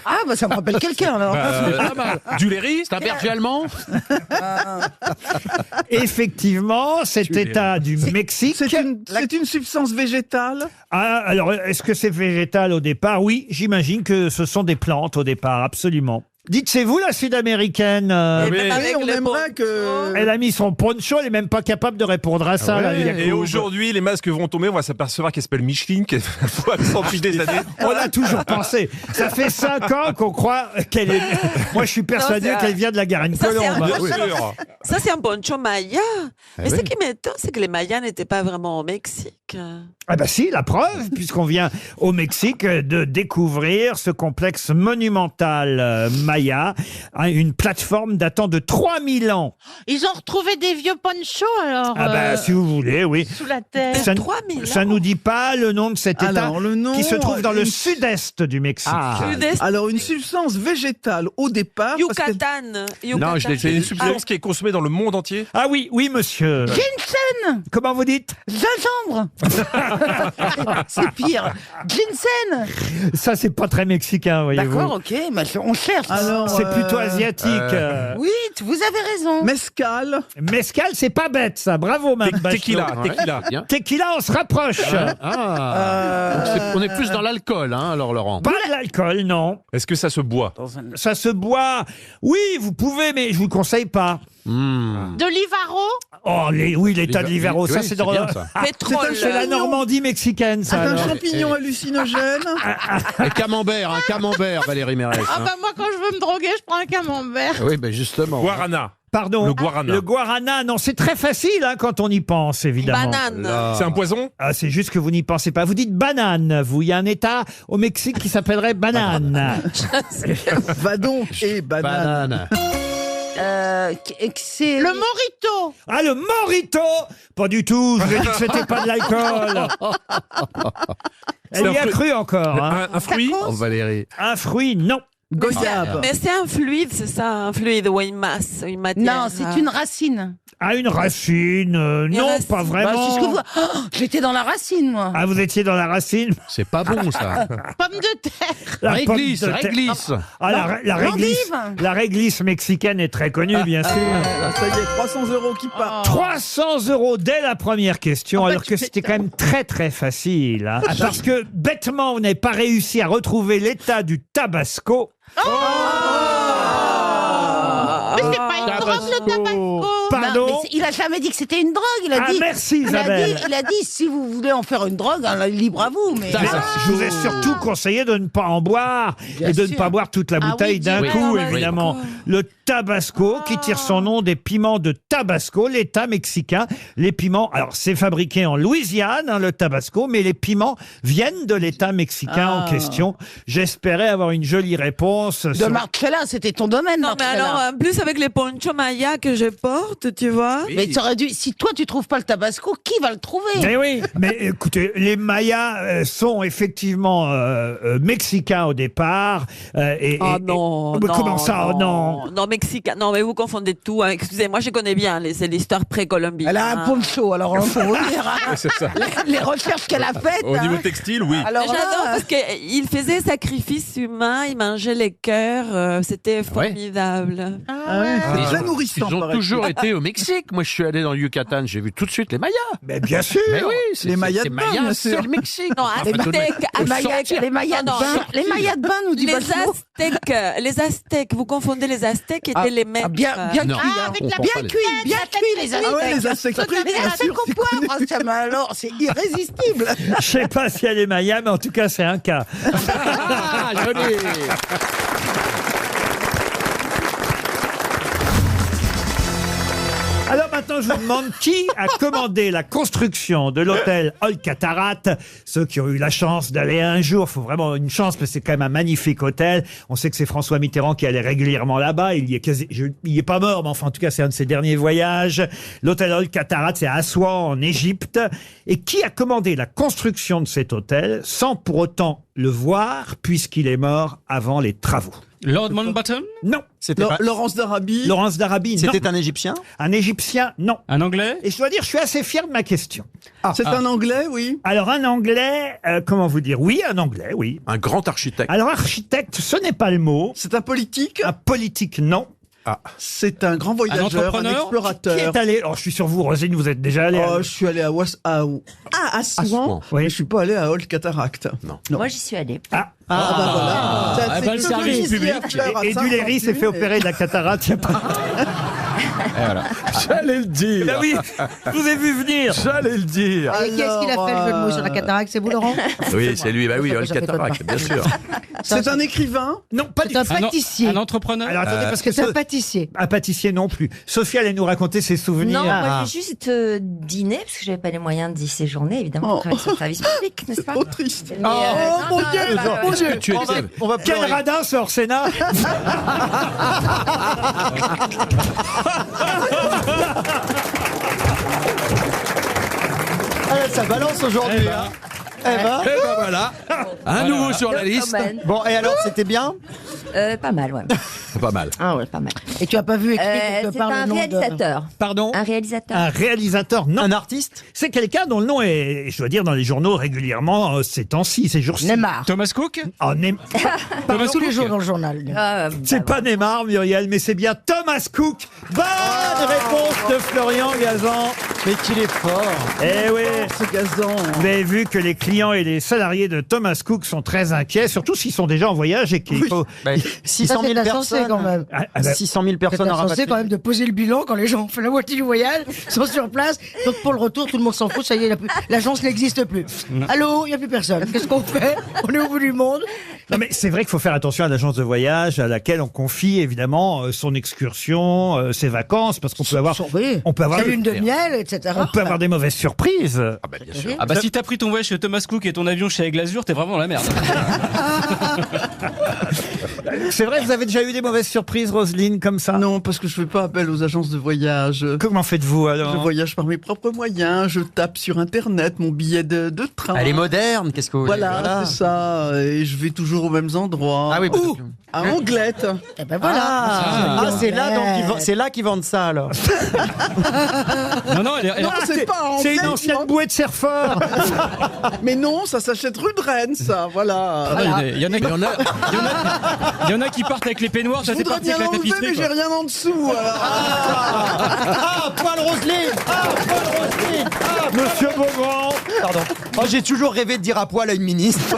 Ah, bah ça me rappelle quelqu'un alors. Du Léry? C'est un berger allemand. Effectivement, cet état du Mexique. C'est une substance végétale. Ah, alors, est-ce que c'est végétal au départ? Oui, j'imagine que ce sont des plantes au départ, absolument. Dites, c'est vous la sud-américaine Et même avec on le aimerait que. Elle a mis son poncho, elle est même pas capable de répondre à ça. là, Yacoub. Et aujourd'hui, les masques vont tomber, on va s'apercevoir qu'elle s'appelle Micheline, qu'elle s'en fiche des années. On l'a toujours pensé. Ça fait 5 ans qu'on croit qu'elle est... Moi, je suis persuadé Non, c'est qu'elle vient de la Garenne-Colombe. Bien sûr. Ça, c'est un poncho maya. Mais ce qui m'étonne, c'est que les Mayas n'étaient pas vraiment au Mexique. Ah bah si, la preuve, puisqu'on vient au Mexique de découvrir ce complexe monumental Maya, une plateforme datant de 3000 ans. Ils ont retrouvé des vieux ponchos, alors. Ah bah si vous voulez, oui. Sous la terre. Ça nous dit pas le nom de cet état Alors, le nom, qui se trouve dans le sud-est du Mexique. Alors, une substance végétale au départ. Yucatan. Non, C'est une substance qui est consommée dans le monde entier? Ah oui, oui, monsieur. Ginseng. Comment vous dites? Gingembre. C'est pire. Ginseng. Ça, c'est pas très mexicain, voyez-vous. D'accord, ok, mais on cherche. Alors, C'est plutôt asiatique. Oui, vous avez raison. Mescal. Mescal, c'est pas bête, ça. Bravo, Mme Bachelot. Tequila. Tequila, on se rapproche. Donc on est plus dans l'alcool, hein, alors Laurent. Pas de l'alcool, non. Est-ce que ça se boit? Ça se boit. Oui, vous pouvez, mais je vous conseille pas. De l'Ivaro. Oh, oui, l'état de l'Ivaro, ça oui, c'est c'est bien, drôle. ça. Pétrole. C'est la Normandie mexicaine, ça. Un alors. champignon hallucinogène. Un camembert, Valérie Mérès. Ah bah moi, quand je veux me droguer, je prends un camembert. Oui, ben justement. Guarana. Pardon. Le guarana. Le guarana, non, c'est très facile hein, quand on y pense, évidemment. Banane. C'est un poison? Ah, c'est juste que vous n'y pensez pas. Vous dites banane, vous. Il y a un état au Mexique qui s'appellerait banane. Va donc et banane. C'est le Morito. Ah, le Morito! Pas du tout, je vous ai dit que c'était pas de l'alcool. Elle y a cru encore. Hein. Un fruit? Oh, Valérie. Un fruit, non. Mais c'est un fluide, c'est ça, un fluide ou une masse, une matière. Non, c'est une racine. Ah, une racine non, pas vraiment. Bah, c'est ce que vous... Oh, j'étais dans la racine, moi. Ah, vous étiez dans la racine? C'est pas bon, ça. Pomme de terre. La pomme Réglisse, de terre. réglisse. Ah, la réglisse mexicaine est très connue, bien sûr. Ça y est, 300 € qui partent. 300 € dès la première question, alors que c'était quand même très très facile. Hein. Parce que bêtement, vous n'avez pas réussi à retrouver l'état du Tabasco. Mais c'est pas une drogue, le tabasco. Pardon? Non, mais il a jamais dit que c'était une drogue. Il a dit. Merci, Isabelle. Il a dit si vous voulez en faire une drogue, hein, libre à vous. Mais je vous ai surtout conseillé de ne pas en boire et de ne pas boire toute la bouteille d'un coup, évidemment. Le Tabasco, qui tire son nom des piments de Tabasco, l'État mexicain. Les piments, alors c'est fabriqué en Louisiane, hein, le Tabasco, mais les piments viennent de l'État mexicain en question. J'espérais avoir une jolie réponse. De Marcella, c'était ton domaine. Non, mais alors, en plus, avec les ponchos maya que je porte, tu vois. Mais tu aurais dû. Si toi, tu trouves pas le Tabasco, qui va le trouver? Mais oui, mais écoutez, les Mayas sont effectivement mexicains au départ. Non. Comment ça, non? Non, mexicain. Non, mais vous confondez tout. Hein. Excusez-moi, je connais bien. C'est l'histoire précolombienne. Elle a un poncho, alors on peut vous dire. Hein. C'est ça. Les recherches qu'elle a faites. Au niveau textile, oui. Alors j'adore parce qu'il faisait sacrifice humain, il mangeait les cœurs. C'était formidable. C'est très nourrissant. Ils ont toujours été au Mexique. Moi, je suis allé dans le Yucatan, j'ai vu tout de suite les Mayas. Mais bien sûr. Mais oui, Les Mayas de bain, bien c'est sûr. le Mexique. Non, Enfin, Aztèques, les Mayas de bain. Les Mayas de bain nous disent. Les Aztèques, vous confondez les Aztèques étaient les mêmes. Bien Non, cuit, on avec comprend la pas bien les- cuit, bien cuit les Aztèques. Ah ouais, les Aztèques frites, Les bien Aztèques sûr, au c'est poivre, ça, mais alors c'est irrésistible. Je sais pas si elle est Maya, mais en tout cas, c'est un cas. Ah, joli. Alors maintenant, je vous demande qui a commandé la construction de l'hôtel Olcatarat. Ceux qui ont eu la chance d'aller un jour, faut vraiment une chance parce que c'est quand même un magnifique hôtel. On sait que c'est François Mitterrand qui allait régulièrement là-bas. Il y est pas mort, mais enfin en tout cas c'est un de ses derniers voyages. L'hôtel Olcatarat, c'est à Assouan en Égypte. Et qui a commandé la construction de cet hôtel sans pour autant le voir puisqu'il est mort avant les travaux? Lord Mountbatten? Non. C'était Laurence d'Arabie. Laurence d'Arabie, non. C'était un Égyptien? Un Égyptien, non. Un Anglais? Et je dois dire, je suis assez fier de ma question. C'est un Anglais, oui. Alors, un Anglais, comment vous dire? Oui, un Anglais, oui. Un grand architecte. Alors, architecte, ce n'est pas le mot. C'est un politique. Un politique, non. C'est un grand voyageur, un entrepreneur explorateur. Qui est allé? Oh, je suis sur vous, Roselyne, vous êtes déjà allé. Je suis allé à Assouan. Oui. Mais je suis pas allé à Old Cataract. Non. Moi, j'y suis allée. Bah voilà. Ça, c'est le le service public. Et Duléry s'est fait opérer de la cataracte. il y a pas- J'allais le dire. Ben oui, je vous ai vu venir. J'allais le dire. Et qui est-ce qu'il a fait le jeu de mots sur la cataracte? C'est vous, Laurent? Oui, c'est lui. Bah oui, le cataracte, bien sûr. C'est un écrivain. Non, pas du tout. Pâtissier. Un entrepreneur? Alors attendez, parce que C'est un pâtissier. un pâtissier non plus. Sophie allait nous raconter ses souvenirs. Non, moi j'ai juste dîné, parce que j'avais pas les moyens d'y séjourner, évidemment, pour travailler sur le service public, n'est-ce pas? Trop triste. Mais, mon Dieu, mon Dieu. Tu étais... On va Quel pleurer. radin sort Sénat? Ça balance aujourd'hui. Hein. Eh ben. Eh ben voilà, un nouveau sur la liste. Bon, et alors, c'était bien? Pas mal, ouais. Pas mal. Ah ouais, pas mal. Et tu as pas vu écrit quelque C'est part un le nom réalisateur. Pardon? Un réalisateur. Un réalisateur, non. Un artiste? C'est quelqu'un dont le nom est, je dois dire, dans les journaux régulièrement ces temps-ci, ces jours-ci. Neymar. Thomas Cook? Oh, Thomas Tous les Cook? jours dans le journal. c'est pas Neymar, Muriel, mais c'est bien Thomas Cook. Bonne réponse de Florian Gazan. Mais qu'il est fort. Eh oui. C'est gazant. Vous avez vu que les clients et les salariés de Thomas Cook sont très inquiets, surtout s'ils sont déjà en voyage et qu'il faut... 600 000 personnes. quand même. 600 000 C'est personnes en insensé rapatrié. quand même de poser le bilan quand les gens ont fait la moitié du voyage, sont sur place. Donc pour le retour, tout le monde s'en fout, ça y est, l'agence n'existe plus. Allô, il n'y a plus personne. Qu'est-ce qu'on fait? On est au bout du monde. Non mais c'est vrai qu'il faut faire attention à l'agence de voyage à laquelle on confie évidemment son excursion, ses vacances, parce qu'on peut avoir... On peut avoir, Sa lune de miel, etc. on peut avoir des mauvaises surprises. Ah bah bien sûr. Ah bah si t'as pris ton voyage chez Thomas Cook et ton avion chez Aigle Azur, t'es vraiment dans la merde. C'est vrai, vous avez déjà eu des mauvaises surprises, Roselyne, comme ça? Non, parce que je fais pas appel aux agences de voyage. Comment faites-vous alors? Je voyage par mes propres moyens, je tape sur Internet mon billet de train. Elle est moderne, qu'est-ce que vous voulez? Voilà, c'est ça. Et je vais toujours aux mêmes endroits. Ah oui, Où? À Anglette. Eh ben voilà. C'est là qu'ils vendent ça alors. Non, Non, c'est pas à C'est une Anglette, ancienne non. bouée de surfeur. Mais non, ça s'achète rue de Rennes, ça, voilà. Il y en a qui partent avec les peignoirs, ça Je c'est voudrais parti bien avec la l'enlever, tapisserie. mais j'ai quoi. rien en dessous, alors. Poil Roselyne. Poil Roselyne. Monsieur Beaugrand. Pardon. Oh, j'ai toujours rêvé de dire à poil à une ministre.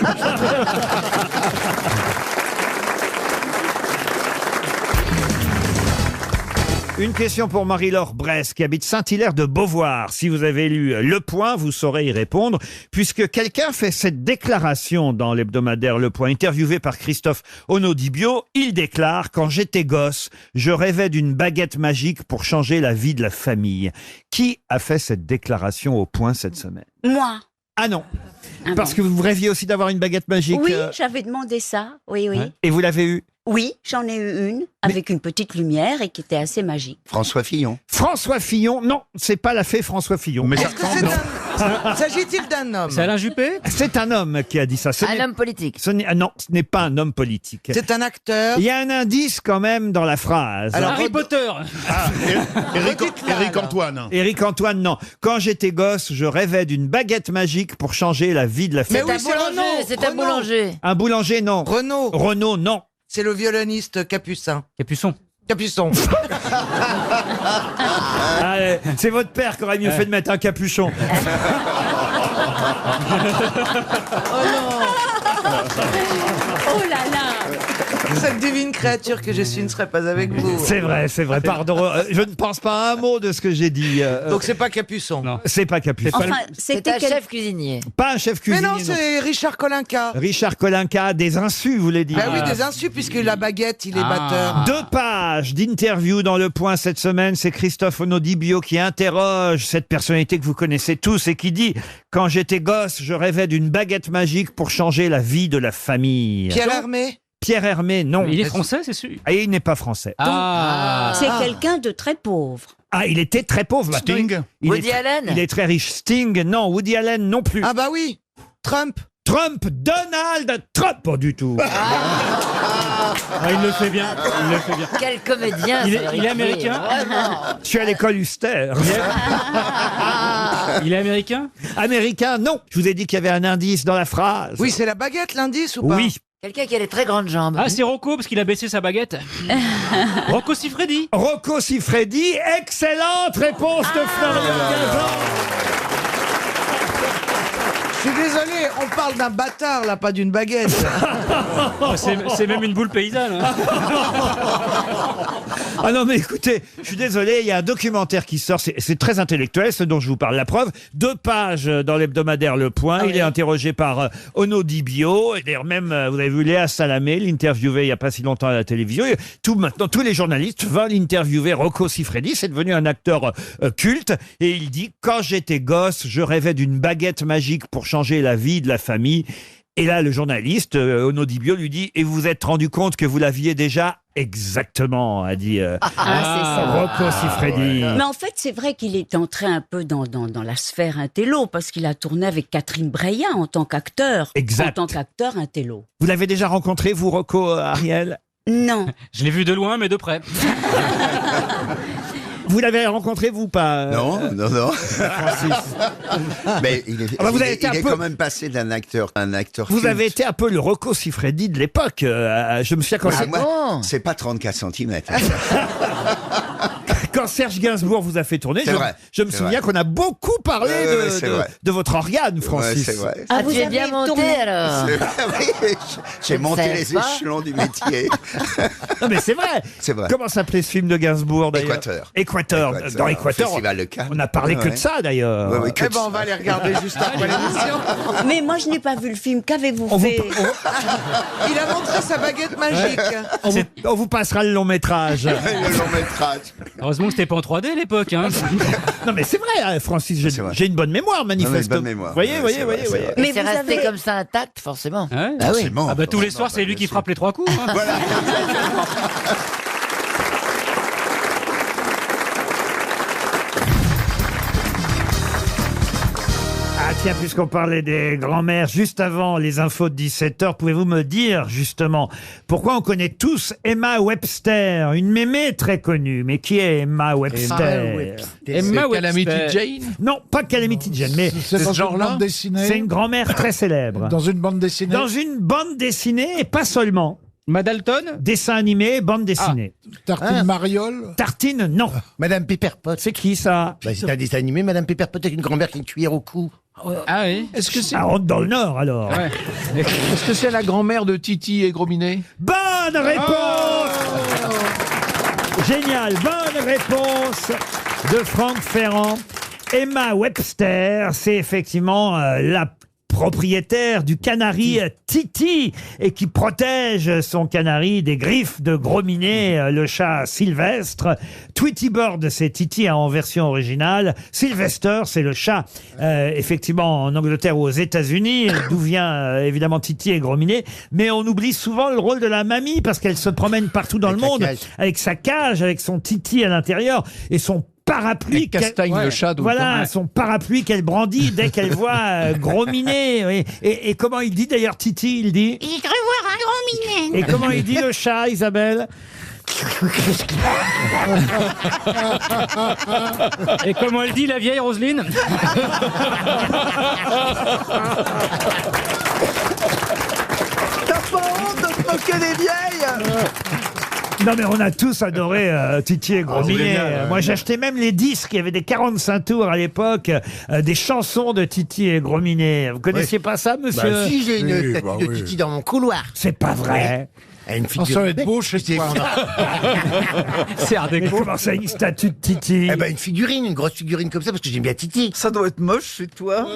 Une question pour Marie-Laure Bresse qui habite Saint-Hilaire de Beauvoir. Si vous avez lu Le Point, vous saurez y répondre puisque quelqu'un fait cette déclaration dans l'hebdomadaire Le Point, interviewé par Christophe Onodibio. Il déclare « Quand j'étais gosse, je rêvais d'une baguette magique pour changer la vie de la famille ». Qui a fait cette déclaration au Point cette semaine? Moi. Ah non. Parce que vous rêviez aussi d'avoir une baguette magique. Oui, j'avais demandé ça. Oui, oui. Ouais. Et vous l'avez eu? Oui, j'en ai eu une avec une petite lumière et qui était assez magique. François Fillon. François Fillon, non, c'est pas la fée François Fillon. Mais S'agit-il d'un homme? C'est Alain Juppé? C'est un homme qui a dit ça. Un homme politique. Non, ce n'est pas un homme politique. C'est un acteur. Il y a un indice quand même dans la phrase. Alors, Harry Potter. Éric Antoine. Éric Antoine, non. Quand j'étais gosse, je rêvais d'une baguette magique pour changer la vie de la famille. Mais oui, c'est Renaud. C'est un boulanger. Un boulanger, non. Renaud. Renaud, non. C'est le violoniste Capucin. Capuçon. Capuçon. Allez, c'est votre père qui aurait mieux fait de mettre un capuchon. Oh là là. Cette divine créature que je suis ne serait pas avec vous. C'est vrai, pardon. Je ne pense pas à un mot de ce que j'ai dit. Donc c'est pas Capuçon. Non. C'est pas Capuçon. Enfin, c'était chef cuisinier. Pas un chef Mais cuisinier. non, c'est Richard Kolinka. Richard Kolinka, des insus, vous l'avez dit. Ah oui, des insus, puisque la baguette, il est batteur. 2 pages d'interview dans Le Point cette semaine. C'est Christophe Onodibio qui interroge cette personnalité que vous connaissez tous et qui dit « Quand j'étais gosse, je rêvais d'une baguette magique pour changer la vie de la famille. » Pierre Hermé. Pierre Hermé, non. Il est français, c'est sûr. Et il n'est pas français. C'est quelqu'un de très pauvre. Ah, il était très pauvre. Sting. Woody Allen. Il est très riche. Sting, non. Woody Allen, non plus. Ah bah oui. Trump. Trump, Donald Trump, pas du tout. Ah, il le fait bien. Il le fait bien. Quel comédien. Il est américain. Je suis à l'école Huster. Il est américain? Américain, non. Je vous ai dit qu'il y avait un indice dans la phrase. Oui, c'est la baguette, l'indice ou pas? Oui. Quelqu'un qui a des très grandes jambes. Ah, c'est Rocco parce qu'il a baissé sa baguette. Rocco Siffredi. Rocco Siffredi, excellente réponse de Florian Gazan. Je suis désolé, on parle d'un bâtard là, pas d'une baguette. C'est même une boule paysanne. Hein. Ah non mais écoutez, je suis désolé, il y a un documentaire qui sort, c'est très intellectuel, ce dont je vous parle. La preuve, 2 pages dans l'hebdomadaire Le Point, il est interrogé par Onodibio, et d'ailleurs même, vous avez vu Léa Salamé, l'interviewé il n'y a pas si longtemps à la télévision, et maintenant tous les journalistes veulent interviewer Rocco Siffredi, c'est devenu un acteur culte, et il dit « Quand j'étais gosse, je rêvais d'une baguette magique pour changer la vie de la famille ». Et là, le journaliste, Onodibio, lui dit « Et vous vous êtes rendu compte que vous l'aviez déjà ?» Exactement, a dit Rocco Siffredi. Mais en fait, c'est vrai qu'il est entré un peu dans la sphère intello, parce qu'il a tourné avec Catherine Breillat en tant qu'acteur. Exact. En tant qu'acteur intello. Vous l'avez déjà rencontré, vous, Rocco, Ariel? Non. Je l'ai vu de loin, mais de près. Vous l'avez rencontré, vous, pas Non. Mais il est, vous avez été il un est peu- quand même passé d'un acteur à un acteur. Vous culte. avez été un peu le Rocco Siffredi de l'époque. Je me souviens quand, Ah, moi, c'est pas 34 cm. quand Serge Gainsbourg vous a fait tourner, C'est vrai. je me C'est souviens vrai. qu'on a beaucoup parlé Ouais, c'est vrai. de votre organe, Francis. Ouais, c'est vrai. Ah, tu es bien monté alors. Oui, j'ai monté savais les pas. échelons du métier. Non mais c'est vrai. C'est vrai. Comment s'appelait ce film de Gainsbourg d'ailleurs? Équateur. Dans Équateur, Festival de Cannes. on a parlé que de ça d'ailleurs. Ouais, ouais, que Eh de ben, on ça. va les regarder juste après l'émission. Mais moi, je n'ai pas vu le film. Qu'avez-vous On vous, fait Il a montré sa baguette magique. on vous passera le long métrage. Le long métrage. Heureusement que c'était pas en 3D à l'époque. Hein. Non mais c'est vrai, hein, Francis, C'est vrai. j'ai une bonne mémoire, manifestement. bonne mémoire. Voyez, Ouais, voyez, c'est voyez, vrai, voyez. c'est Mais c'est vous resté avez... comme ça intact, forcément. Ah ouais. Ah oui. Forcément, Ah bah tous les forcément, soirs, c'est lui bien qui sûr. frappe les 3 coups. Hein. Voilà. Ah Tiens, puisqu'on parlait des grands-mères juste avant les infos de 17h, pouvez-vous me dire justement pourquoi on connaît tous Emma Webster, une mémé très connue. Mais qui est Emma Webster? Emma Calamity Jane? Non, pas Calamity Jane, mais C'est dans une bande dessinée. c'est une grand-mère très célèbre. Dans une bande dessinée. Dans une bande dessinée, et pas seulement. Madalton? Dessin animé, bande dessinée. Tartine Mariole. Tartine, non. Madame Pepperpot. C'est qui ça? Bah, c'est un dessin animé, Madame Pepperpot avec une grand-mère qui a une cuillère au cou. Ah oui. Est-ce que c'est Ça rentre dans le Nord, alors. Ouais. est-ce que c'est la grand-mère de Titi et Grominet? Bonne réponse. Génial, bonne réponse de Franck Ferrand. Emma Webster, c'est effectivement la propriétaire du canari Titi et qui protège son canari des griffes de Gros-Minet, le chat Sylvestre. Tweety Bird, c'est Titi en version originale. Sylvester, c'est le chat, effectivement, en Angleterre ou aux États-Unis, d'où vient évidemment Titi et Gros-Minet. Mais on oublie souvent le rôle de la mamie parce qu'elle se promène partout dans le monde avec sa cage, avec son Titi à l'intérieur et son parapluie. Castagne le chat. Voilà, son parapluie qu'elle brandit dès qu'elle voit Gros-Minet. Oui. Et comment il dit d'ailleurs Titi? Il dit... J'ai cru voir un gros minet. Et comment il dit le chat, Isabelle? Et comment elle dit la vieille Roselyne? T'as pas honte de te moquer des vieilles? Non mais on a tous adoré Titi et Gros-Minet. génial, Moi j'achetais même les disques, il y avait des 45 tours à l'époque, des chansons de Titi et Gros-Minet. Vous connaissiez pas ça, monsieur? Bah si, j'ai une Oui, statue bah de oui. Titi dans mon couloir. C'est pas vrai. Une Ah, figure. ça va être beau chez toi. C'est art Mais déco. comment ça, une statue de Titi? Eh ben une figurine, une grosse figurine comme ça parce que j'aime bien Titi. Ça doit être moche chez toi.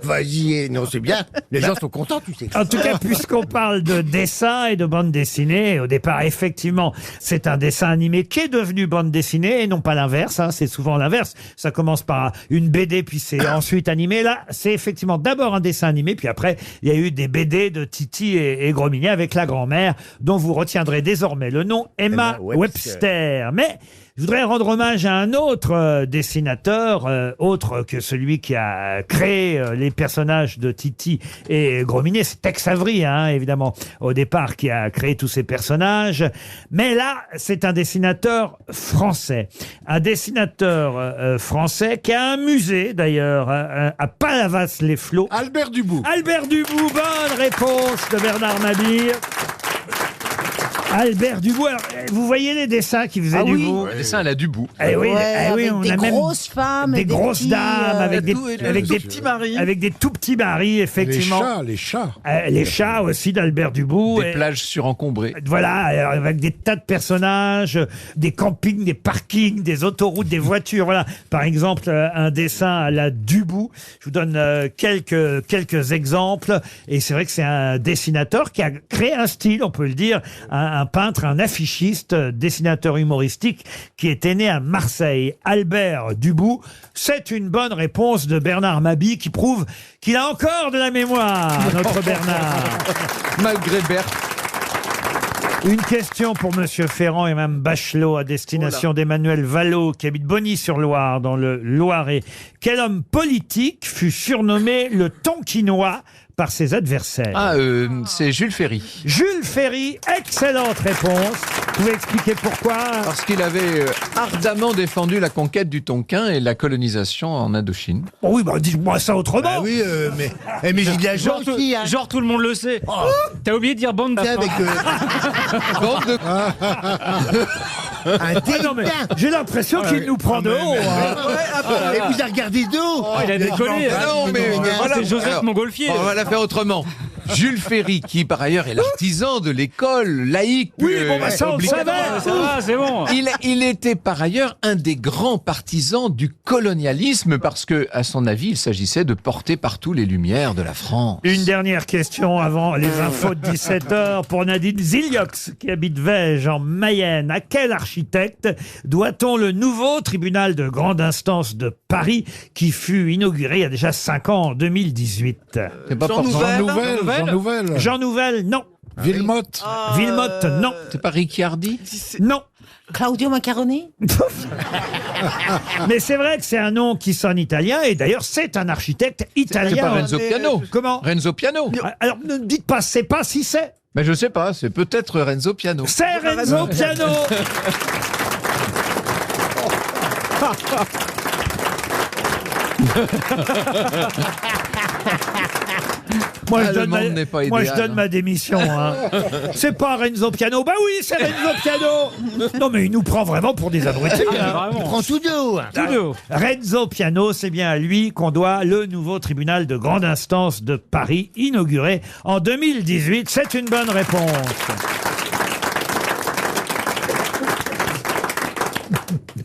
Vas-y, non c'est bien. Les gens sont contents, tu sais. En tout cas, puisqu'on parle de dessin et de bande dessinée, au départ, effectivement, c'est un dessin animé qui est devenu bande dessinée et non pas l'inverse. Hein, c'est souvent l'inverse. Ça commence par une BD, puis c'est ensuite animé. Là, c'est effectivement d'abord un dessin animé, puis après, il y a eu des BD de Titi et Gros-Minet avec la grand-mère, dont vous retiendrez désormais le nom Emma Webster. Mais je voudrais rendre hommage à un autre dessinateur, autre que celui qui a créé les personnages de Titi et Gros-Minet. C'est Tex Avery, hein, évidemment, au départ, qui a créé tous ces personnages. Mais là, c'est un dessinateur français. Un dessinateur français qui a un musée, d'ailleurs, à Palavas-les-Flots. Albert Dubout. Albert Dubout, bonne réponse de Bernard Mabille. Albert Dubout. Alors, vous voyez les dessins qui faisaient Dubout? Le dessin, elle a du bout. Eh oui, Ouais, eh oui, avec on des a même grosses femmes, des et des grosses petits, dames avec des avec des petits maris. avec des tout petits maris, effectivement. Les chats. Les chats aussi d'Albert Dubout. Des Et plages surencombrées. voilà, avec des tas de personnages, des campings, des parkings, des autoroutes, des voitures. Voilà, par exemple, un dessin à la Dubout. Je vous donne quelques exemples. Et c'est vrai que c'est un dessinateur qui a créé un style, on peut le dire, un peintre, un affichiste, dessinateur humoristique qui était né à Marseille. Albert Dubout. C'est une bonne réponse de Bernard Mabille qui prouve qu'il a encore de la mémoire, notre Bernard. Malgré Berthe. Une question pour Monsieur Ferrand et Mme Bachelot à destination d'Emmanuel Vallot qui habite Bonny-sur-Loire dans le Loiret. Quel homme politique fut surnommé le Tonkinois par ses adversaires? C'est Jules Ferry. Jules Ferry, excellente réponse. Vous pouvez expliquer pourquoi? Parce qu'il avait ardemment défendu la conquête du Tonkin et la colonisation en Indochine. Oh oui, bah dites-moi ça autrement. Oui, mais j'ai de la Genre, joie aussi, hein. genre tout le monde le sait. T'as oublié de dire bande Tiens, avec Bande de- un Ah non, mais j'ai l'impression qu'il nous prend de haut. hein. Et puis il a regardé d'eau. Il a décollé. Non, mais voilà. C'est Joseph Alors, Montgolfier. On va la faire autrement. Jules Ferry, qui par ailleurs est l'artisan de l'école laïque. Oui, bon, bah, ça, on le obligatoire. savait. Ça va, c'est bon. Il était par ailleurs un des grands partisans du colonialisme parce que, à son avis, il s'agissait de porter partout les lumières de la France. Une dernière question avant les infos de 17h pour Nadine Ziliox qui habite Vège en Mayenne. À quel architecte doit-on le nouveau tribunal de grande instance de Paris qui fut inauguré il y a déjà 5 ans en 2018? C'est pas Jean pour- Nouvel. Jean Nouvel. Jean Nouvel, non. Villemotte. Villemotte, non. C'est pas Ricciardi? Non. Claudio Macaroni. Mais c'est vrai que c'est un nom qui sonne italien, et d'ailleurs c'est un architecte italien. C'est pas Renzo Piano. Comment? Renzo Piano. Alors ne dites pas, c'est pas si c'est. Mais je sais pas, c'est peut-être Renzo Piano. C'est Renzo Piano. Moi, je donne ma démission. Hein. C'est pas Renzo Piano. Bah oui, c'est Renzo Piano. Non, mais il nous prend vraiment pour des abrutis. Hein. Il prend tout de haut. Renzo Piano, c'est bien à lui qu'on doit le nouveau tribunal de grande instance de Paris, inauguré en 2018. C'est une bonne réponse.